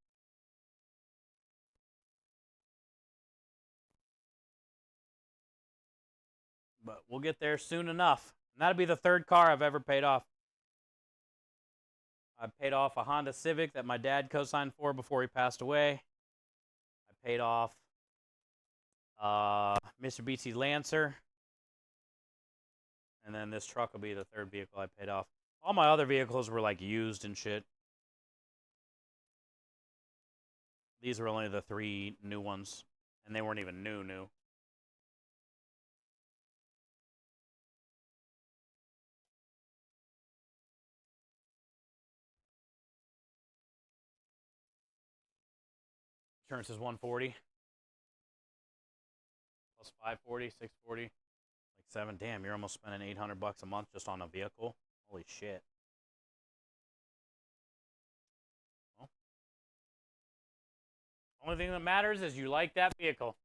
But we'll get there soon enough. And that'll be the third car I've ever paid off. I paid off a Honda Civic that my dad co-signed for before he passed away. I paid off Mitsubishi Lancer. And then this truck will be the third vehicle I paid off. All my other vehicles were like used and shit. These were only the 3 new ones. And they weren't even new. Insurance is $140 plus $540, $640, like $7. Damn, you're almost spending $800 a month just on a vehicle. Holy shit. Well, only thing that matters is you like that vehicle.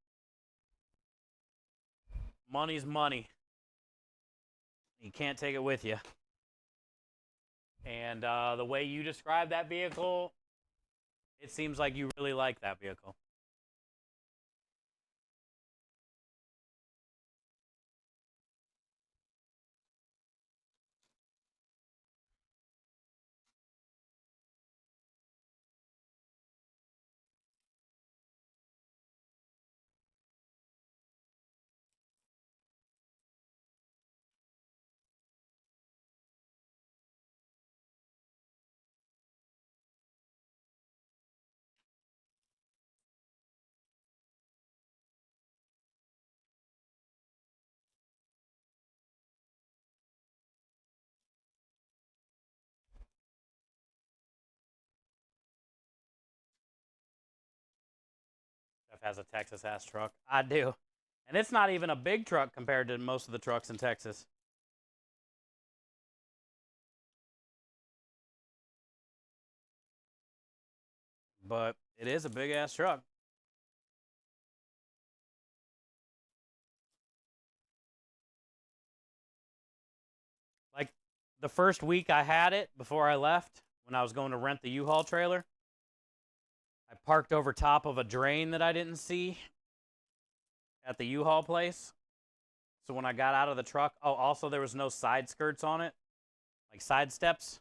Money's money. You can't take it with you. And the way you describe that vehicle, it seems like you really like that vehicle. Jeff has a Texas ass truck. I do. And it's not even a big truck compared to most of the trucks in Texas. But it is a big ass truck. Like the first week I had it before I left, when I was going to rent the U-Haul trailer, I parked over top of a drain that I didn't see at the U-Haul place. So when I got out of the truck, oh, also there was no side skirts on it, like side steps.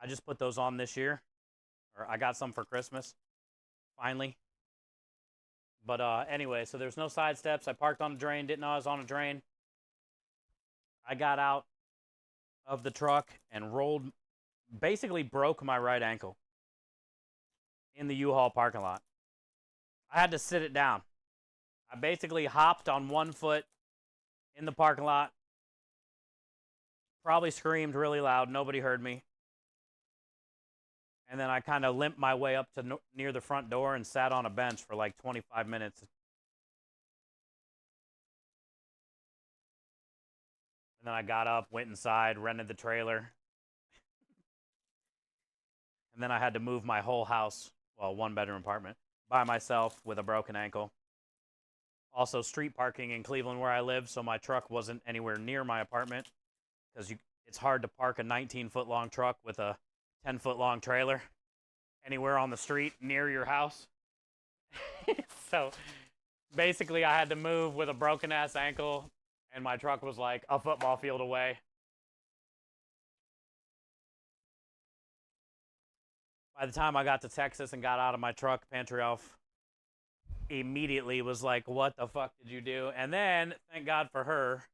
I just put those on this year, or I got some for Christmas, finally. But anyway, so there's no side steps. I parked on a drain, didn't know I was on a drain. I got out of the truck and rolled, basically broke my right ankle in the U-Haul parking lot. I had to sit it down. I basically hopped on one foot in the parking lot, probably screamed really loud. Nobody heard me. And then I kind of limped my way up to near the front door and sat on a bench for like 25 minutes. And then I got up, went inside, rented the trailer. And then I had to move my whole house, well, 1-bedroom apartment, by myself with a broken ankle. Also, street parking in Cleveland where I live, so my truck wasn't anywhere near my apartment because it's hard to park a 19-foot long truck with a 10-foot long trailer anywhere on the street near your house. So basically I had to move with a broken ass ankle, and my truck was like a football field away. By the time I got to Texas and got out of my truck, Pantry Elf immediately was like, "What the fuck did you do?" And then, thank God for her,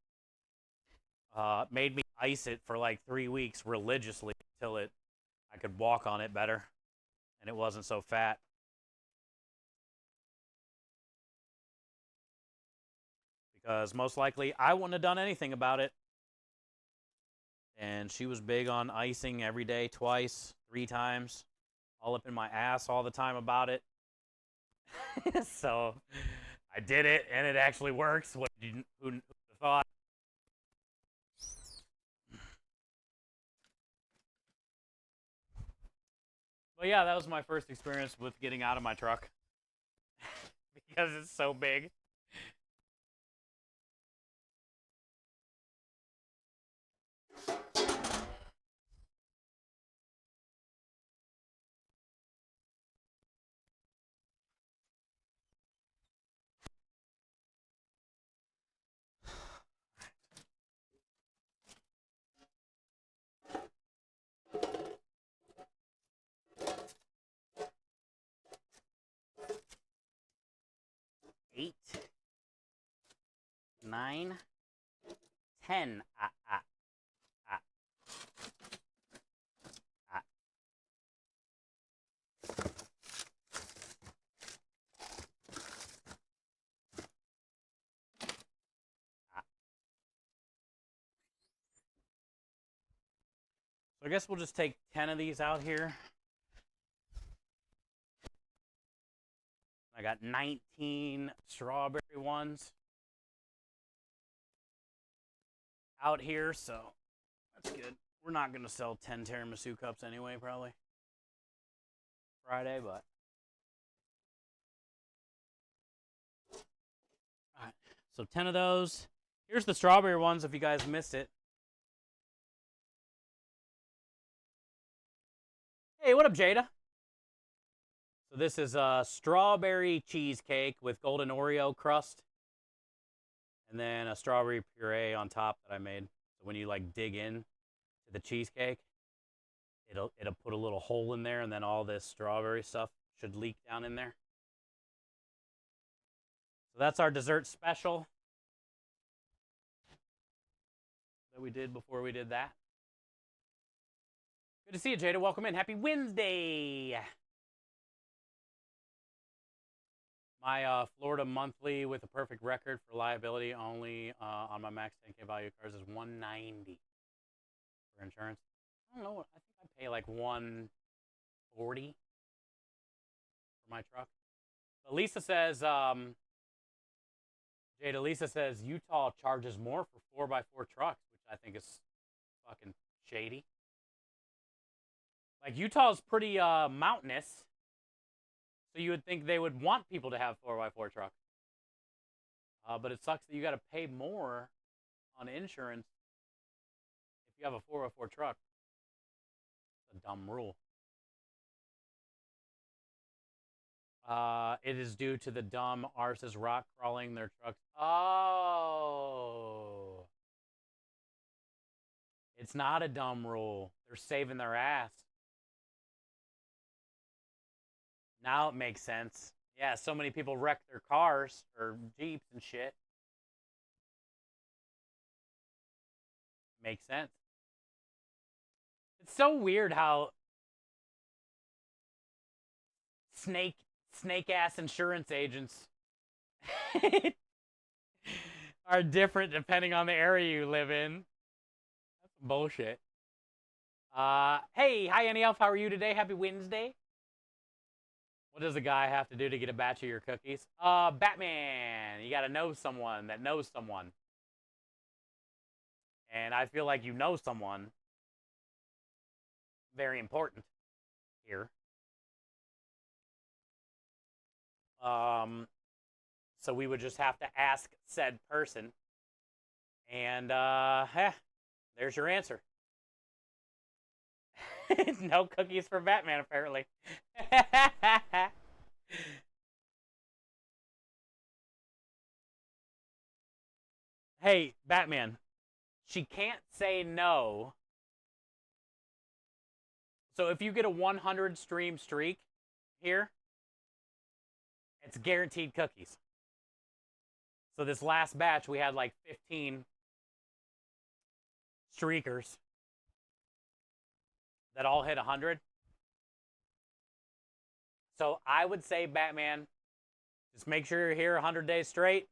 made me ice it for like 3 weeks religiously until I could walk on it better and it wasn't so fat. Because most likely I wouldn't have done anything about it. And she was big on icing every day, twice, 3 times, all up in my ass all the time about it. So I did it, and it actually works. Who thought? But yeah, that was my first experience with getting out of my truck because it's so big. Eight, 9, 10. Ah. Ah. So I guess we'll just take 10 of these out here. I got 19 strawberry ones out here, so that's good. We're not going to sell 10 tiramisu cups anyway, probably. Friday, but. All right, so 10 of those. Here's the strawberry ones if you guys missed it. Hey, what up, Jada? So this is a strawberry cheesecake with golden Oreo crust. And then a strawberry puree on top that I made. So when you like dig in to the cheesecake, it'll put a little hole in there, and then all this strawberry stuff should leak down in there. So that's our dessert special that we did before we did that. Good to see you, Jada. Welcome in. Happy Wednesday. My Florida monthly with a perfect record for liability only on my max 10K value cars is $190 for insurance. I don't know. I think I pay like $140 for my truck. But Lisa says, Jada, Lisa says Utah charges more for 4x4 trucks, which I think is fucking shady. Like Utah's pretty mountainous, so you would think they would want people to have 4x4 trucks. But it sucks that you got to pay more on insurance if you have a 4x4 truck. It's a dumb rule. It is due to the dumb arses rock crawling their trucks. Oh. It's not a dumb rule. They're saving their ass. Now it makes sense. Yeah, so many people wreck their cars or Jeeps and shit. Makes sense. It's so weird how snake ass insurance agents are different depending on the area you live in. That's bullshit. Hey, hi Annie Elf, how are you today? Happy Wednesday. What does a guy have to do to get a batch of your cookies? Batman. You gotta know someone that knows someone. And I feel like you know someone very important here. So we would just have to ask said person. And there's your answer. No cookies for Batman, apparently. Hey, Batman. She can't say no. So if you get a 100 stream streak here, it's guaranteed cookies. So this last batch, we had like 15 streakers that all hit 100. So I would say, Batman, just make sure you're here 100 days straight.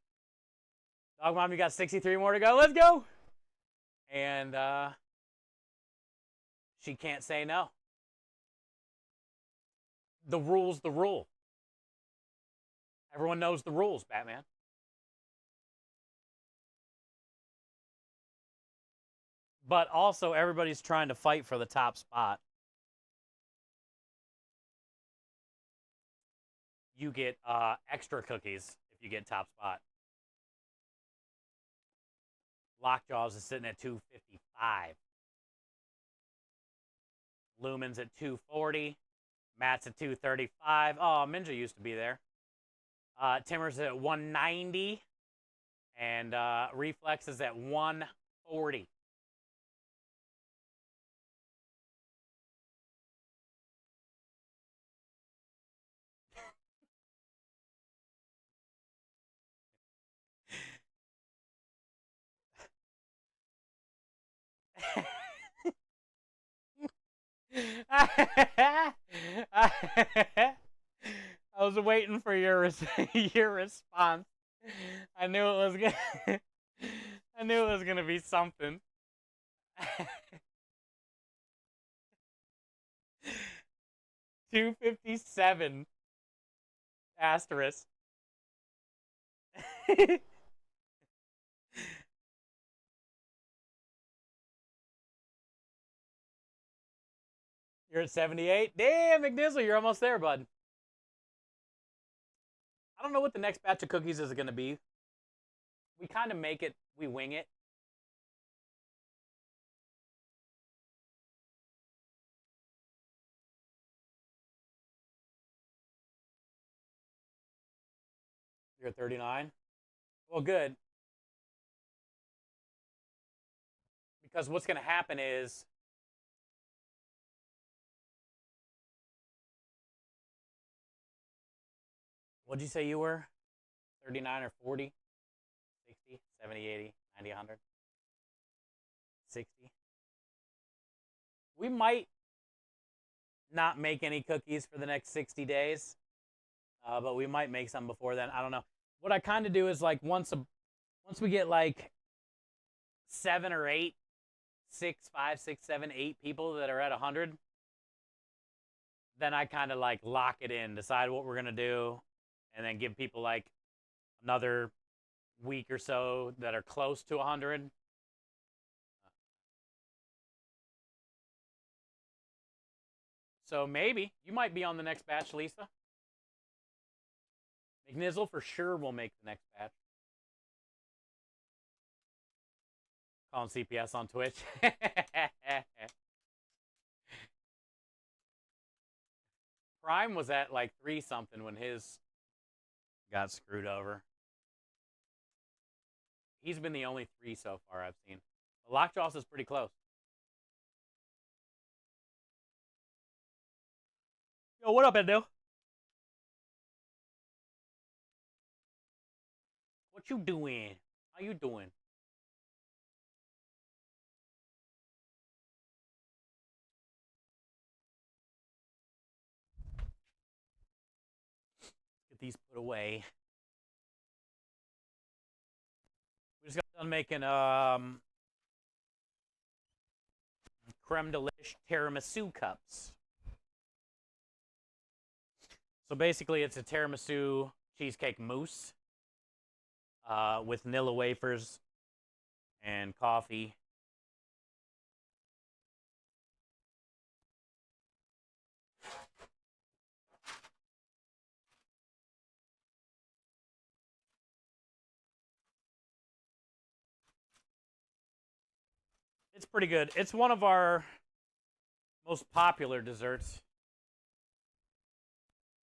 Dog Mom, you got 63 more to go. Let's go. And she can't say no. The rule's the rule. Everyone knows the rules, Batman. But also, everybody's trying to fight for the top spot. You get extra cookies if you get top spot. Lockjaws is sitting at 255. Lumen's at 240. Matt's at 235. Oh, Minja used to be there. Timmer's at 190. And Reflex is at 140. I was waiting for your your response. I knew it was gonna. I knew it was gonna be something. 257 asterisk. You're at 78. Damn, McNizzle, you're almost there, bud. I don't know what the next batch of cookies is going to be. We kind of make it, we wing it. You're at 39. Well, good. Because what's going to happen is what'd you say you were? 39 or 40? 60, 70, 80, 90, 100? 60? We might not make any cookies for the next 60 days, but we might make some before then. I don't know. What I kind of do is like once we get like 7 or 8, 6, 5, 6, 7, 8 people that are at 100, then I kind of like lock it in, decide what we're gonna do, and then give people like another week or so that are close to 100. So maybe you might be on the next batch, Lisa. McNizzle for sure will make the next batch. Calling CPS on Twitch. Prime was at like 3 something when his got screwed over. He's been the only 3 so far I've seen. Lockjaws is pretty close. Yo, what up, Endo? What you doing? How you doing? Get these put away. We just got done making creme delish tiramisu cups. So basically, it's a tiramisu cheesecake mousse with vanilla wafers and coffee. It's pretty good. It's one of our most popular desserts.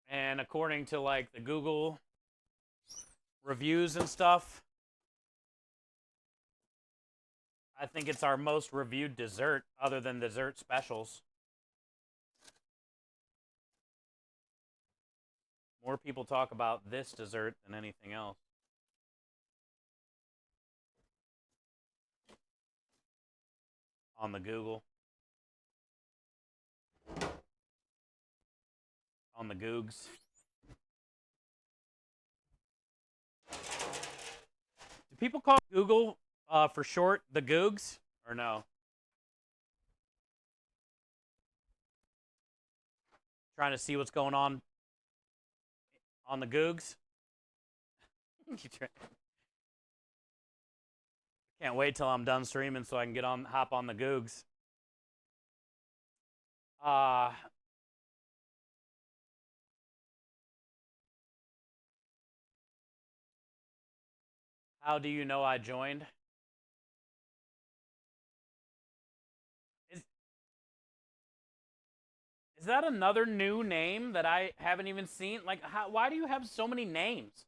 And according to like the Google reviews and stuff, I think it's our most reviewed dessert other than dessert specials. More people talk about this dessert than anything else. On the Google. On the Googs. Do people call Google for short the Googs or no? Trying to see what's going on the Googs. Can't wait till I'm done streaming so I can hop on the Googs. How do you know I joined? Is that another new name that I haven't even seen? Like, why do you have so many names?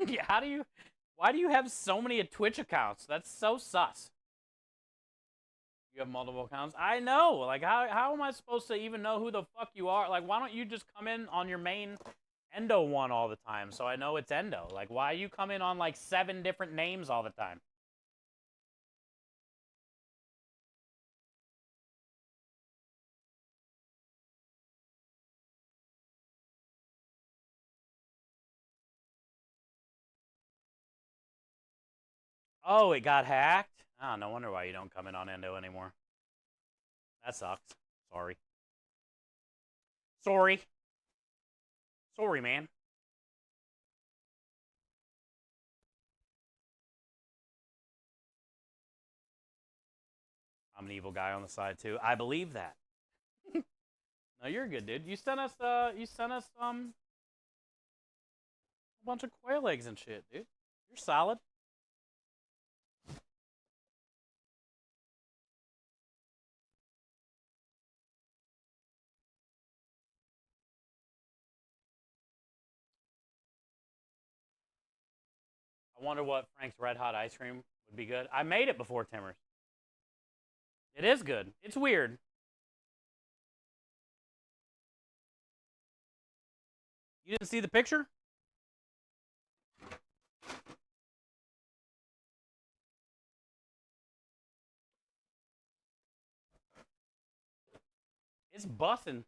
Yeah, why do you have so many Twitch accounts? That's so sus. You have multiple accounts? I know. Like, how am I supposed to even know who the fuck you are? Like, why don't you just come in on your main Endo one all the time so I know it's Endo? Like, why you come in on like 7 different names all the time? Oh, it got hacked? Oh, no wonder why you don't come in on Endo anymore. That sucks. Sorry. Sorry. Sorry, man. I'm an evil guy on the side too. I believe that. No, you're good, dude. You sent us a bunch of quail eggs and shit, dude. You're solid. I wonder what Frank's Red Hot ice cream would be good. I made it before Timmers. It is good. It's weird. You didn't see the picture? It's bussin'.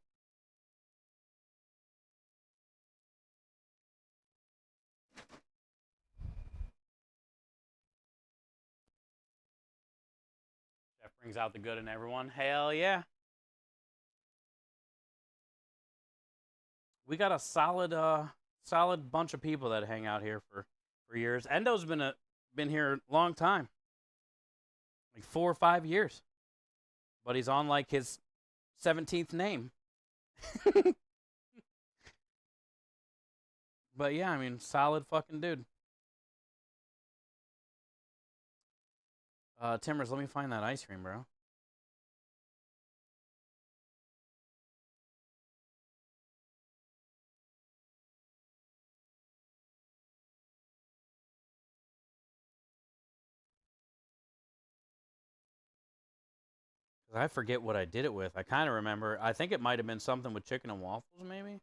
That brings out the good in everyone. Hell yeah. We got a solid bunch of people that hang out here for years. Endo's been here a long time. Like 4 or 5 years. But he's on like his 17th name. But yeah, I mean, solid fucking dude. Timbers, let me find that ice cream, bro. I forget what I did it with. I kind of remember. I think it might have been something with chicken and waffles, maybe.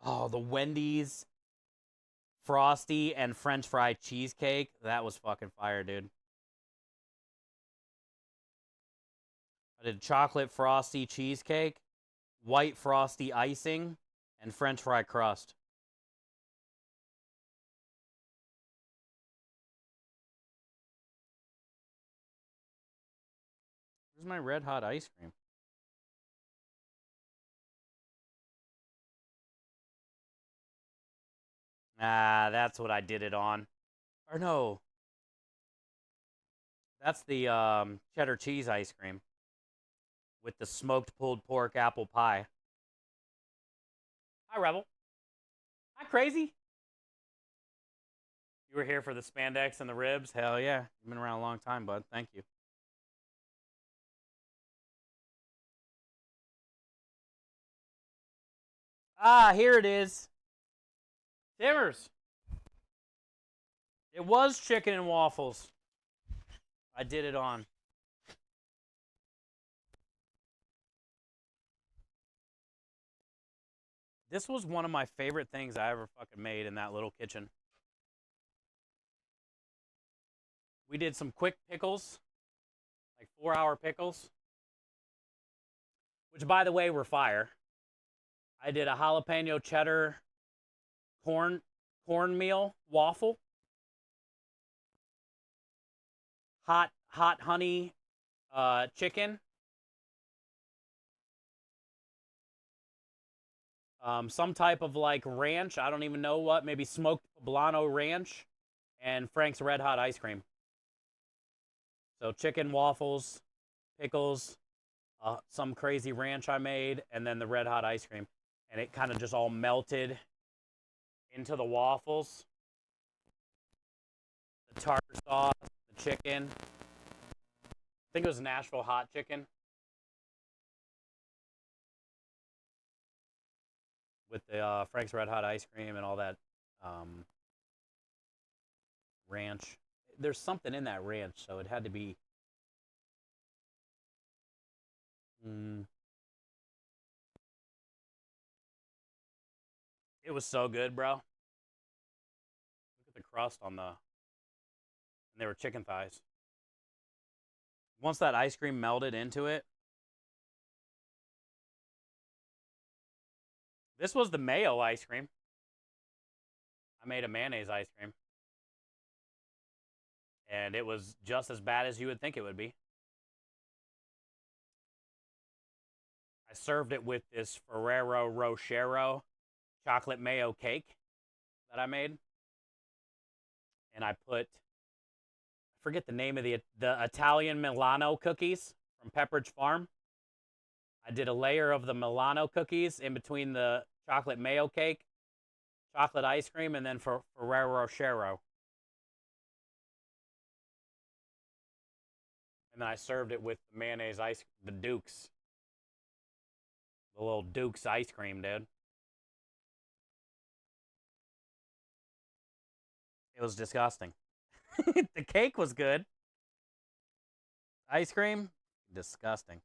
Oh, the Wendy's Frosty and French fry cheesecake. That was fucking fire, dude. I did chocolate frosty cheesecake, white frosty icing, and French fry crust. Where's my red hot ice cream? Ah, that's what I did it on. Or no, that's the cheddar cheese ice cream with the smoked pulled pork apple pie. Hi, Rebel. Hi, Crazy. You were here for the spandex and the ribs? Hell yeah. You've been around a long time, bud. Thank you. Ah, here it is. Timmers. It was chicken and waffles. I did it on. This was one of my favorite things I ever fucking made in that little kitchen. We did some quick pickles, like 4-hour pickles, which by the way were fire. I did a jalapeno cheddar corn cornmeal waffle, hot honey chicken, some type of like ranch. I don't even know what. Maybe smoked poblano ranch, and Frank's Red Hot ice cream. So chicken waffles, pickles, some crazy ranch I made, and then the Red Hot ice cream, and it kind of just all melted into the waffles. The tartar sauce, the chicken. I think it was Nashville hot chicken with the Frank's Red Hot ice cream and all that ranch. There's something in that ranch, so it had to be. Mm, it was so good, bro. Look at the crust on the. And they were chicken thighs. Once that ice cream melted into it, this was the mayo ice cream. I made a mayonnaise ice cream, and it was just as bad as you would think it would be. I served it with this Ferrero Rocher chocolate mayo cake that I made, and I forget the name of the Italian Milano cookies from Pepperidge Farm. I did a layer of the Milano cookies in between the chocolate mayo cake, chocolate ice cream, and then for Ferrero Rocher. And then I served it with the mayonnaise the Dukes, the little Dukes ice cream, dude. It was disgusting. The cake was good. Ice cream, disgusting.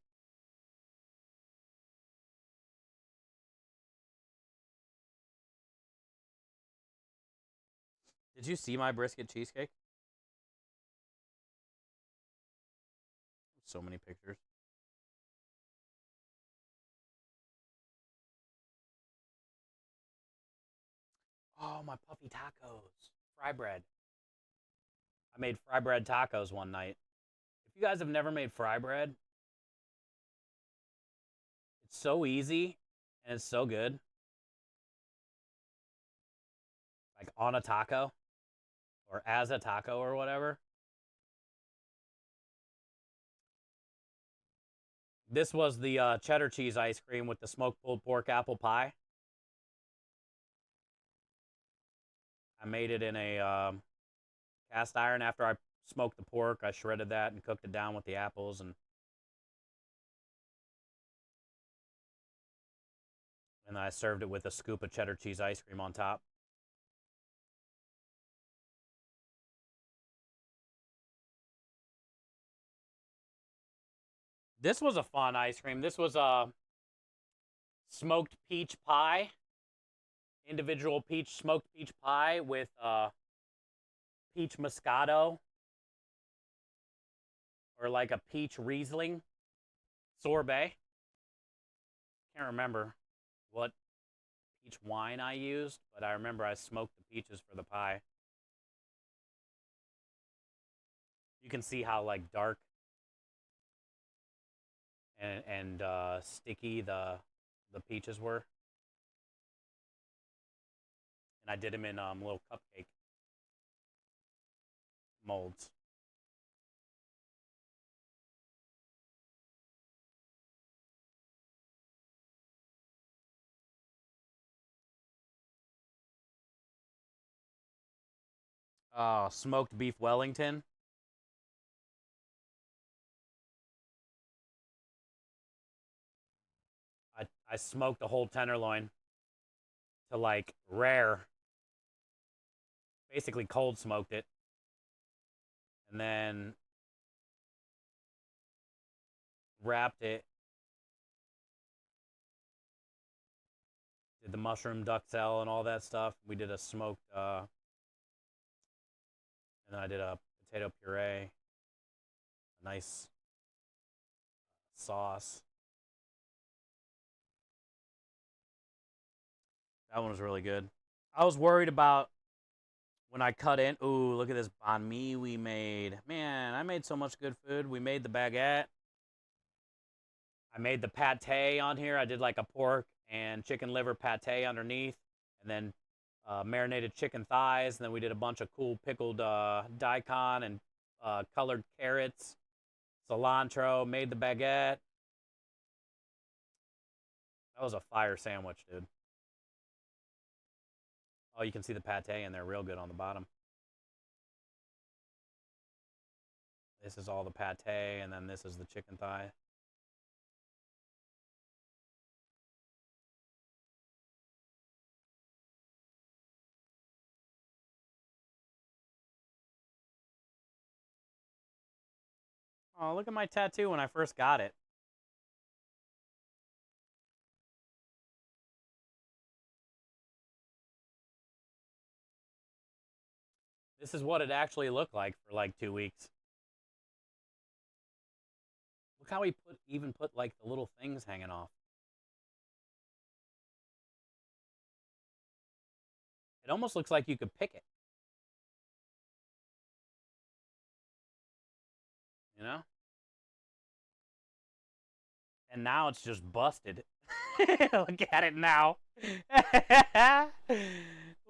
Did you see my brisket cheesecake? So many pictures. Oh, my puffy tacos. Fry bread. I made fry bread tacos one night. If you guys have never made fry bread, it's so easy and it's so good. Like on a taco or as a taco or whatever. This was the cheddar cheese ice cream with the smoked pulled pork apple pie. I made it in a cast iron after I smoked the pork. I shredded that and cooked it down with the apples, and then I served it with a scoop of cheddar cheese ice cream on top. This was a fun ice cream. This was a smoked peach pie, individual peach smoked peach pie with peach moscato or like a peach Riesling sorbet. Can't remember what peach wine I used, but I remember I smoked the peaches for the pie. You can see how like dark and sticky the peaches were, and I did them in little cupcake molds. Smoked beef Wellington. I smoked a whole tenderloin to like rare, basically cold smoked it, and then wrapped it. Did the mushroom duxelle and all that stuff. We did a smoked, and then I did a potato puree, a nice sauce. That one was really good. I was worried about when I cut in. Ooh, look at this banh mi we made. Man, I made so much good food. We made the baguette. I made the pate on here. I did like a pork and chicken liver pate underneath, and then marinated chicken thighs. And then we did a bunch of cool pickled daikon and colored carrots, cilantro. Made the baguette. That was a fire sandwich, dude. Oh, you can see the pate in there real good on the bottom. This is all the pate, and then this is the chicken thigh. Oh, look at my tattoo when I first got it. This is what it actually looked like for like 2 weeks. Look how he even put like the little things hanging off. It almost looks like you could pick it. You know? And now it's just busted. Look at it now.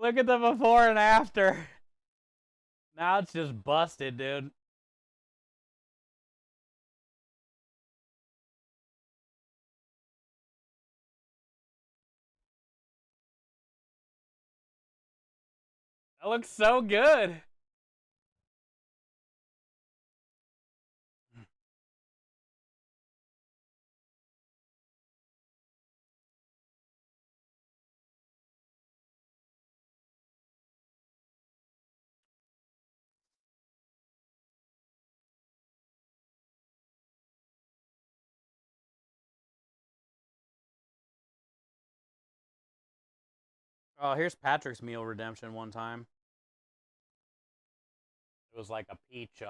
Look at the before and after. Now it's just busted, dude. That looks so good. Oh, here's Patrick's meal redemption one time. It was like a peach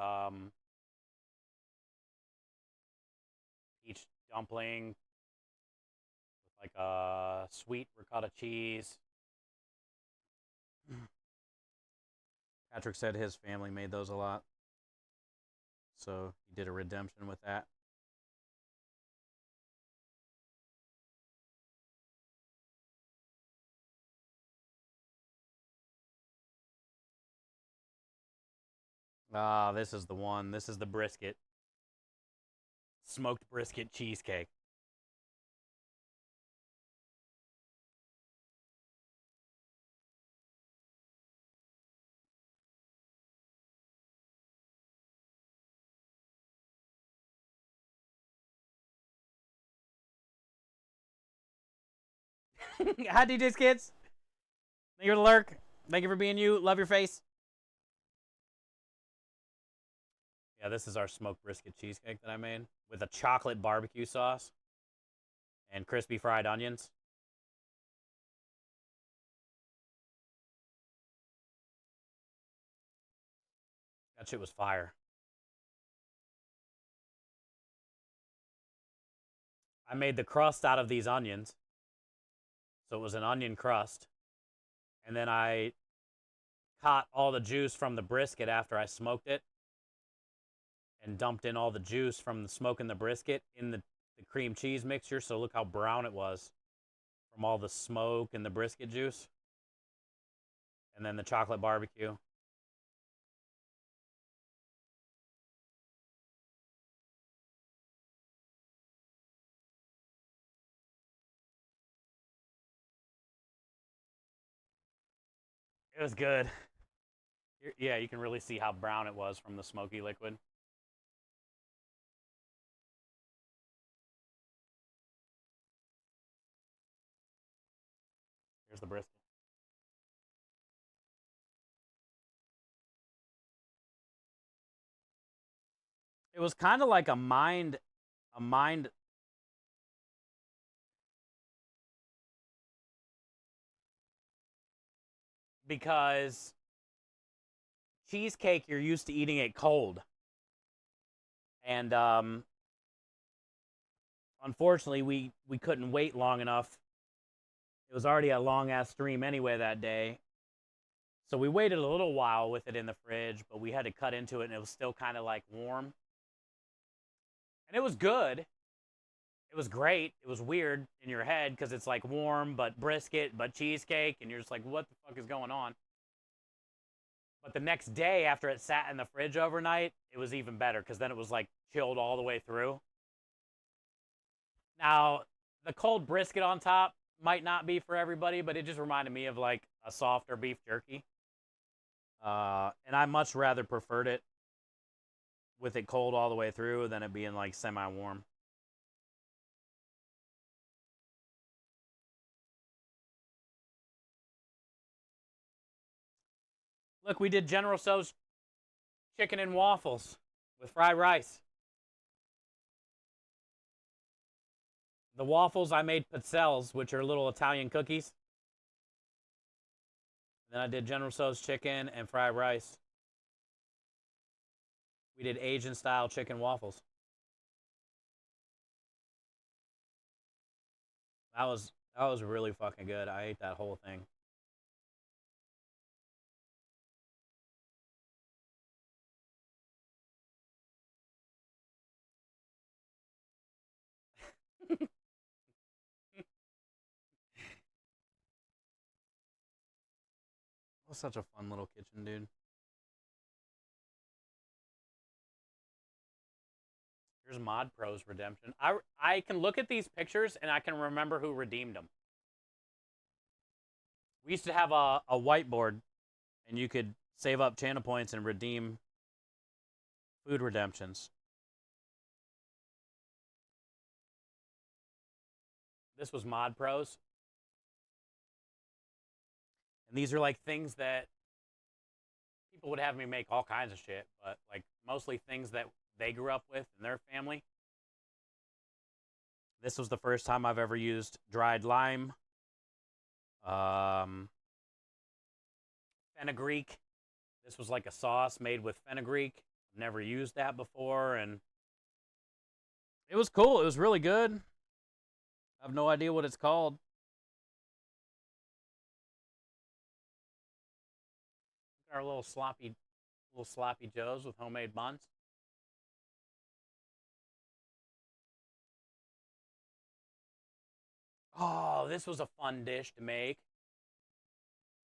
dumpling with like a sweet ricotta cheese. Patrick said his family made those a lot, so he did a redemption with that. Ah, this is the one. This is the brisket. Smoked brisket cheesecake. Hi, DJ's kids. Thank you for the lurk. Thank you for being you. Love your face. Yeah, this is our smoked brisket cheesecake that I made with a chocolate barbecue sauce and crispy fried onions. That shit was fire. I made the crust out of these onions, so it was an onion crust. And then I caught all the juice from the brisket after I smoked it and dumped in all the juice from the smoking the brisket in the cream cheese mixture. So look how brown it was from all the smoke and the brisket juice. And then the chocolate barbecue. It was good. Yeah, you can really see how brown it was from the smoky liquid. Here's the brisket. It was kind of like a mind because cheesecake you're used to eating it cold, and unfortunately we couldn't wait long enough. It was already a long ass stream anyway that day, so we waited a little while with it in the fridge, but we had to cut into it, and it was still kind of like warm, and it was good. It was great. It was weird in your head because it's like warm but brisket but cheesecake, and you're just like, what the fuck is going on? But the next day, after it sat in the fridge overnight, it was even better because then it was like chilled all the way through. Now, the cold brisket on top might not be for everybody, but it just reminded me of like a softer beef jerky. And I much rather preferred it with it cold all the way through than it being like semi warm. Look, we did General Tso's chicken and waffles with fried rice. The waffles I made pizzelles, which are little Italian cookies. Then I did General Tso's chicken and fried rice. We did Asian style chicken waffles. That was really fucking good. I ate that whole thing. It was such a fun little kitchen, dude. Here's Mod Pro's redemption. I can look at these pictures and I can remember who redeemed them. We used to have a whiteboard, and you could save up channel points and redeem food redemptions. This was Mod Pros, and these are like things that people would have me make all kinds of shit, but like mostly things that they grew up with in their family. This was the first time I've ever used dried lime, um, fenugreek. This was like a sauce made with fenugreek. Never used that before, and it was cool. It was really good. I have no idea what it's called. Our little sloppy joes with homemade buns. Oh, this was a fun dish to make.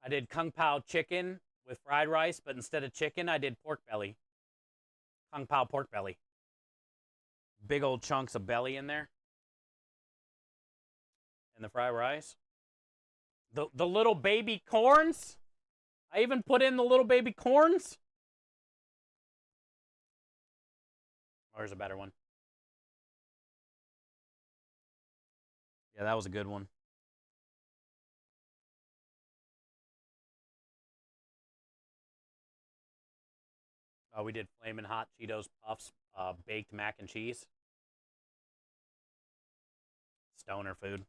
I did kung pao chicken with fried rice, but instead of chicken, I did pork belly. Kung pao pork belly. Big old chunks of belly in there, and the fried rice. The little baby corns. I even put in the little baby corns. Oh, here's a better one. Yeah, that was a good one. We did flaming hot Cheetos puffs, baked mac and cheese. Stoner food.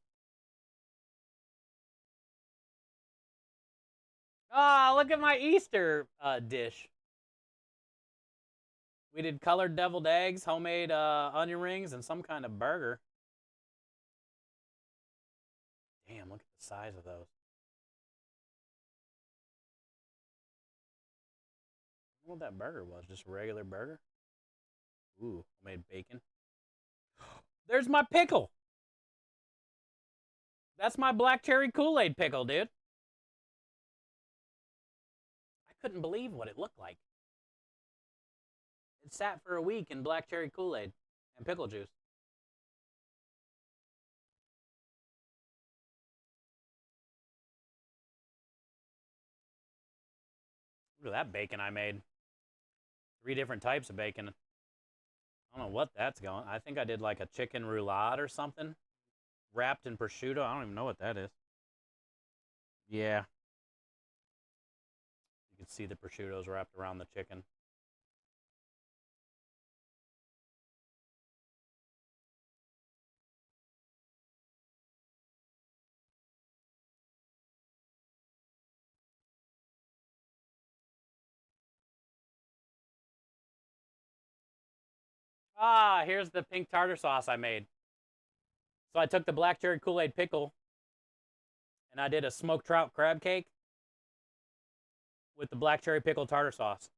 Ah, look at my Easter dish. We did colored deviled eggs, homemade onion rings, and some kind of burger. Damn, look at the size of those. I don't know what that burger was. Just a regular burger. Ooh, homemade bacon. There's my pickle. That's my black cherry Kool-Aid pickle, dude. I couldn't believe what it looked like. It sat for a week in black cherry Kool-Aid and pickle juice. Look at that bacon I made. 3 different types of bacon. I don't know what that's going. I think I did like a chicken roulade or something wrapped in prosciutto. I don't even know what that is. Yeah, you can see the prosciutto's wrapped around the chicken. Ah, here's the pink tartar sauce I made. So I took the black cherry Kool-Aid pickle and I did a smoked trout crab cake with the black cherry pickle tartar sauce.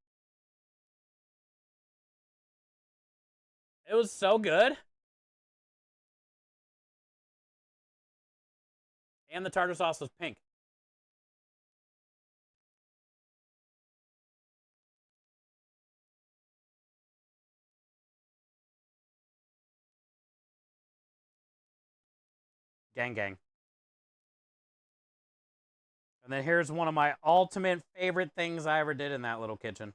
It was so good. And the tartar sauce was pink. Gang gang. And then here's one of my ultimate favorite things I ever did in that little kitchen.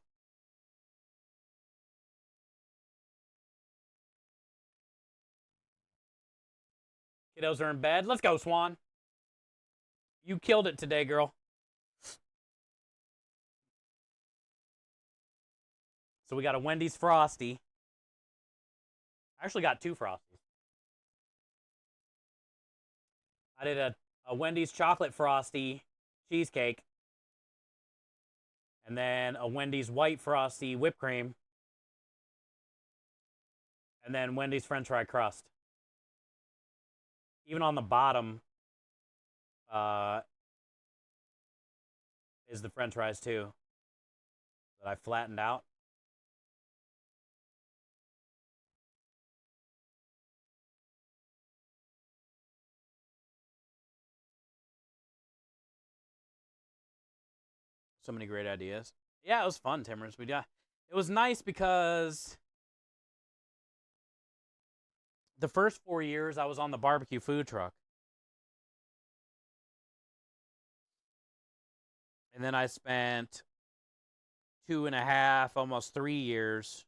Kiddos are in bed. Let's go, Swan. You killed it today, girl. So we got a Wendy's Frosty. I actually got two Frosties. I did a Wendy's chocolate Frosty cheesecake. And then a Wendy's white Frosty whipped cream. And then Wendy's French fry crust. Even on the bottom is the French fries too that I flattened out. So many great ideas. Yeah, it was fun, Timmers. It was nice because the first 4 years I was on the barbecue food truck. And then I spent 2.5, almost 3 years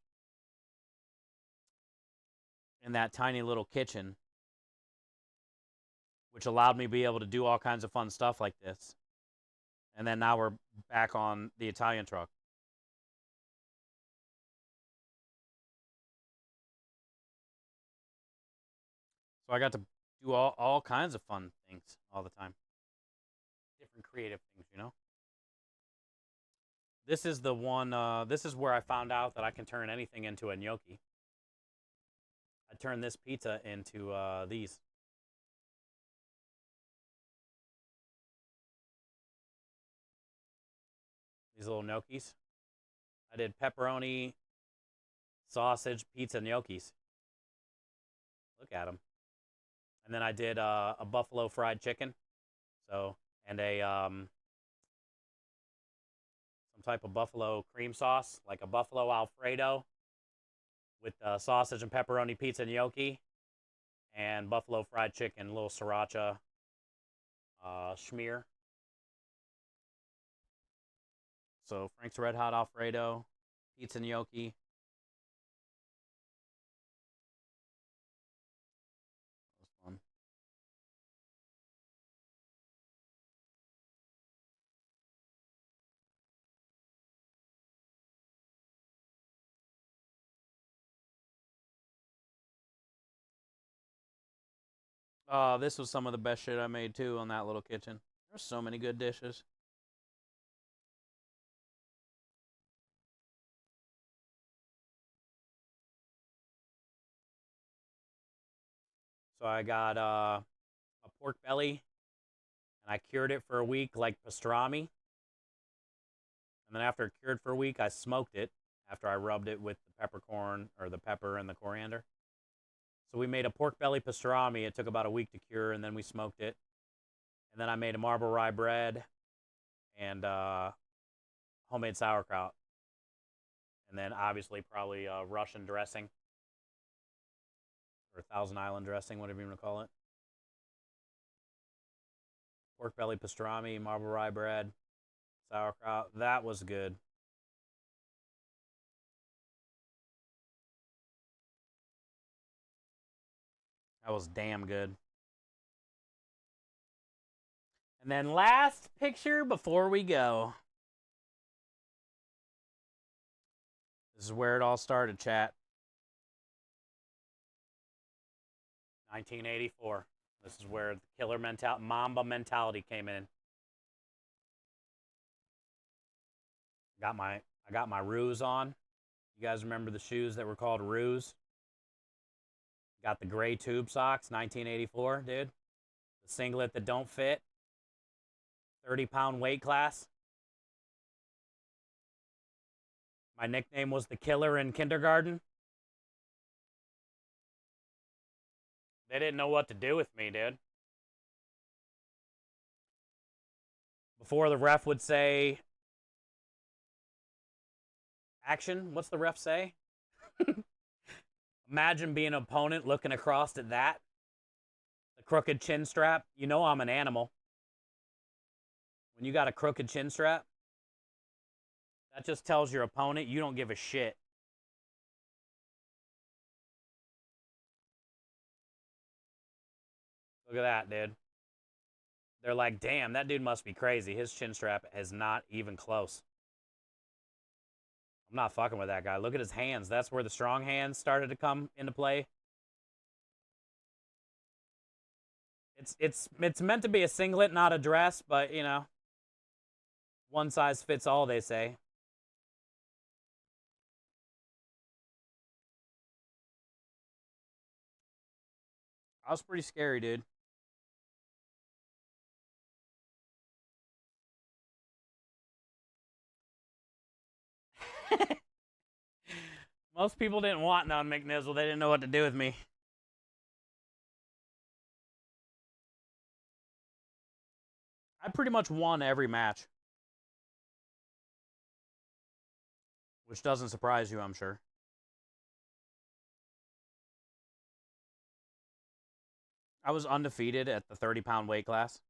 in that tiny little kitchen, which allowed me to be able to do all kinds of fun stuff like this. And then now we're back on the Italian truck. So I got to do all kinds of fun things all the time. Different creative things, you know? This is the one, this is where I found out that I can turn anything into a gnocchi. I turned this pizza into these. These little gnocchis. I did pepperoni, sausage, pizza gnocchis. Look at them. And then I did a buffalo fried chicken. So, and a some type of buffalo cream sauce, like a buffalo Alfredo with sausage and pepperoni pizza gnocchi and buffalo fried chicken, a little sriracha schmear. So Frank's Red Hot Alfredo, pizza gnocchi. That was fun. This was some of the best shit I made too on that little kitchen. There's so many good dishes. So I got a pork belly and I cured it for a week like pastrami. And then after it cured for a week, I smoked it after I rubbed it with the peppercorn or the pepper and the coriander. So we made a pork belly pastrami. It took about a week to cure, and then we smoked it. And then I made a marble rye bread and homemade sauerkraut. And then obviously probably Russian dressing or Thousand Island dressing, whatever you want to call it. Pork belly pastrami, marble rye bread, sauerkraut. That was good. That was damn good. And then last picture before we go. This is where it all started, chat. 1984. This is where the killer mentality, Mamba mentality came in. I got my ruse on. You guys remember the shoes that were called ruse? Got the gray tube socks, 1984, dude. The singlet that don't fit, 30-pound weight class. My nickname was the killer in kindergarten. They didn't know what to do with me, dude. Before the ref would say, action, what's the ref say? Imagine being an opponent looking across at that. The crooked chin strap. You know I'm an animal. When you got a crooked chin strap, that just tells your opponent you don't give a shit. Look at that, dude. They're like, damn, that dude must be crazy. His chin strap is not even close. I'm not fucking with that guy. Look at his hands. That's where the strong hands started to come into play. It's meant to be a singlet, not a dress, but you know, one size fits all, they say. I was pretty scary, dude. Most people didn't want none, McNizzle. They didn't know what to do with me. I pretty much won every match. Which doesn't surprise you, I'm sure. I was undefeated at the 30-pound weight class.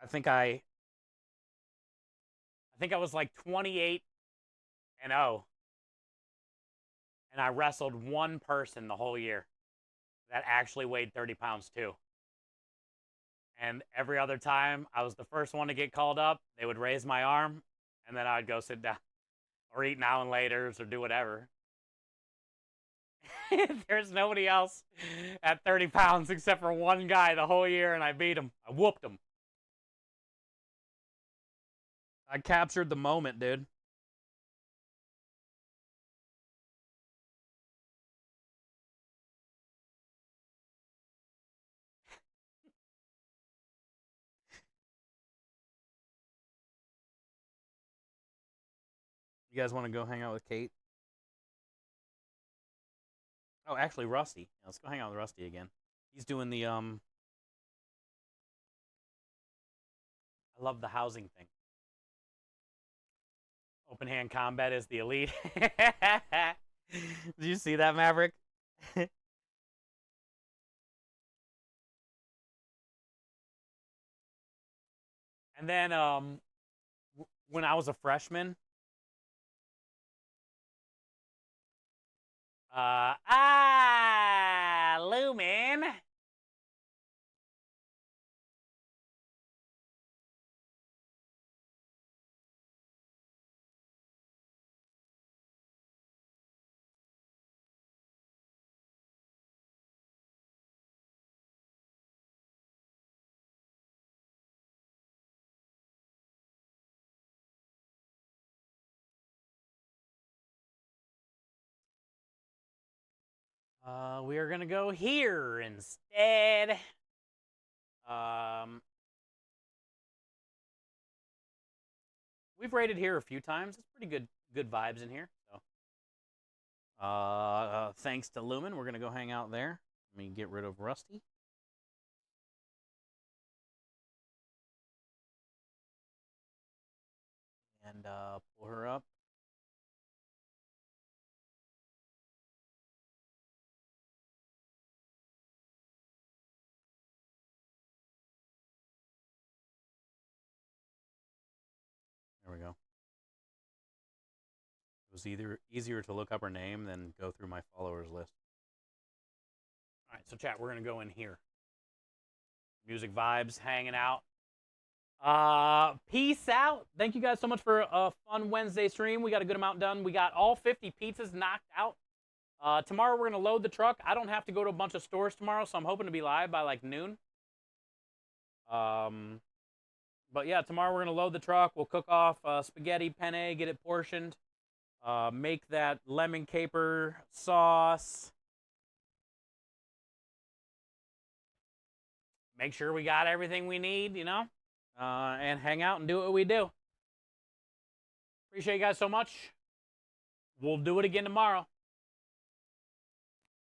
I think I was like 28 and 0. And I wrestled one person the whole year that actually weighed 30 pounds too. And every other time I was the first one to get called up, they would raise my arm and then I'd go sit down or eat now and laters or do whatever. There's nobody else at 30 pounds except for one guy the whole year, and I beat him. I whooped him. I captured the moment, dude. You guys want to go hang out with Kate? Oh, actually, Rusty. Yeah, let's go hang out with Rusty again. He's doing the I love the housing thing. Open hand combat is the elite. Did you see that, Maverick? And then when I was a freshman, Lumen. We are gonna go here instead. Um, we've raided here a few times. It's pretty good vibes in here. So, thanks to Lumen, we're gonna go hang out there. Let me get rid of Rusty. And pull her up. There we go. It was either easier to look up her name than go through my followers list. All right, so chat, we're gonna go in here. Music vibes, hanging out. Peace out. Thank you guys so much for a fun Wednesday stream. We got a good amount done. We got all 50 pizzas knocked out. Tomorrow we're gonna load the truck. I don't have to go to a bunch of stores tomorrow, so I'm hoping to be live by like noon. But yeah, tomorrow we're gonna load the truck. We'll cook off spaghetti penne, get it portioned. make that lemon caper sauce. Make sure we got everything we need, you know, and hang out and do what we do. Appreciate you guys so much. We'll do it again tomorrow.